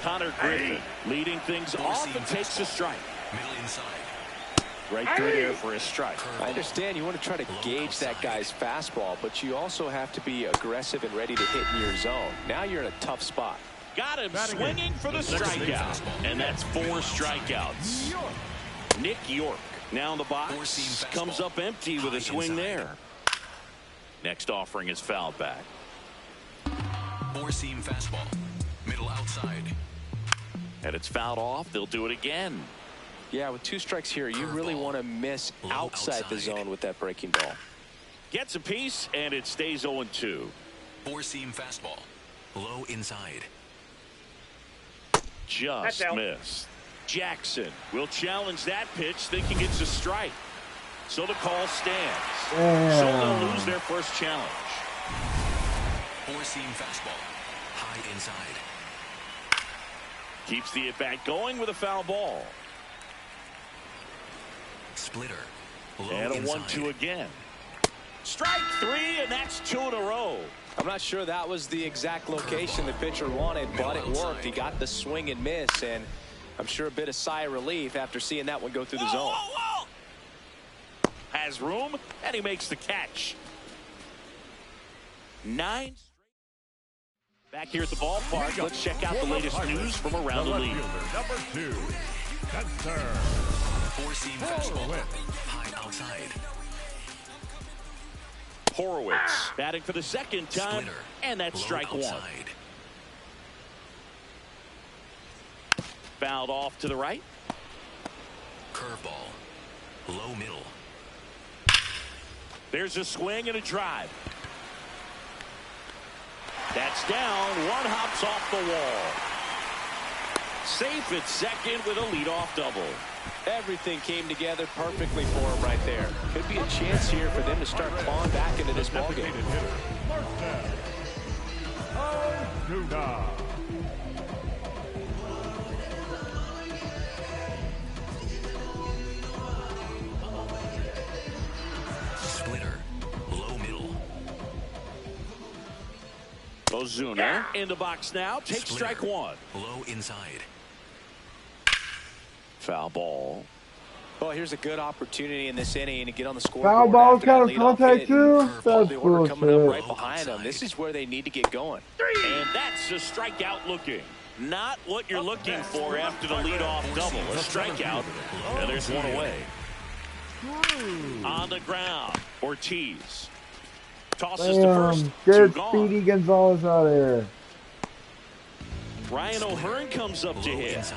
Connor Griffin leading things off and takes a strike. Middle inside. Right through there for a strike. I understand you want to try to gauge that guy's fastball, but you also have to be aggressive and ready to hit in your zone. Now you're in a tough spot. Got him swinging for the strikeout. And that's 4 strikeouts. Nick York now in the box. Comes up empty with a swing there. Next offering is fouled back. Four-seam fastball. Middle outside. And it's fouled off. They'll do it again. Yeah, with 2 strikes here, you really want to miss outside the zone with that breaking ball. Gets a piece, and it stays 0-2. Four-seam fastball. Low inside. Just missed. Jackson will challenge that pitch, thinking it's a strike. So the call stands. So they'll lose their first challenge. Four-seam fastball. High inside. Keeps the at-bat going with a foul ball. Splitter. Low And a inside. 1-2 again. Strike 3, and that's 2 in a row. I'm not sure that was the exact location the pitcher wanted, but it worked. He got the swing and miss, and I'm sure a bit of sigh of relief after seeing that one go through the zone. Whoa. Has room, and he makes the catch. 9 straight. Back here at the ballpark, let's check out the latest news from around the league. Number 2, Spencer. Four-seam fastball. High outside. Horowitz batting for the second time, Splitter. and that's Low strike 1. outside. Fouled off to the right. Curveball. Low middle. There's a swing and a drive. That's down. One hops off the wall. Safe at second with a leadoff double. Everything came together perfectly for him right there. Could be a chance here for them to start clawing back into this ballgame. Splitter. Low middle. Ozuna in the box now. Takes Splitter. strike 1. Low inside. Foul ball. Well, here's a good opportunity in this inning to get on the scoreboard. Foul ball after that kind of leadoff contact hit. too? That's The order coming up bullshit. right behind them. This is where they need to get going. And that's a strikeout looking. Not what you're looking for after the leadoff double. A strikeout, and there's one away. On the ground, Ortiz tosses to first. Get 2 gone. Speedy Gonzalez out of there. Ryan O'Hearn comes up to Low hit. inside.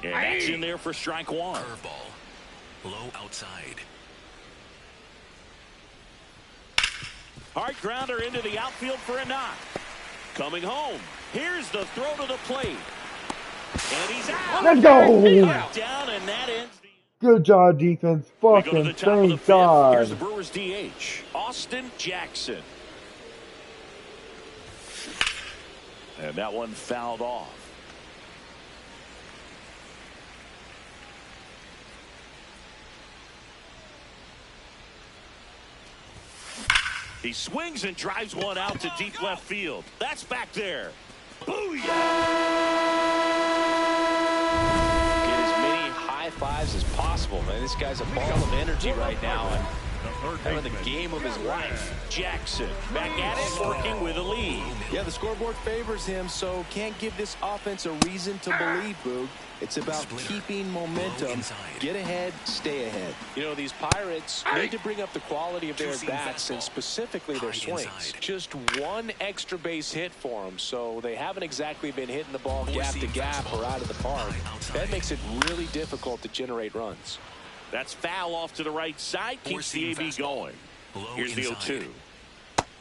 And that's in there for strike 1. Curveball. Low outside. Hard grounder into the outfield for a knock. Coming home. Here's the throw to the plate. And he's out. Let's go. Down, and that ends the Good job, defense. We go to the Fucking top of the thank fifth. God. Here's the Brewers DH, Austin Jackson. And that one fouled off. He swings and drives one out to deep left field. That's back there. Booyah! Get as many high fives as possible, man. This guy's a ball of energy right now and having the game of his life. Jackson back at it, working with a lead. Yeah, the scoreboard favors him, so can't give this offense a reason to believe, Boog. It's about keeping momentum. Get ahead, stay ahead. You know, these Pirates need to bring up the quality of their bats and specifically their swings. Just one extra base hit for them, so they haven't exactly been hitting the ball gap to gap or out of the park. That makes it really difficult to generate runs. That's foul off to the right side. Keeps the AB going. Here's the 0-2.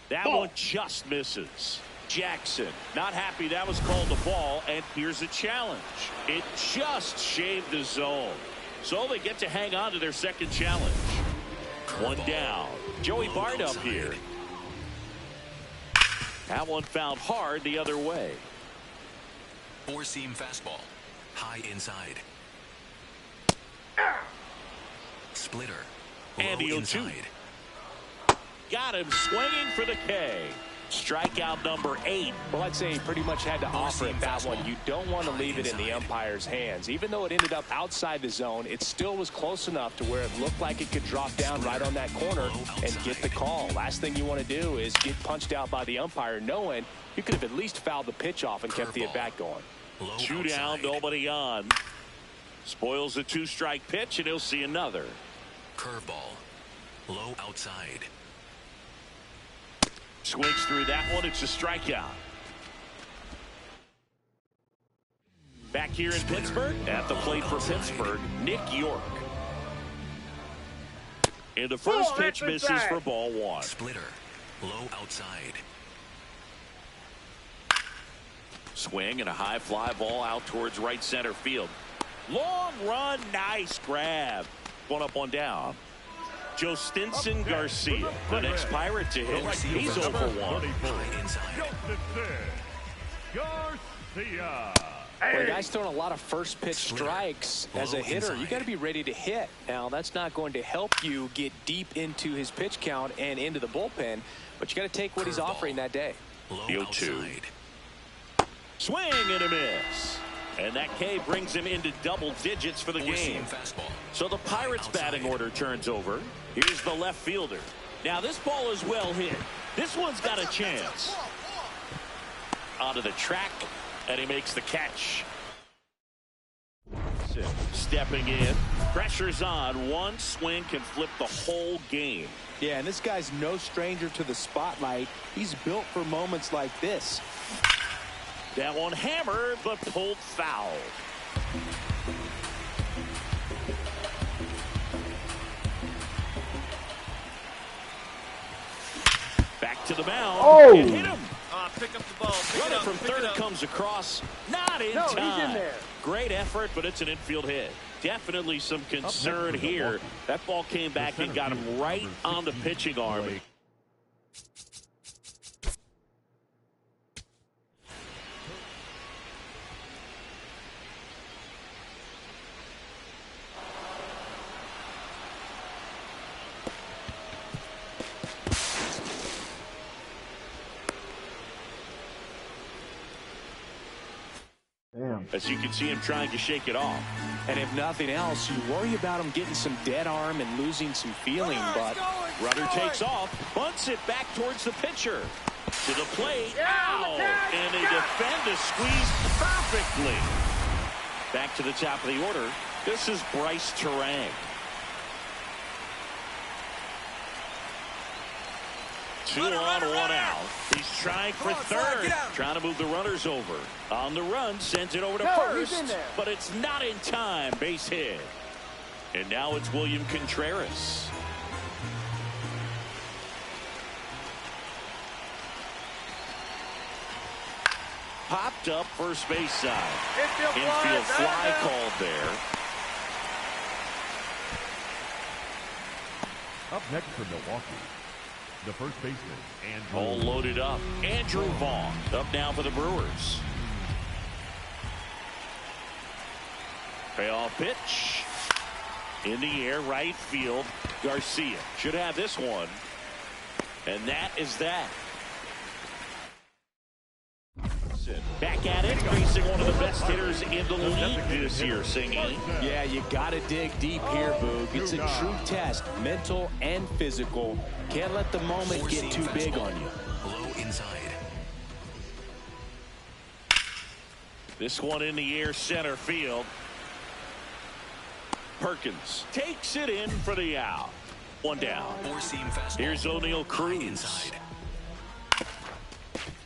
That one just misses. Jackson not happy that was called a ball, and here's a challenge. It just shaved the zone. So they get to hang on to their second challenge. One down. Joey Bart up here. That one fouled hard the other way. Four-seam fastball. High inside. Splitter. And the 0-2. Got him swinging for the K. Strikeout number 8. Well, I'd say he pretty much had to offer it that one. You don't want to leave it in the umpire's hands. Even though it ended up outside the zone, it still was close enough to where it looked like it could drop down right on that corner and get the call. Last thing you want to do is get punched out by the umpire knowing you could have at least fouled the pitch off and kept the at-bat going. 2 down, nobody on. Spoils the 2-strike pitch, and he'll see another. Curveball. Low outside. Swings through that one. It's a strikeout. Back here in Pittsburgh, at the plate for Pittsburgh, Nick York. And the first pitch misses for ball 1. Splitter. Low outside. Swing and a high fly ball out towards right center field. Long run, nice grab. One up, one down. Joe Stinson Garcia, the next Pirate to hit. He's over 1. Garcia. Well, the guy's throwing a lot of first pitch strikes as a hitter. You got to be ready to hit. Now, that's not going to help you get deep into his pitch count and into the bullpen, but you got to take what he's offering that day. The 0-2. Swing and a miss. And that K brings him into double digits for the game. So the Pirates batting order turns over. Here's the left fielder. Now this ball is well hit. This one's got a chance. Onto the track, and he makes the catch. Stepping in. Pressure's on. One swing can flip the whole game. Yeah, and this guy's no stranger to the spotlight. He's built for moments like this. That one hammered, but pulled foul. Back to the mound. Oh! And hit him. Pick up the ball. Runner from third comes across. Not in time. He's in there. Great effort, but it's an infield hit. Definitely some concern here. That ball came back and got him right on the pitching arm. Damn. As you can see him trying to shake it off. And if nothing else, you worry about him getting some dead arm and losing some feeling, but Runner takes off, bunts it back towards the pitcher. To the plate. Ow! And they defend a squeeze perfectly. Back to the top of the order. This is Bryce Turang. 2 on, 1 out. He's trying for third. Trying to move the runners over. On the run, sends it over to first. But it's not in time. Base hit. And now it's William Contreras. Popped up first base side. Infield fly called there. Up next for Milwaukee, the first baseman, Andrew. All loaded up. Andrew Vaughn up now for the Brewers. Payoff pitch. In the air, right field. Garcia should have this one. And that is that. Back at it, facing one of the best hitters in the league this year, Singy. Yeah, you got to dig deep here, Boog. It's a true test, mental and physical. Can't let the moment get too big on you. Low inside. This one in the air, center field. Perkins takes it in for the out. One down. Four-seam fastball. Here's O'Neal Cruz. Inside.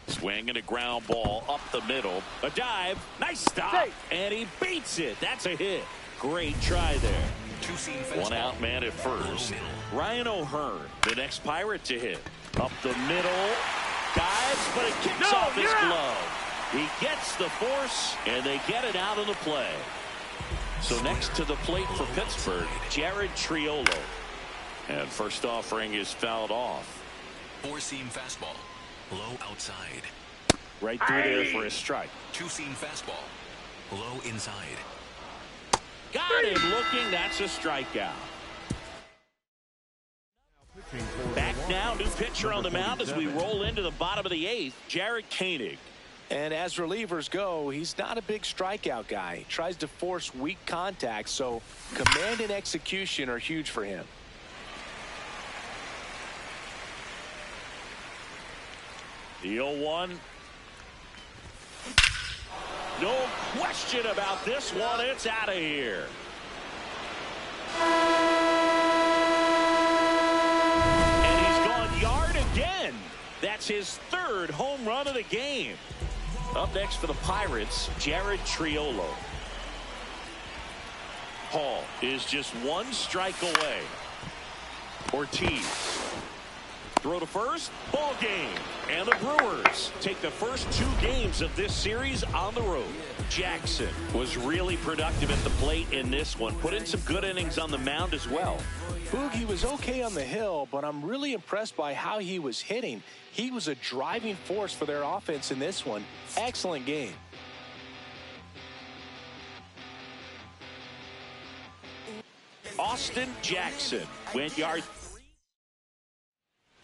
Swinging a ground ball up the middle. A dive. Nice stop. And he beats it. That's a hit. Great try there. Two-seam fastball. One out man at first. Ryan O'Hearn, the next Pirate to hit. Up the middle. Dives, but it kicks off his glove. He gets the force, and they get it out of the play. So next to the plate for Pittsburgh, Jared Triolo. And first offering is fouled off. Four-seam fastball. Low outside. Right through there for a strike. Two-seam fastball. Low inside. Got him looking. That's a strikeout. Back now, new pitcher on the mound as we roll into the bottom of the eighth, Jared Koenig. And as relievers go, he's not a big strikeout guy. He tries to force weak contact, so command and execution are huge for him. The 0-1. No question about this one. It's out of here. And he's gone yard again. That's his third home run of the game. Up next for the Pirates, Jared Triolo. Hall is just one strike away. Ortiz. Throw to first, ball game. And the Brewers take the first two games of this series on the road. Jackson was really productive at the plate in this one. Put in some good innings on the mound as well. Boog, he was okay on the hill, but I'm really impressed by how he was hitting. He was a driving force for their offense in this one. Excellent game. Austin Jackson went yard.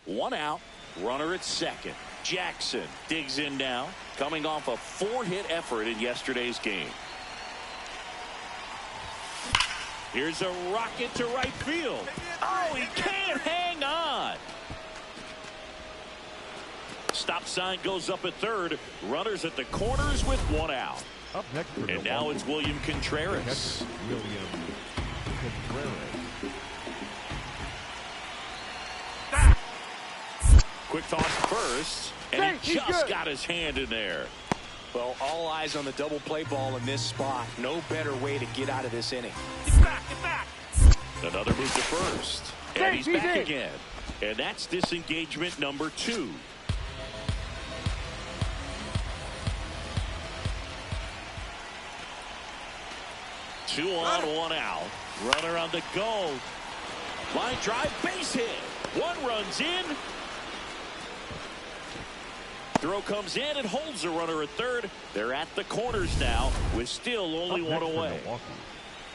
One out, runner at second. Jackson digs in now, coming off a 4-hit effort in yesterday's game. Here's a rocket to right field. Oh, he can't hang on. Stop sign goes up at third. Runners at the corners with one out. Up next for and now it's William Contreras. Quick toss first, and he just got his hand in there. Well, all eyes on the double play ball in this spot. No better way to get out of this inning. Get back, get back. Another move to first, and he's back again. And that's disengagement number 2. Two on, one out. Runner on the go. Line drive, base hit. One runs in. Throw comes in and holds the runner at third. They're at the corners now with still only one away.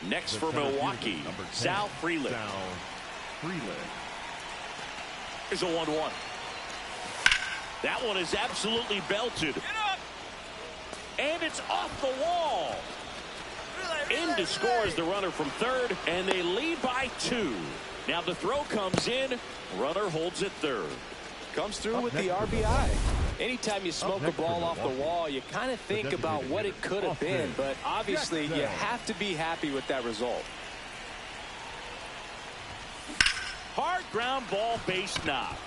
Next for Milwaukee, Sal Frelick. Here's a 1-1. That one is absolutely belted. And it's off the wall. In to score is the runner from third, and they lead by 2. Now the throw comes in. Runner holds at third. Comes through with the RBI. Anytime you smoke a ball off the wall, you kind of think about what it could have been, but obviously you have to be happy with that result. Hard ground ball, base knock.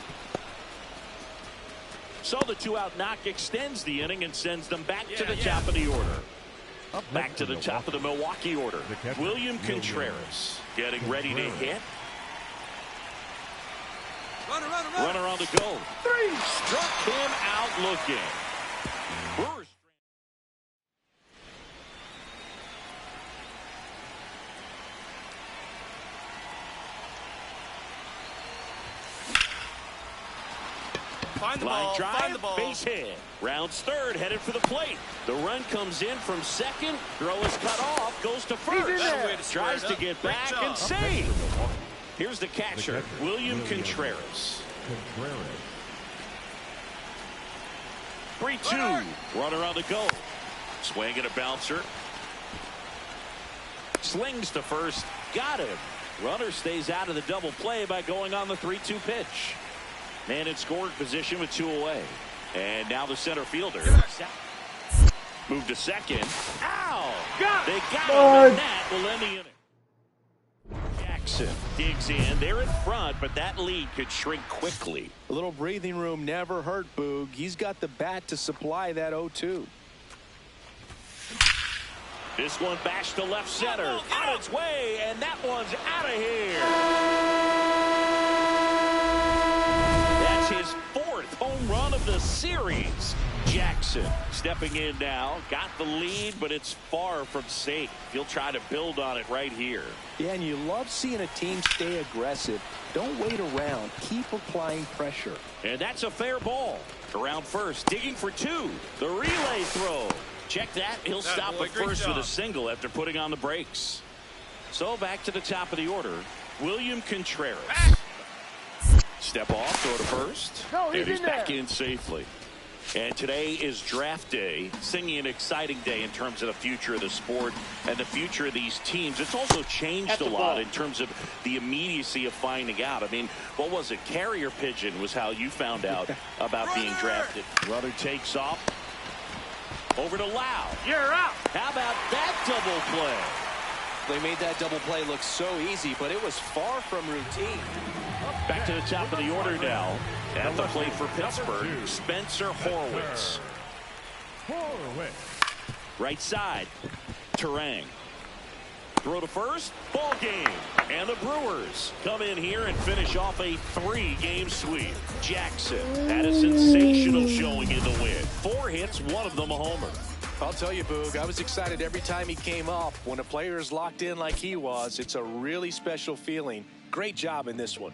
So the 2-out knock extends the inning and sends them back to the top of the order. Back to the top of the Milwaukee order. William Contreras getting ready to hit. Runner on the go. 3. Struck him out looking. Brewers. Find the Line ball. drive, Find the ball. base hit. Rounds third, headed for the plate. The run comes in from second. Throw is cut off, goes to first. Tries to get back and save. Here's the catcher, William Contreras. 3-2. Runner on the go. Swing and a bouncer. Slings to first. Got him. Runner stays out of the double play by going on the 3-2 pitch. Man in scoring position with 2 away. And now the center fielder. Move to second. Ow! They got him, and that will end the inning. Jackson digs in. They're in front, but that lead could shrink quickly. A little breathing room never hurt Boog. He's got the bat to supply that 0-2. This one bashed to left center. On its way, and that one's out of here. That's his 4th home run of the series. Jackson stepping in now. Got the lead, but it's far from safe. He'll try to build on it right here. Yeah, and you love seeing a team stay aggressive. Don't wait around. Keep applying pressure. And that's a fair ball. Around first, digging for 2. The relay throw. Check that. He'll stop at first with a single after putting on the brakes. So back to the top of the order. William Contreras. Step off, throw to first. And he's back in safely. And today is draft day. Singing an exciting day in terms of the future of the sport and the future of these teams. It's also changed a lot in terms of the immediacy of finding out. I mean, what was it? Carrier pigeon was how you found out about being drafted. Runner takes off. Over to Lau. You're out. How about that double play? They made that double play look so easy, but it was far from routine. Back to the top of the order now. At the plate for Pittsburgh, Spencer Horwitz. Right side, Terang. Throw to first, ball game. And the Brewers come in here and finish off a 3-game sweep. Jackson had a sensational showing in the win. 4 hits, 1 of them a homer. I'll tell you, Boog, I was excited every time he came up. When a player is locked in like he was, it's a really special feeling. Great job in this one.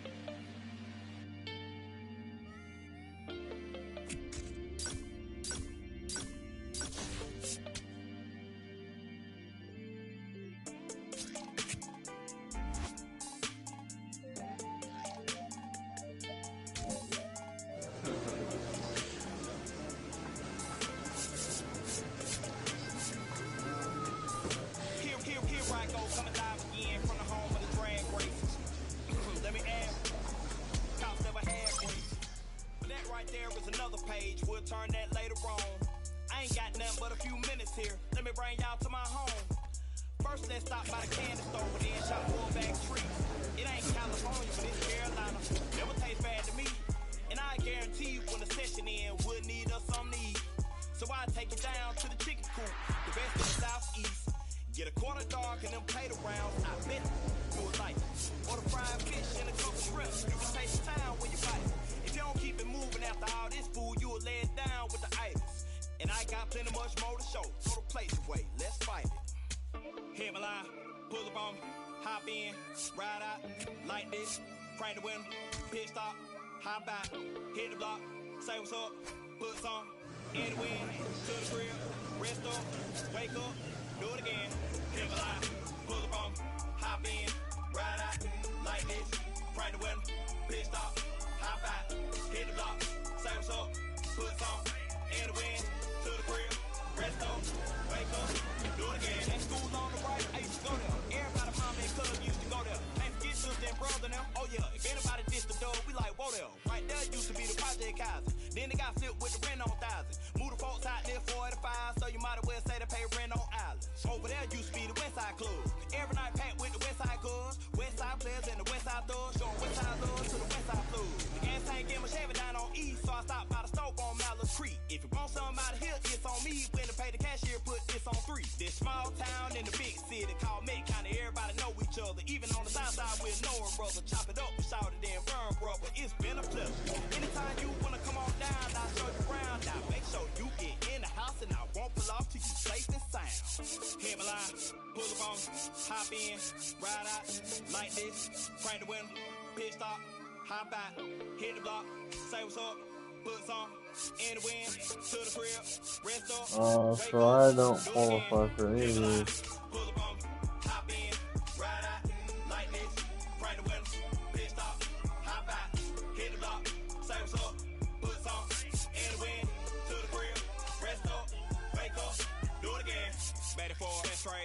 So I don't qualify for any of these.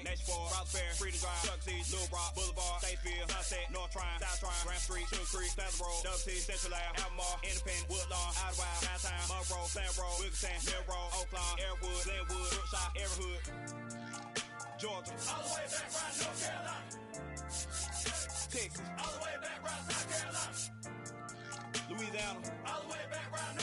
Next for Rouse Fair, Freedom Drive, Chuck C, Little Rock, Boulevard, Statesville, Sunset, North Trine, South Trine, Grand Street, Sugar Creek, Stafford Road, Dub T, Central Ave, Albemarle, Independent, Woodlawn, Idlewild, Downtown, Monroe, Sand Road, Wilkinson, Mill Road, Oaklawn, Airwood, Glenwood, Brookshire, Everhood, Georgia, all the way back around North Carolina, Texas, all the way back around South Carolina, Louisiana, all the way back around